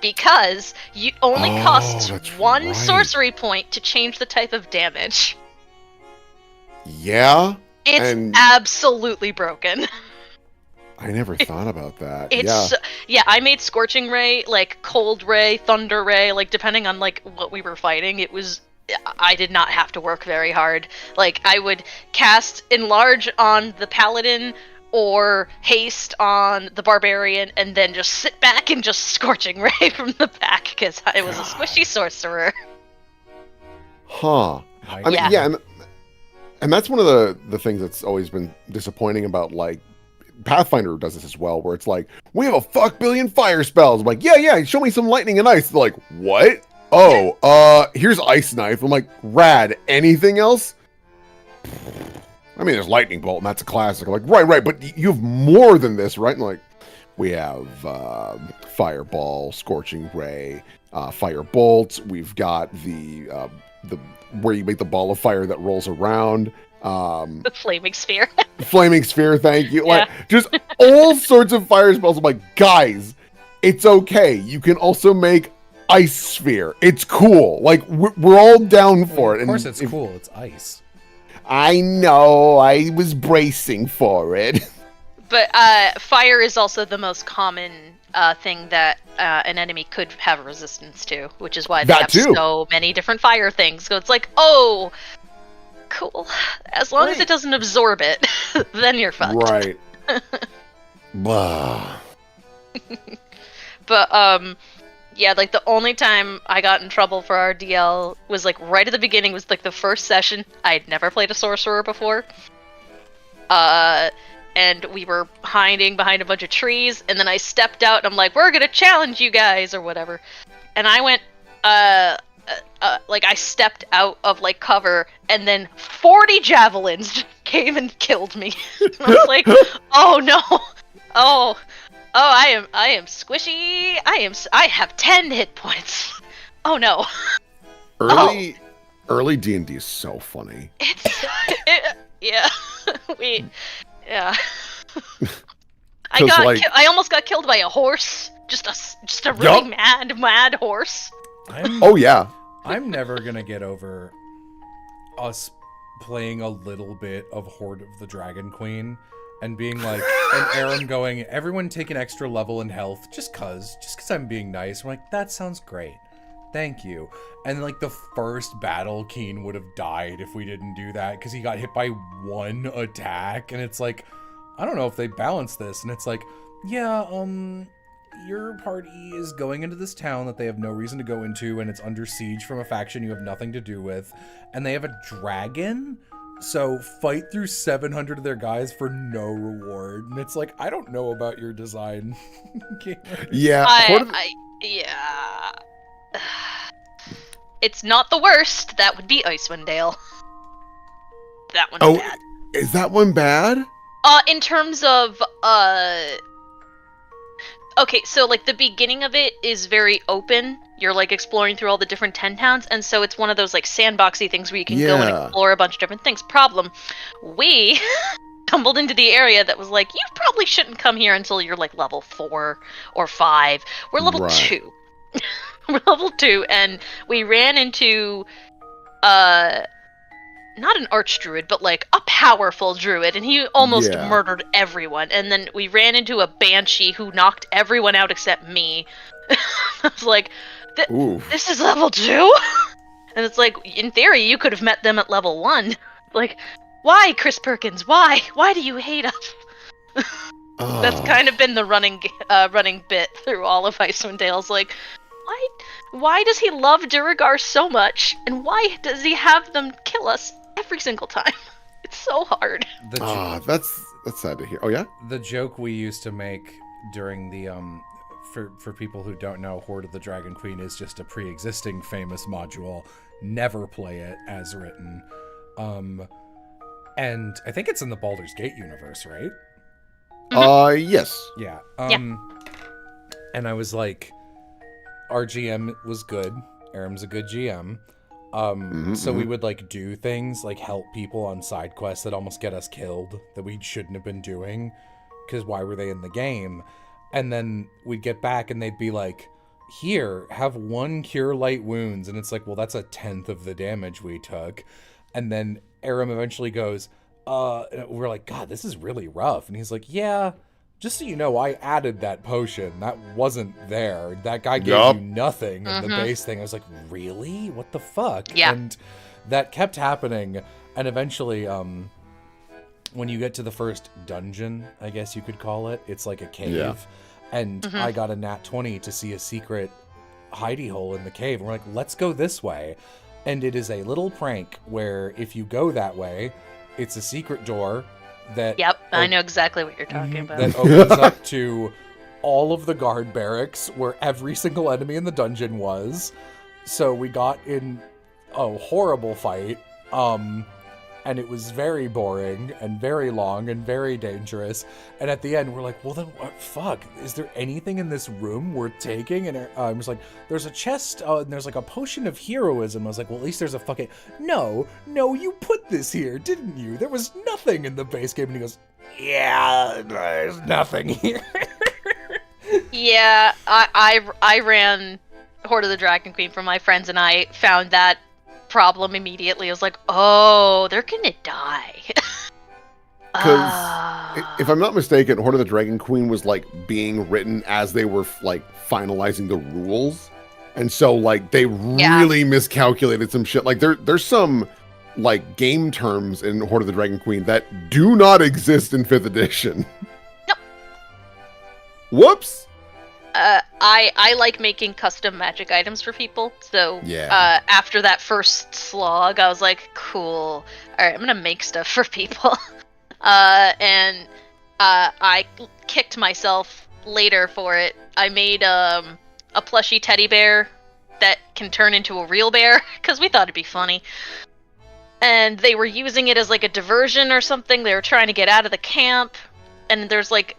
because you only costs one sorcery point to change the type of damage. Yeah? It's absolutely broken. I never thought about that. Yeah, I made Scorching Ray, like Cold Ray, Thunder Ray, like depending on like what we were fighting, I did not have to work very hard. Like, I would cast Enlarge on the Paladin or Haste on the Barbarian, and then just sit back and just Scorching Ray from the back, because I was a squishy sorcerer. Huh. I mean, yeah, and that's one of the things that's always been disappointing about, like, Pathfinder does this as well, where it's like, we have a fuck billion fire spells. I'm like, yeah, show me some lightning and ice. They're like, what? Oh, here's Ice Knife. I'm like, rad. Anything else? I mean, there's Lightning Bolt, and that's a classic. I'm like, right, but you have more than this, right? And like, we have Fireball, Scorching Ray, Fire Bolt. We've got the where you make the ball of fire that rolls around. The Flaming Sphere. Flaming Sphere, thank you. Yeah. Like, just all sorts of fire spells. I'm like, guys, it's okay. You can also make Ice Sphere. It's cool. Like, we're all down for it. Of course it's cool. It's ice. I know. I was bracing for it. But fire is also the most common thing that an enemy could have resistance to, which is why they have so many different fire things. So it's like, oh, cool. As long as it doesn't absorb it, then you're fucked. Right. But yeah, like the only time I got in trouble for our DL was like right at the beginning, was like the first session. I had never played a sorcerer before. And we were hiding behind a bunch of trees, and then I stepped out and I'm like, we're gonna challenge you guys or whatever. And I went like I stepped out of like cover, and then 40 javelins just came and killed me. And I was like, oh no. Oh, I am squishy. I have 10 hit points. Oh no. Early D&D is so funny. Yeah. I almost got killed by a horse. Just a really mad horse. Oh yeah. I'm never gonna get over us playing a little bit of Horde of the Dragon Queen and being like, and Aram going, everyone take an extra level in health just cause I'm being nice. We're like, that sounds great. Thank you. And like the first battle, Keen would have died if we didn't do that because he got hit by one attack. And it's like, I don't know if they balance this. And it's like, yeah, your party is going into this town that they have no reason to go into, and it's under siege from a faction you have nothing to do with, and they have a dragon, so fight through 700 of their guys for no reward. And it's like, I don't know about your design. Yeah. Yeah. It's not the worst. That would be Icewind Dale. That one's bad. Is that one bad? In terms of, okay, so, like, the beginning of it is very open. You're, like, exploring through all the different 10 towns, and so it's one of those, like, sandboxy things where you can go and explore a bunch of different things. Problem, we stumbled into the area that was like, you probably shouldn't come here until you're, like, level 4 or 5. We're level 2. We're level 2, and we ran into, not an archdruid, but like a powerful druid, and he almost murdered everyone. And then we ran into a banshee who knocked everyone out except me. I was like, this is level 2? And it's like, in theory, you could have met them at level 1. Like, why, Chris Perkins? Why? Why do you hate us? That's kind of been the running bit through all of Icewind Dale's. Like, why does he love Duragar so much? And why does he have them kill us every single time? It's so hard. That's sad to hear. Oh yeah? The joke we used to make during the for people who don't know, Horde of the Dragon Queen is just a pre-existing famous module. Never play it as written. And I think it's in the Baldur's Gate universe, right? Yes. Yeah. And I was like, our GM was good. Aram's a good GM. So we would like do things like help people on side quests that almost get us killed that we shouldn't have been doing because why were they in the game? And then we'd get back and they'd be like, here, have 1 cure light wounds. And it's like, well, that's 1/10 of the damage we took. And then Aram eventually goes, and we're like, God, this is really rough. And he's like, yeah, just so you know, I added that potion. That wasn't there. That guy gave you nothing in the base thing. I was like, really? What the fuck? Yeah. And that kept happening. And eventually, when you get to the first dungeon, I guess you could call it, it's like a cave. Yeah. And I got a nat 20 to see a secret hidey hole in the cave. And we're like, let's go this way. And it is a little prank where if you go that way, it's a secret door that... Yep, I know exactly what you're talking about. That opens up to all of the guard barracks where every single enemy in the dungeon was. So we got in a horrible fight, and it was very boring and very long and very dangerous. And at the end, we're like, well then what? Fuck, is there anything in this room worth taking? And I was like, there's a chest and there's like a potion of heroism. I was like, well, at least there's a fucking... No, you put this here, didn't you? There was nothing in the base game. And he goes, yeah, there's nothing here. Yeah, I ran Horde of the Dragon Queen for my friends, and I found that problem immediately. I was like, oh, they're gonna die. Because if I'm not mistaken, Horde of the Dragon Queen was like being written as they were like finalizing the rules, and so like they really miscalculated some shit. Like there's some like game terms in Horde of the Dragon Queen that do not exist in 5th edition. Nope. Whoops. I like making custom magic items for people, so after that first slog, I was like, cool, alright, I'm gonna make stuff for people. And I kicked myself later for it. I made a plushy teddy bear that can turn into a real bear, because we thought it'd be funny. And they were using it as like a diversion or something. They were trying to get out of the camp, and there's like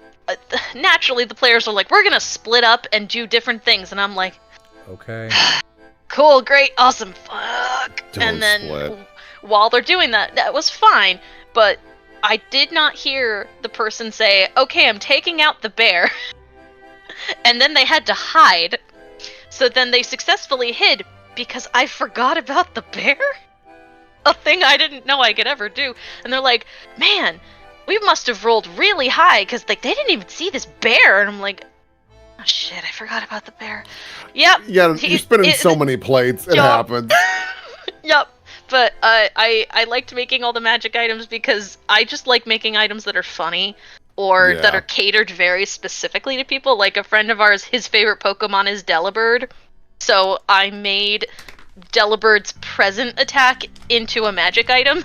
naturally the players are like, we're gonna split up and do different things, and I'm like, okay, cool, great, awesome, fuck. Don't and then split. While they're doing that was fine, but I did not hear the person say, okay, I'm taking out the bear. And then they had to hide, so then they successfully hid because I forgot about the bear. a thing I didn't know I could ever do. And they're like, man, we must have rolled really high because like they didn't even see this bear. And I'm like, oh shit, I forgot about the bear. Yep. Yeah, you're spinning so many plates. It happens. Yep. But I liked making all the magic items because I just like making items that are funny or that are catered very specifically to people. Like a friend of ours, his favorite Pokemon is Delibird. So I made Delibird's present attack into a magic item.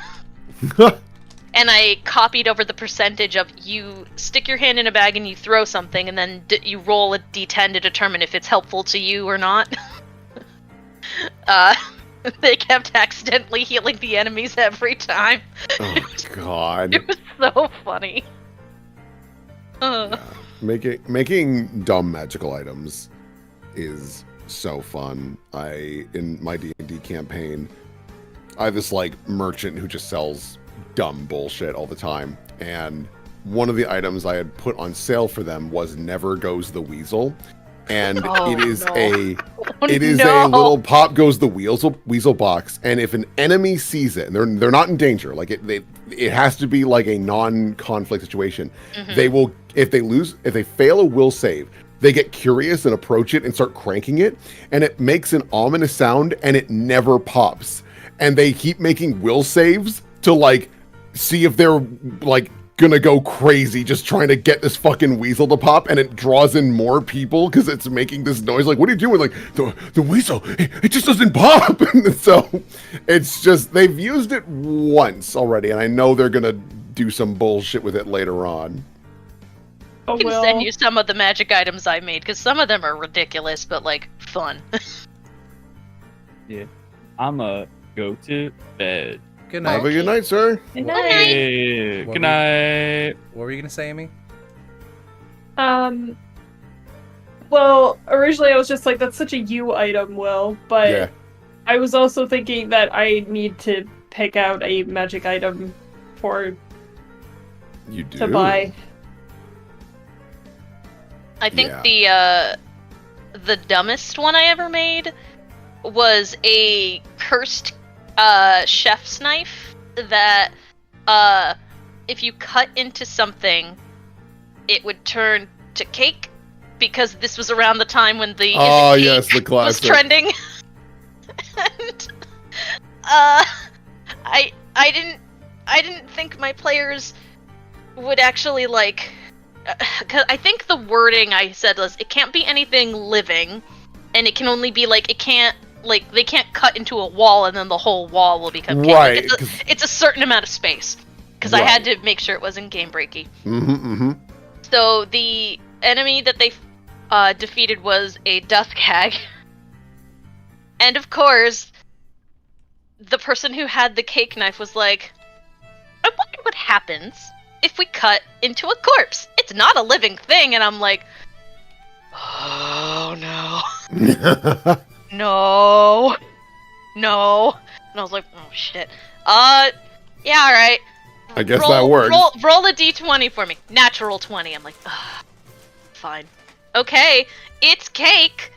And I copied over the percentage of you stick your hand in a bag and you throw something, and then you roll a d10 to determine if it's helpful to you or not. They kept accidentally healing the enemies every time. Oh, God. It was so funny. Yeah. Making dumb magical items is so fun. In my D&D campaign, I have this like merchant who just sells dumb bullshit all the time, and one of the items I had put on sale for them was Never Goes the Weasel, and it is a little Pop Goes the Weasel box, and if an enemy sees it, and they're not in danger, like it has to be like a non-conflict situation. They will, if they fail a will save, they get curious and approach it and start cranking it, and it makes an ominous sound, and it never pops, and they keep making will saves to like see if they're like gonna go crazy just trying to get this fucking weasel to pop, and it draws in more people because it's making this noise. Like, what are you doing? Like, the weasel, it just doesn't pop. And so it's just, they've used it once already, and I know they're gonna do some bullshit with it later on. I can send you some of the magic items I made, because some of them are ridiculous, but like fun. Yeah, I'ma go to bed. Good night. Have a good night, sir. Good night. Hey, good night. What were you gonna say, Amy? Well, originally I was just like, that's such a you item, Will, but Yeah. I was also thinking that I need to pick out a magic item You do. to buy. I think the dumbest one I ever made was a cursed chef's knife that if you cut into something, it would turn to cake, because this was around the time when the yes, the was classic trending. And I didn't think my players would actually like, cause I think the wording I said was it can't be anything living, and it can only be like, it can't, like, they can't cut into a wall and then the whole wall will become cake. Right. Like, it's a certain amount of space, because I had to make sure it wasn't game breaky. So the enemy that they defeated was a dusk hag. And of course, the person who had the cake knife was like, I wonder what happens if we cut into a corpse. It's not a living thing. And I'm like, oh no. No. And I was like, oh shit. Yeah, alright. I guess that works. Roll a d20 for me. Natural 20. I'm like, ugh, fine. Okay, it's cake.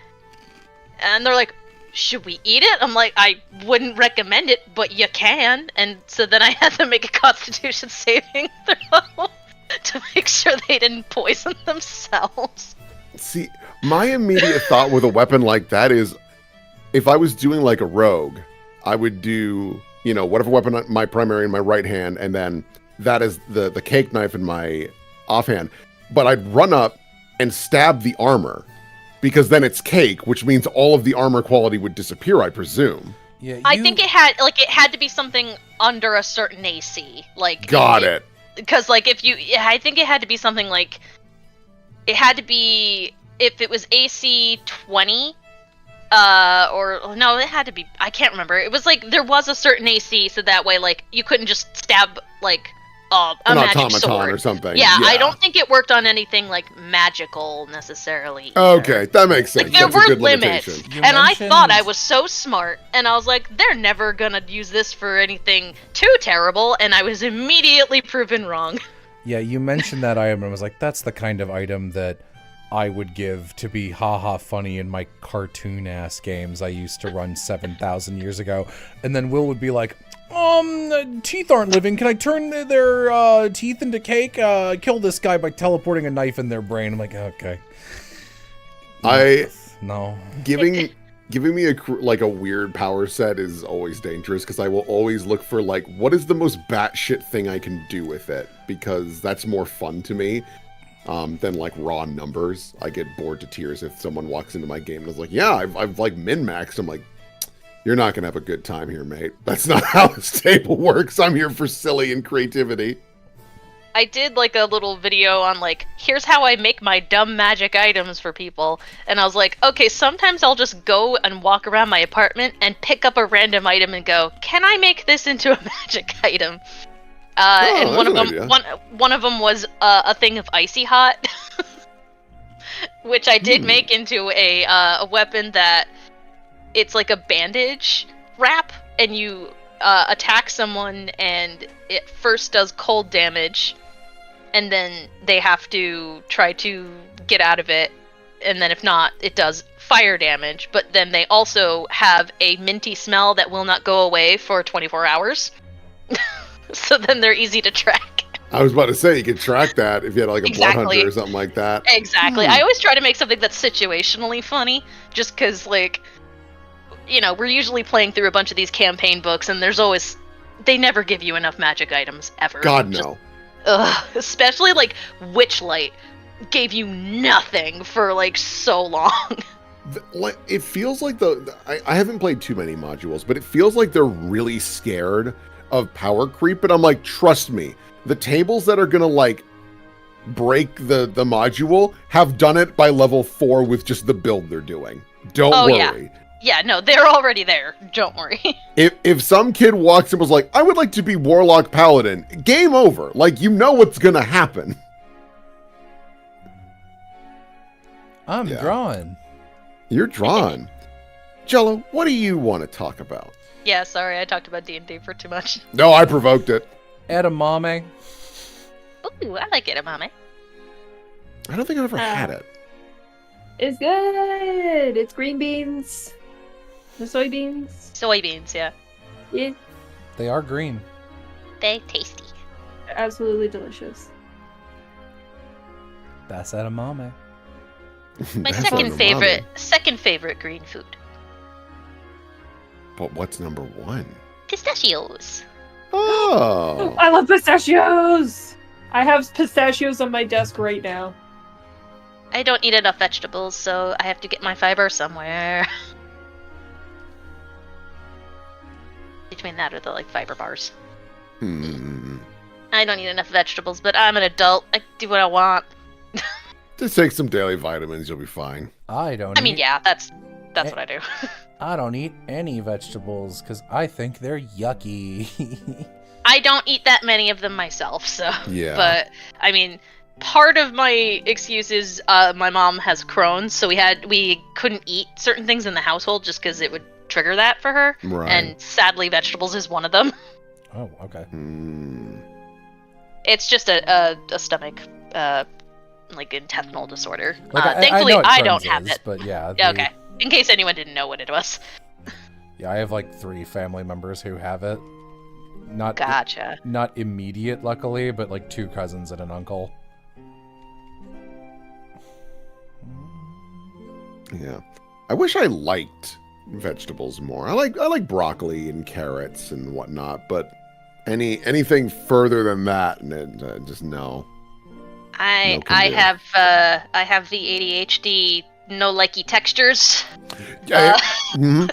And they're like, should we eat it? I'm like, I wouldn't recommend it, but you can. And so then I had to make a Constitution saving throw to make sure they didn't poison themselves. See, my immediate thought with a weapon like that is, if I was doing like a rogue, I would do, whatever weapon, my primary in my right hand, and then that is the cake knife in my offhand. But I'd run up and stab the armor, because then it's cake, which means all of the armor quality would disappear, I presume. Yeah, I think it had to be something under a certain AC. Like, Got it. Because I think it had to be something like, it had to be, if it was AC 20, or no, it had to be, I can't remember. It was like, there was a certain AC, so that way, like, you couldn't just stab, like, a magic automaton sword or something. Yeah, I don't think it worked on anything like magical necessarily either. Okay, that makes sense. Like, there That's a were good limits, limitation. and I thought I was so smart, and I was like, they're never gonna use this for anything too terrible, and I was immediately proven wrong. Yeah, you mentioned that item, and I was like, that's the kind of item that I would give to be haha funny in my cartoon-ass games I used to run 7,000 years ago. And then Will would be like, Teeth aren't living. Can I turn their teeth into cake? Kill this guy by teleporting a knife in their brain. I'm like, okay. No. Giving me a weird power set is always dangerous because I will always look for like what is the most batshit thing I can do with it, because that's more fun to me than like raw numbers. I get bored to tears if someone walks into my game and is like, yeah, I've like min-maxed. I'm like, you're not gonna have a good time here, mate. That's not how this table works. I'm here for silly and creativity. I did like a little video on like, here's how I make my dumb magic items for people. And I was like, okay, sometimes I'll just go and walk around my apartment and pick up a random item and go, can I make this into a magic item? And one of them was a thing of icy hot, which I did make into a weapon that it's like a bandage wrap, and you attack someone and it first does cold damage, and then they have to try to get out of it, and then if not, it does fire damage, but then they also have a minty smell that will not go away for 24 hours. So then they're easy to track. I was about to say, you could track that if you had like a blood hunter or something like that. Exactly. I always try to make something that's situationally funny, just because, like, you know, we're usually playing through a bunch of these campaign books, and they never give you enough magic items, ever. God, no. Especially, like, Witchlight gave you nothing for, like, so long. It feels like I haven't played too many modules, but it feels like they're really scared of power creep, and I'm like, trust me, the tables that are gonna, like, break the module have done it by level 4 with just the build they're doing. Don't worry. Yeah, no, they're already there. Don't worry. If some kid walks and was like, I would like to be Warlock Paladin, game over. Like, you know what's gonna happen. I'm drawing. You're drawn. Jello, what do you want to talk about? Yeah, sorry, I talked about D&D for too much. No, I provoked it. Edamame. Ooh, I like edamame. I don't think I've ever had it. It's good. It's green beans. The soybeans. Soybeans, yeah. Yeah. They are green. They're tasty. They're absolutely delicious. That's edamame. My That's second favorite green food. But what's number 1? Pistachios. Oh. I love pistachios! I have pistachios on my desk right now. I don't eat enough vegetables, so I have to get my fiber somewhere. Between that or the, like, fiber bars. I don't eat enough vegetables, but I'm an adult. I do what I want. Just take some daily vitamins, you'll be fine. I mean, yeah, that's what I do. I don't eat any vegetables because I think they're yucky. I don't eat that many of them myself, so. Yeah. But, I mean, part of my excuse is my mom has Crohn's, so we couldn't eat certain things in the household just because it would trigger that for her. Right. And sadly, vegetables is one of them. Oh, okay. It's just a stomach, like, intestinal disorder. Like, thankfully, I don't have it. But yeah. Okay. In case anyone didn't know what it was. Yeah, I have like 3 family members who have it. Gotcha. Not immediate, luckily, but like 2 cousins and an uncle. Yeah. I wish I liked vegetables more. I like broccoli and carrots and whatnot, but anything further than that, just no. I have the ADHD no likey textures. Yeah,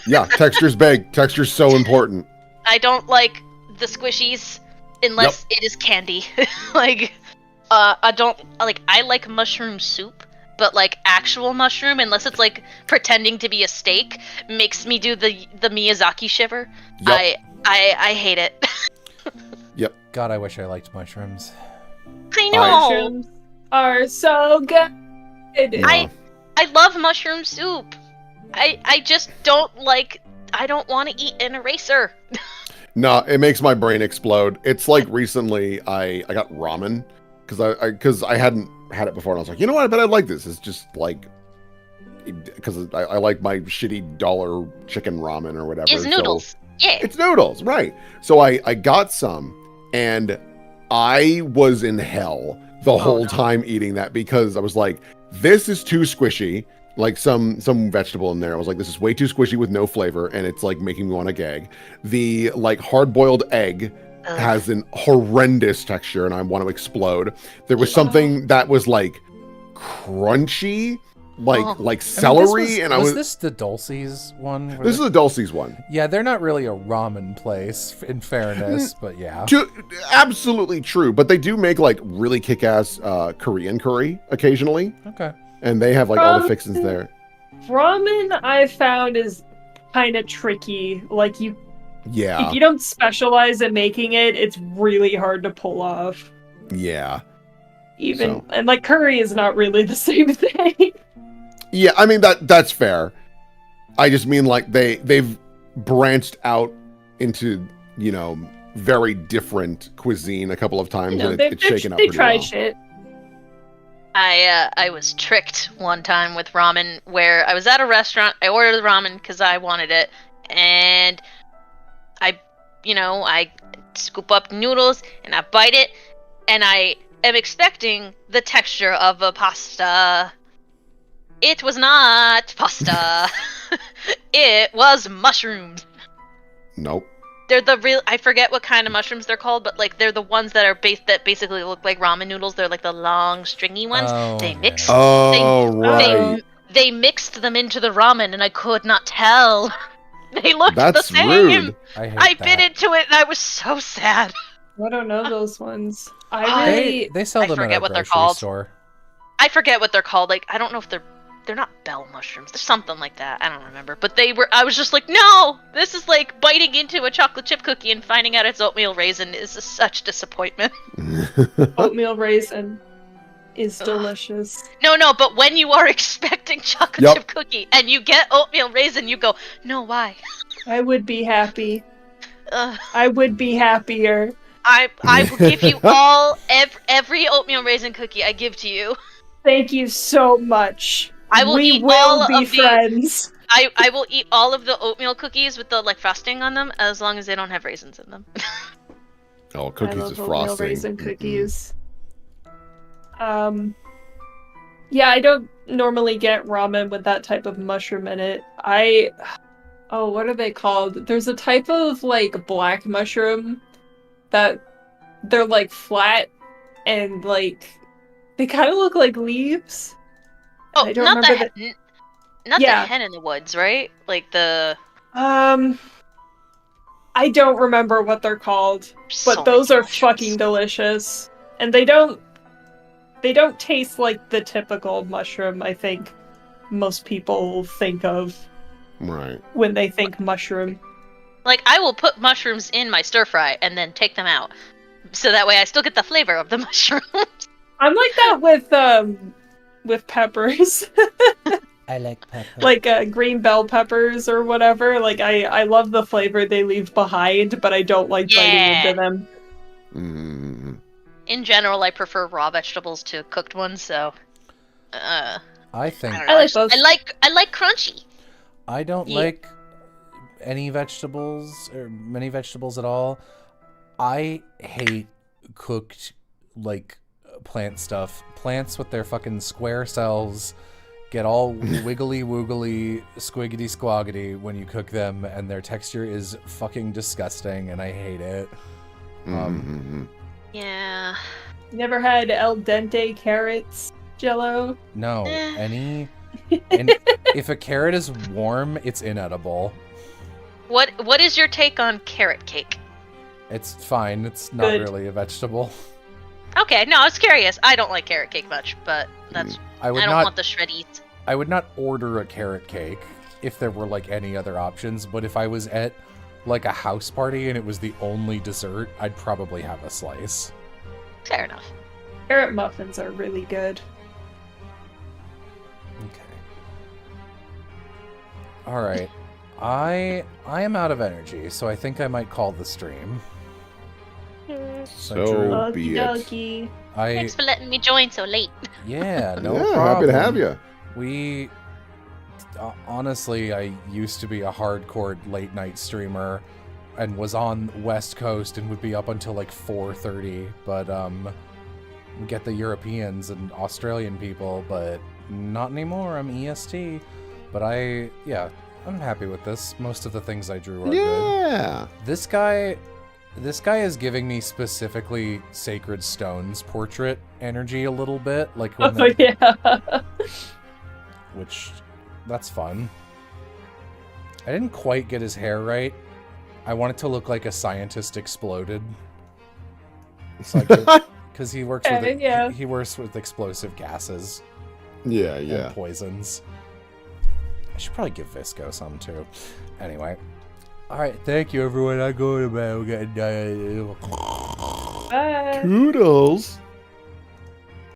yeah, texture's big. Texture's so important. I don't like the squishies unless it is candy. Like, I don't like. I like mushroom soup, but like actual mushroom, unless it's like pretending to be a steak, makes me do the Miyazaki shiver. Yep. I hate it. Yep. God, I wish I liked mushrooms. I know. Mushrooms are so good. Yeah. I love mushroom soup. I just don't like. I don't want to eat an eraser. No, it makes my brain explode. It's like recently I got ramen because I hadn't had it before, and I was like, you know what? I bet I'd like this. It's just like because I like my shitty $1 chicken ramen or whatever. It's noodles. Yeah. It's noodles, right? So I got some, and I was in hell the whole time eating that because I was like, this is too squishy. Like some vegetable in there. I was like, this is way too squishy with no flavor, and it's like making me want to gag. The like hard-boiled egg has an horrendous texture, and I want to explode. There was something that was like crunchy, like celery, and I was. This the Dulce's one? This is the Dulce's one. Yeah, they're not really a ramen place, in fairness, but yeah. Absolutely true, but they do make like really kick-ass Korean curry occasionally. Okay. And they have like all the fixins there. Ramen I found is kind of tricky. Like if you don't specialize in making it, it's really hard to pull off. Yeah. And like curry is not really the same thing. Yeah, I mean that's fair. I just mean like they've branched out into, very different cuisine a couple of times, and it's shaken up pretty well. They try shit. I was tricked one time with ramen where I was at a restaurant. I ordered the ramen because I wanted it, and I scoop up noodles and I bite it, and I am expecting the texture of a pasta. It was not pasta. It was mushrooms. Nope. They're the real. I forget what kind of mushrooms they're called, but like they're the ones that are that basically look like ramen noodles. They're like the long, stringy ones. Oh, they mixed. right. They mixed them into the ramen, and I could not tell. They looked the same. Rude. I bit into it, and I was so sad. I don't know those ones. They sell them forget at a what they're grocery called. store. I forget what they're called. Like I don't know if they're not bell mushrooms. There's something like that. I don't remember. But I was just like, no! This is like biting into a chocolate chip cookie and finding out it's oatmeal raisin is such disappointment. Oatmeal raisin is delicious. No, but when you are expecting chocolate chip cookie and you get oatmeal raisin, you go, no, why? I would be happy. I would be happier. I will give you all, every oatmeal raisin cookie I give to you. Thank you so much. I will eat will all be of friends. I will eat all of the oatmeal cookies with the like frosting on them as long as they don't have raisins in them. Oh, cookies with frosting. Oatmeal raisin cookies. Yeah, I don't normally get ramen with that type of mushroom in it. What are they called? There's a type of like black mushroom that they're like flat and like they kind of look like leaves. Oh, I don't not remember the hen in the woods, right? Like the. I don't remember what they're called, but those are fucking delicious, and they don't taste like the typical mushroom I think most people think of. Right. When they think mushroom. Like I will put mushrooms in my stir fry and then take them out, so that way I still get the flavor of the mushrooms. I'm like that with peppers. I like peppers. Like green bell peppers or whatever. Like I love the flavor they leave behind, but I don't like biting into them. Mm-hmm. In general, I prefer raw vegetables to cooked ones. So, I think I like both. I like crunchy. I don't like any vegetables or many vegetables at all. I hate cooked like plant stuff. Plants with their fucking square cells get all wiggly woogly squiggity squaggity when you cook them, and their texture is fucking disgusting, and I hate it. Yeah. Never had al dente carrots, Jello? No, and if a carrot is warm, it's inedible. What is your take on carrot cake? It's fine. It's not really a vegetable. Okay, no, I was curious. I don't like carrot cake much, but that's I don't want the shreddies. I would not order a carrot cake if there were like any other options, but if I was at like a house party and it was the only dessert, I'd probably have a slice. Fair enough. Carrot muffins are really good. Okay. All right. I am out of energy, so I think I might call the stream. So be it. Thanks for letting me join so late. Yeah, no yeah, problem. Happy to have you. We honestly, I used to be a hardcore late night streamer, and was on West Coast and would be up until like 4:30. But we get the Europeans and Australian people, but not anymore. I'm EST. But I'm happy with this. Most of the things I drew are good. Yeah. This guy is giving me specifically Sacred Stones portrait energy a little bit, like when Oh yeah. which that's fun. I didn't quite get his hair right. I want it to look like a scientist exploded. So because he works with he works with explosive gases. Yeah, And poisons. I should probably give Visco some too. Anyway. Alright, thank you everyone. I'm going to bed. We're getting Bye. Toodles.